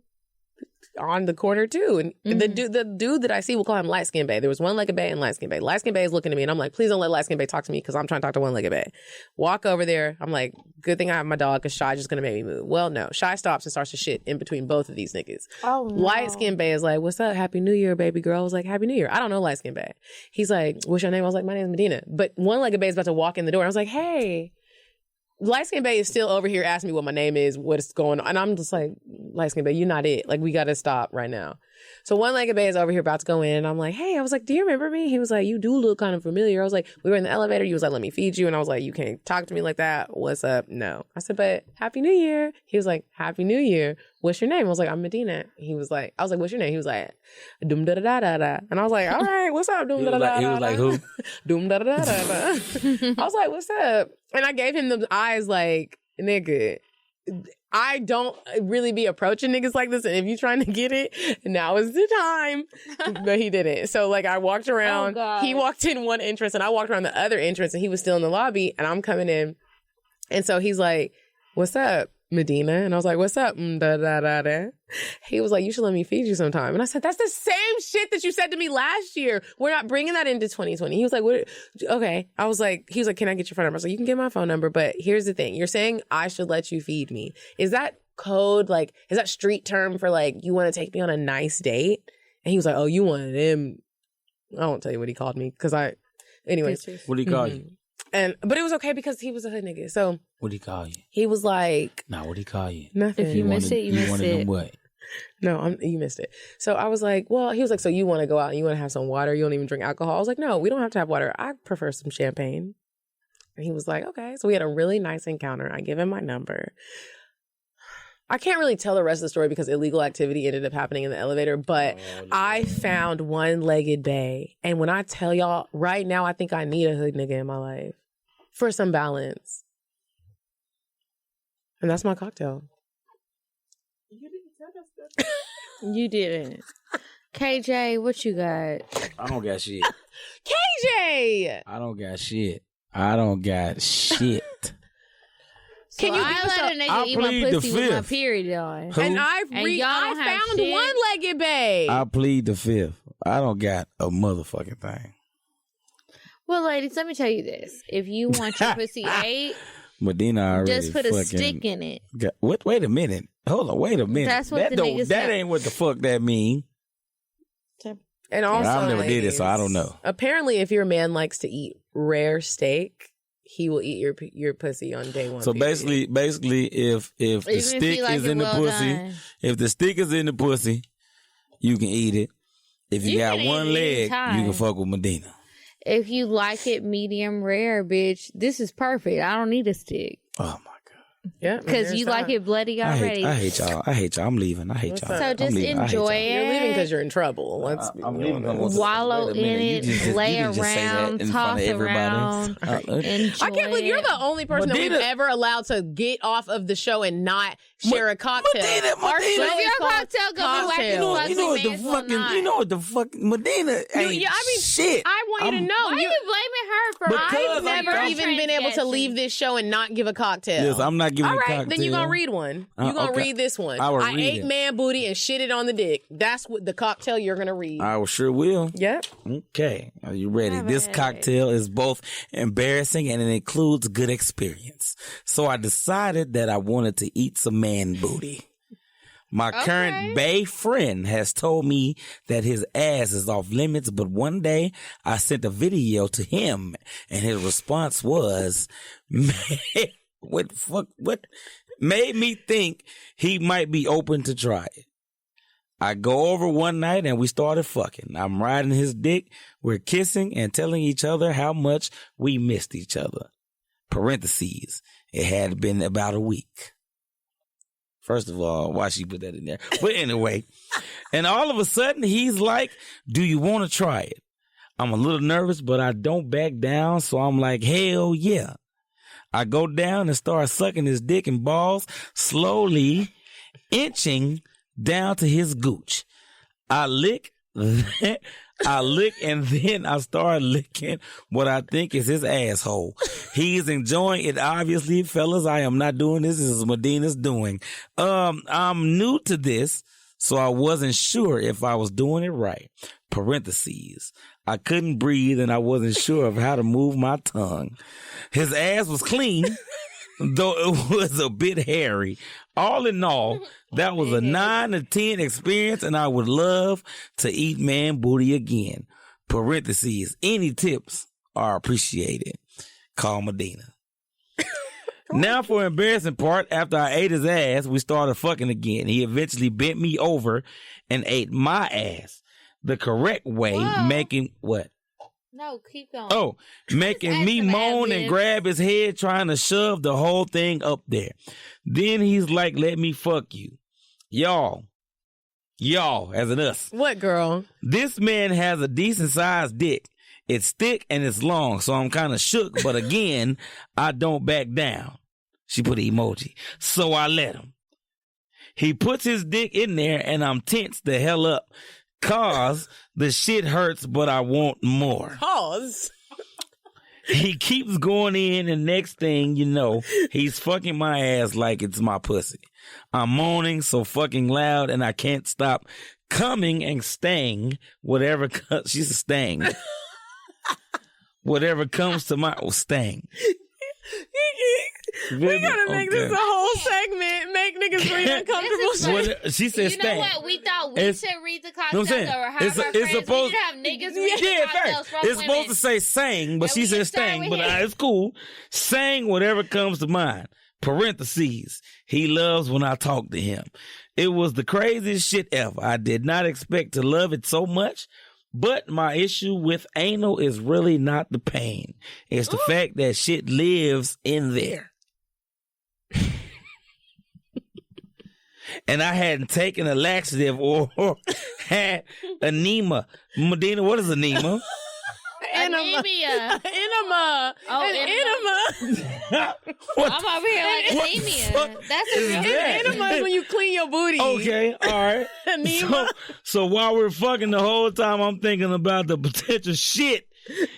on the corner too. And the dude that I see, we'll call him light-skinned bae. There was one-legged bae and light-skinned bae. Light-skinned bae is looking at me and I'm like, please don't let light-skinned bae talk to me because I'm trying to talk to one-legged bae. Walk over there. I'm like, good thing I have my dog because Shy just going to make me move. Well, no. Shy stops and starts to shit in between both of these niggas. Oh, no. Light-skinned bae is like, what's up? Happy New Year, baby girl. I was like, Happy New Year. I don't know light-skinned bae. He's like, what's your name? I was like, my name is Medina. But one-legged bae is about to walk in the door. I was like, hey. Light-skinned bae is still over here asking me what my name is, what's going on. And I'm just like, light-skinned bae, you're not it. Like, we got to stop right now. So one-legged bae is over here about to go in. And I'm like, hey, I was like, do you remember me? He was like, you do look kind of familiar. I was like, we were in the elevator. You was like, let me feed you. And I was like, you can't talk to me like that. What's up? No. I said, but Happy New Year. He was like, Happy New Year. What's your name? I was like, I'm Medina. He was like, I was like, what's your name? He was like, Doom da da da da da. And I was like, all right, what's up? Doom da da da da. He was like, who? Doom da da da da da. I was like, what's up? And I gave him the eyes like, nigga, I don't really be approaching niggas like this. And if you trying to get it, now is the time. But he didn't. So like I walked around. He walked in one entrance and I walked around the other entrance and he was still in the lobby and I'm coming in. And so he's like, what's up, Medina? And I was like, what's up? Da, da, da, da. He was like, you should let me feed you sometime. And I said, that's the same shit that you said to me last year. We're not bringing that into 2020. He was like, what? Okay. I was like, he was like, can I get your phone number? I was like, you can get my phone number, but here's the thing. You're saying I should let you feed me. Is that code? Like, is that street term for like, you want to take me on a nice date? And he was like, oh, you wanted him. I won't tell you what he called me because anyways. What did he call you? But it was okay because he was a hood nigga. So what did he call you? He was like, nah, what did he call you? Nothing. If you missed it, you missed it. What? No, you missed it. So I was like, well, he was like, so you want to go out and you want to have some water? You don't even drink alcohol? I was like, no, we don't have to have water. I prefer some champagne. And he was like, okay. So we had a really nice encounter. I give him my number. I can't really tell the rest of the story because illegal activity ended up happening in the elevator, but I found one-legged bae. And when I tell y'all right now, I think I need a hood nigga in my life for some balance. And that's my cocktail. You didn't tell us that. You didn't. KJ, what you got? I don't got shit. KJ! I don't got shit. I don't got shit. So Can you I let a nigga eat my pussy with my period on. Who? And I found shit? one-legged bae. I plead the fifth. I don't got a motherfucking thing. Well, ladies, let me tell you this. If you want your pussy ate, Medina already just put a stick in it. What? Wait a minute. Hold on. Wait a minute. That's what the niggas That say. ain't what the fuck that mean. And also, I never did it, so I don't know. Apparently, if your man likes to eat rare steak, he will eat your pussy on day one. So basically, if the stick is in the pussy, if the stick is in the pussy, you can eat it. If you got one leg, you can fuck with Medina. If you like it medium rare, bitch, this is perfect. I don't need a stick. Oh my. Yeah, because you like it bloody already. I hate y'all. I'm leaving. I hate y'all. So just enjoy it. You're leaving because you're in trouble. I'm leaving. Wallow in it, lay around, toss around. I can't believe you're the only person that we've ever allowed to get off of the show and not share a cocktail. Our show is cocktail go You know what the fuck Medina ain't shit. I want you to know. Why are you blaming her for? I've never even been able to leave this show and not give a cocktail. Yes, I'm not giving all a right, cocktail. then you're going to read one. You're going to read this one. I ate man booty and shitted on the dick. That's what the cocktail you're going to read. I sure will. Yep. Okay. Are you ready? This cocktail is both embarrassing and it includes good experience. So I decided that I wanted to eat some man booty. My current bae friend has told me that his ass is off limits, but one day I sent a video to him and his response was, what the fuck? What made me think he might be open to try it? I go over one night and we started fucking. I'm riding his dick. We're kissing and telling each other how much we missed each other. Parentheses. It had been about a week. First of all, why she put that in there? But anyway, and all of a sudden he's like, do you want to try it? I'm a little nervous, but I don't back down. So I'm like, hell yeah. I go down and start sucking his dick and balls, slowly inching down to his gooch. I lick and then I start licking what I think is his asshole. He's enjoying it, obviously, fellas. I am not doing this. This is Medina's doing. I'm new to this, so I wasn't sure if I was doing it right. Parentheses. I couldn't breathe and I wasn't sure of how to move my tongue. His ass was clean, though it was a bit hairy. All in all, that was a 9 to 10 experience and I would love to eat man booty again. Parentheses. Any tips are appreciated. Call Medina. Now for the embarrassing part, after I ate his ass, we started fucking again. He eventually bent me over and ate my ass the correct way, making what? No, keep going. Oh, making me moan and grab his head, trying to shove the whole thing up there. Then he's like, let me fuck you. Y'all, as in us. What, girl? This man has a decent sized dick. It's thick and it's long, so I'm kind of shook, but again, I don't back down. She put an emoji. So I let him. He puts his dick in there and I'm tense the hell up. Cause the shit hurts, but I want more. Pause. He keeps going in, and next thing you know, he's fucking my ass like it's my pussy. I'm moaning so fucking loud, and I can't stop coming and staying. She's a stang. Whatever comes to my stang. We gotta make this a whole segment. Make niggas really uncomfortable. She said, you know what? We thought we should read the cocktails or have our friends. We should have niggas read the cocktails from It's supposed to say sang, but she said stang. But it's cool. Sang whatever comes to mind. Parentheses. He loves when I talk to him. It was the craziest shit ever. I did not expect to love it so much. But my issue with anal is really not the pain. It's the fact that shit lives in there. And I hadn't taken a laxative or had enema. Medina, what is enema? Anemia. Enema. Oh, enema. I'm over here like anemia. That's a real thing. Enema is when you clean your booty. Okay, all right. Enema. So while we're fucking the whole time, I'm thinking about the potential shit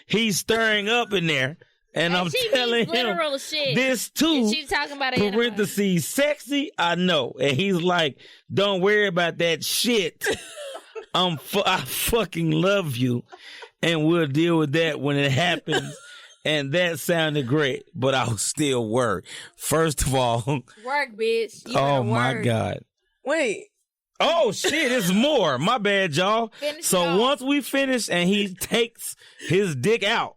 he's stirring up in there. And I'm telling him this too. She's talking about parentheses, sexy, I know. And he's like, don't worry about that shit. I fucking love you. And we'll deal with that when it happens. And that sounded great, but I was still worried. First of all. Work, bitch. Oh, my God. Wait. Oh, shit, it's more. My bad, y'all. Once we finish and he takes his dick out,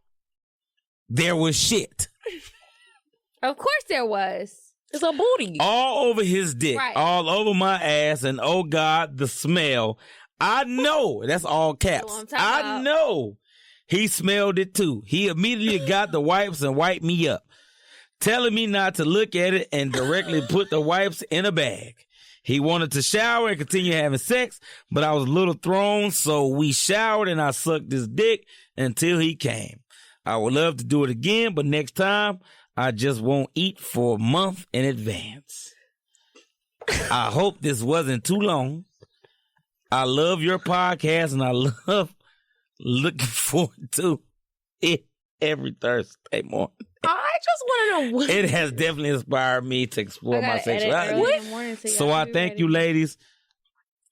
there was shit. Of course there was. It's a booty. All over his dick. Right. All over my ass. And oh, God, the smell. I know. That's all caps. I know. He smelled it too. He immediately got the wipes and wiped me up, telling me not to look at it and directly put the wipes in a bag. He wanted to shower and continue having sex, but I was a little thrown, so we showered and I sucked his dick until he came. I would love to do it again, but next time, I just won't eat for a month in advance. I hope this wasn't too long. I love your podcast and I love looking forward to it every Thursday morning. I just want to know what it has definitely inspired me to explore my sexuality. So I thank you, ladies.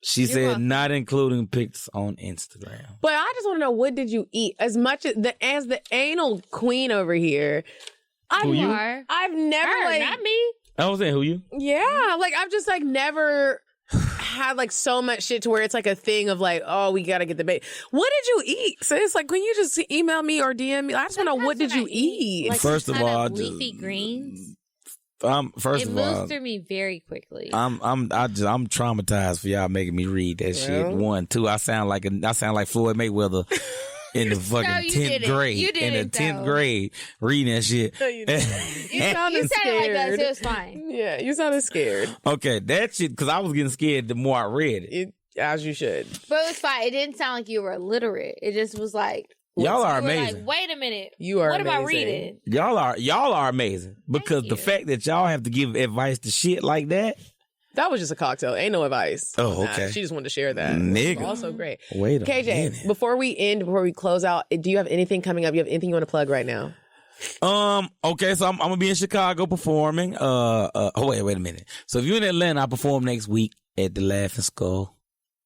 She said welcome. Not including pics on Instagram. But I just want to know, what did you eat? As much as the anal queen over here. I've never not me. I was saying, who you? Yeah, like I've just like never had like so much shit to where it's like a thing of like, oh, we gotta get the bait. What did you eat? So it's like, can you just email me or DM me? I just want to know, what did you eat? Like first of all, leafy greens. First it of all, moves through me very quickly. I'm traumatized for y'all making me read that shit. 1, 2. I sound like Floyd Mayweather. In the fucking 10th grade. In the 10th grade, reading that shit. No, you didn't. You sounded scared. Like us. It was fine. Yeah, you sounded scared. Okay, that shit, because I was getting scared the more I read it. As you should. But it was fine. It didn't sound like you were illiterate. It just was like, y'all are amazing. Like, wait a minute. You are what amazing. Am I reading? Y'all are amazing. Because the fact that y'all have to give advice to shit like that. That was just a cocktail. Ain't no advice. Oh, okay. She just wanted to share that. Nigga. Also great. Wait a minute. KJ, before we close out, do you have anything coming up? You have anything you want to plug right now? Okay, so I'm gonna be in Chicago performing. Wait a minute. So if you're in Atlanta, I perform next week at the Laughing Skull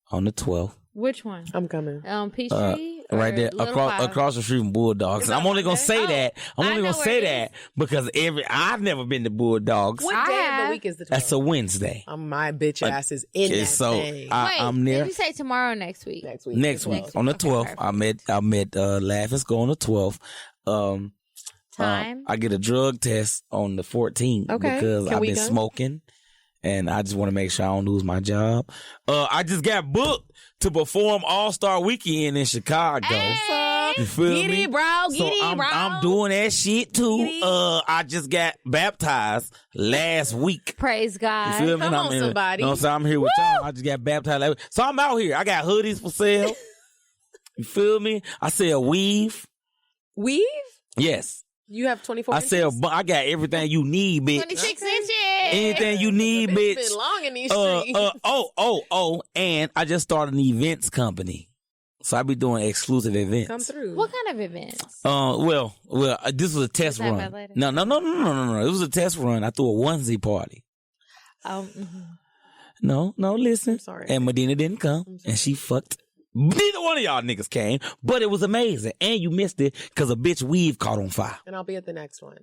on the 12th. Which one? I'm coming. Peachtree? Right there, across the street from Bulldogs. And I'm only gonna say that. I'm only gonna say that because I've never been to Bulldogs. What day of the week is the 12th? That's a Wednesday. My bitch ass is in that thing. I'm there. Did you say tomorrow or next week? Next week on the 12th. I'm at Laughing Skull on the 12th. Time? I get a drug test on the 14th because I've been smoking. And I just want to make sure I don't lose my job. I just got booked to perform All-Star Weekend in Chicago. Hey, you feel get me? It, bro. Get it, bro. I'm doing that shit too. I just got baptized last week. Praise God. You feel me? Come on, somebody. You know, so I'm here with y'all. I just got baptized last week. So I'm out here. I got hoodies for sale. You feel me? I sell weave. Weave? Yes. You have 24 inches? I got everything you need, bitch. 26 inches. Anything you need, bitch. It's been long in these streets. And I just started an events company. So I be doing exclusive events. Come through. What kind of events? Well, this was a test run. No. It was a test run. I threw a onesie party. No, listen. I'm sorry. And Medina didn't come, and she fucked. Neither one of y'all niggas came, but it was amazing. And you missed it because a bitch weave caught on fire. And I'll be at the next one.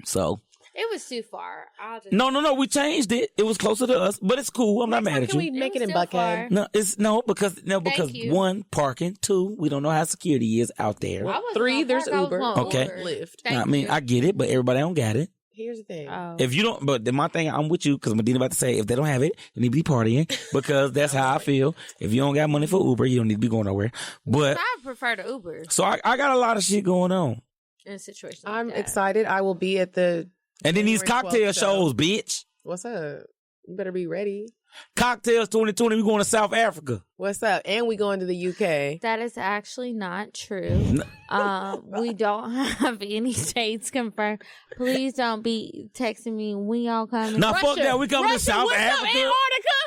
So. It was too far. No. We changed it. It was closer to us, but it's cool. I'm not mad at you. Can we make it in Buckhead? Because 1, parking. 2, we don't know how security is out there. 3, there's Uber. Okay. Lyft. I get it, but everybody don't got it. Here's the thing. If you don't, but my thing, I'm with you because Medina about to say, if they don't have it, you need to be partying because that's how I feel. If you don't got money for Uber, you don't need to be going nowhere. But I prefer the Uber. So I got a lot of shit going on. In a situation I'm excited. I will be at the and then these cocktail shows, bitch. What's up? You better be ready. Cocktails 2020, we going to South Africa. What's up? And we going to the UK. That is actually not true. We don't have any dates confirmed. Please don't be texting me. We all coming. Now fuck that. We coming to South Africa. Antarctica?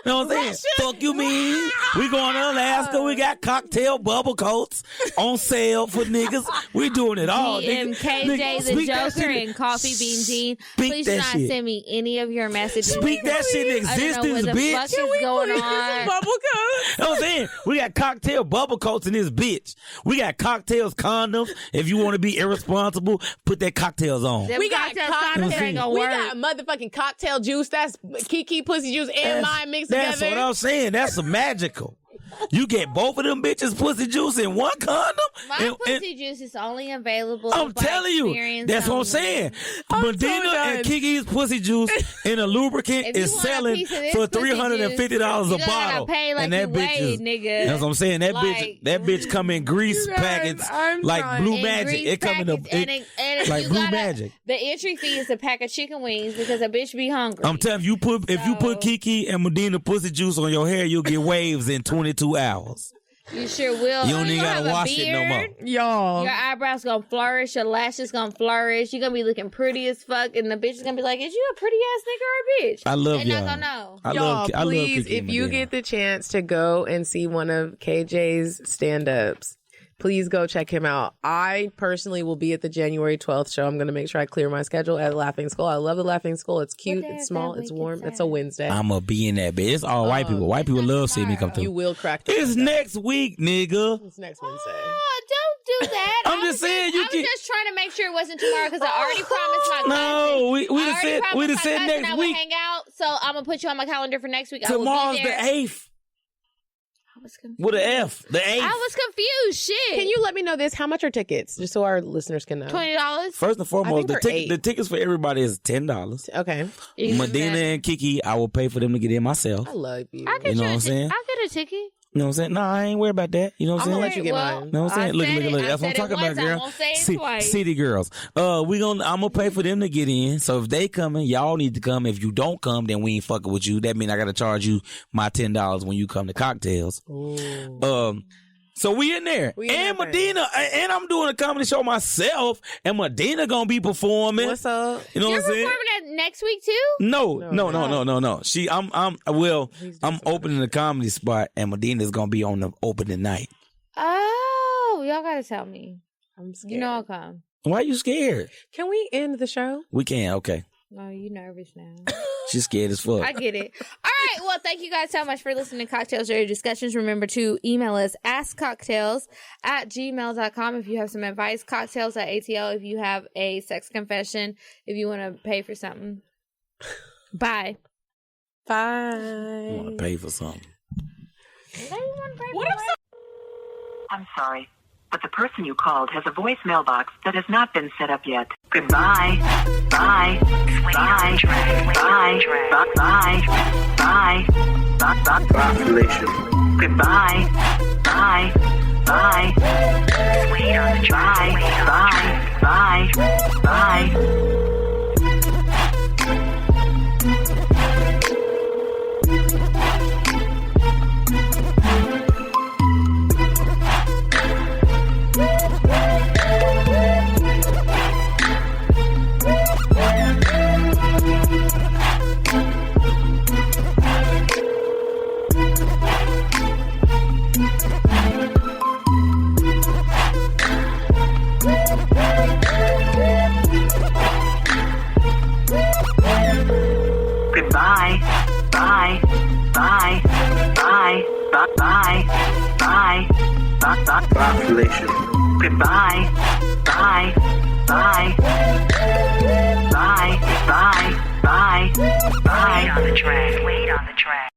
You know what I'm saying? Fuck you mean? We going to Alaska. We got cocktail bubble coats on sale for niggas. We doing it all. KJ the Joker and Coffee Bean Jean. Please do not send me any of your messages. Speak that shit in existence, bitch. What is going on? Bubble coats? You know what I'm saying? We got cocktail bubble coats in this bitch. We got cocktails, condoms. If you want to be irresponsible, put that cocktails on. We got motherfucking cocktail juice. That's Kiki pussy juice and mine mixed together. That's what I'm saying. That's magical. You get both of them bitches pussy juice in one condom? My pussy juice is only available. I'm telling you. That's what I'm saying. Medina and Kiki's pussy juice in a lubricant is selling for $350 a bottle. Pay like and that bitch is, nigga. that's what I'm saying. That bitch come in grease packets like Blue Magic. It come in like Blue Magic. The entry fee is a pack of chicken wings because a bitch be hungry. I'm telling you, if you put Kiki and Medina pussy juice on your hair, you'll get waves in 22 hours. You sure will. You don't even gotta wash it no more. Y'all. Your eyebrows gonna flourish, your lashes gonna flourish, you're gonna be looking pretty as fuck, and the bitch is gonna be like, is you a pretty ass nigga or a bitch? I love They're y'all. not gonna know. I Y'all, love please, Kiki if you Medina. get the chance to go and see one of KJ's stand-ups, please go check him out. I personally will be at the January 12th show. I'm going to make sure I clear my schedule at Laughing Skull. I love the Laughing Skull. It's cute. It's small. It's warm. It's a Wednesday. I'm going to be in that bitch. It's all white people. White people love seeing me come through. You will crack the It's next week, nigga. It's next Wednesday. Oh, don't do that. I'm just saying I was just trying to make sure it wasn't tomorrow because I already promised my cousin. No, we I said next I week. would hang out, so I'm going to put you on my calendar for next week. Tomorrow's I will be there. the 8th. I was confused. With an F. The 8th. I was confused. Shit. Can you let me know this? How much are tickets? Just so our listeners can know. $20? First and foremost, the tickets for everybody is $10. Okay. Medina and Kiki, I will pay for them to get in myself. I love you. You know what I'm saying? I'll get a ticket. You know what I'm saying? No, I ain't worried about that. You know what I'm saying? I'm gonna let you get mine. You know what I'm saying? Look. That's what I'm talking about, girl. I won't say it twice. City girls. I'm gonna pay for them to get in. So if they coming, y'all need to come. If you don't come, then we ain't fucking with you. That means I gotta charge you my $10 when you come to cocktails. Ooh. So we in there. And Medina, and I'm doing a comedy show myself, and Medina gonna be performing. What's up? You know You're what I'm saying? performing next week too? No. I'm opening a comedy spot, and Medina's gonna be on the opening night. Oh, y'all gotta tell me. I'm scared. You know I'll come. Why are you scared? Can we end the show? We can, okay. Oh, you nervous now. She's scared as fuck. I get it. All right. Well, thank you guys so much for listening to Cocktails Dirty Discussions. Remember to email us askcocktails@gmail.com if you have some advice. Cocktails@ATL if you have a sex confession. If you want to pay for something. Bye. Bye. You want to pay for something. I'm sorry, but the person you called has a voicemail box that has not been set up yet. Goodbye. Bye. Bye. Bye. Bye. Bye. Bye. Population. Goodbye. Bye. Bye. Wait on the track. Bye. Bye. Bye. Goodbye. Bye. Bye. Bye. Bye. Bye. Bye. Population. Goodbye. Bye. Bye. Bye. Bye. Bye. Bye. Wait on the track.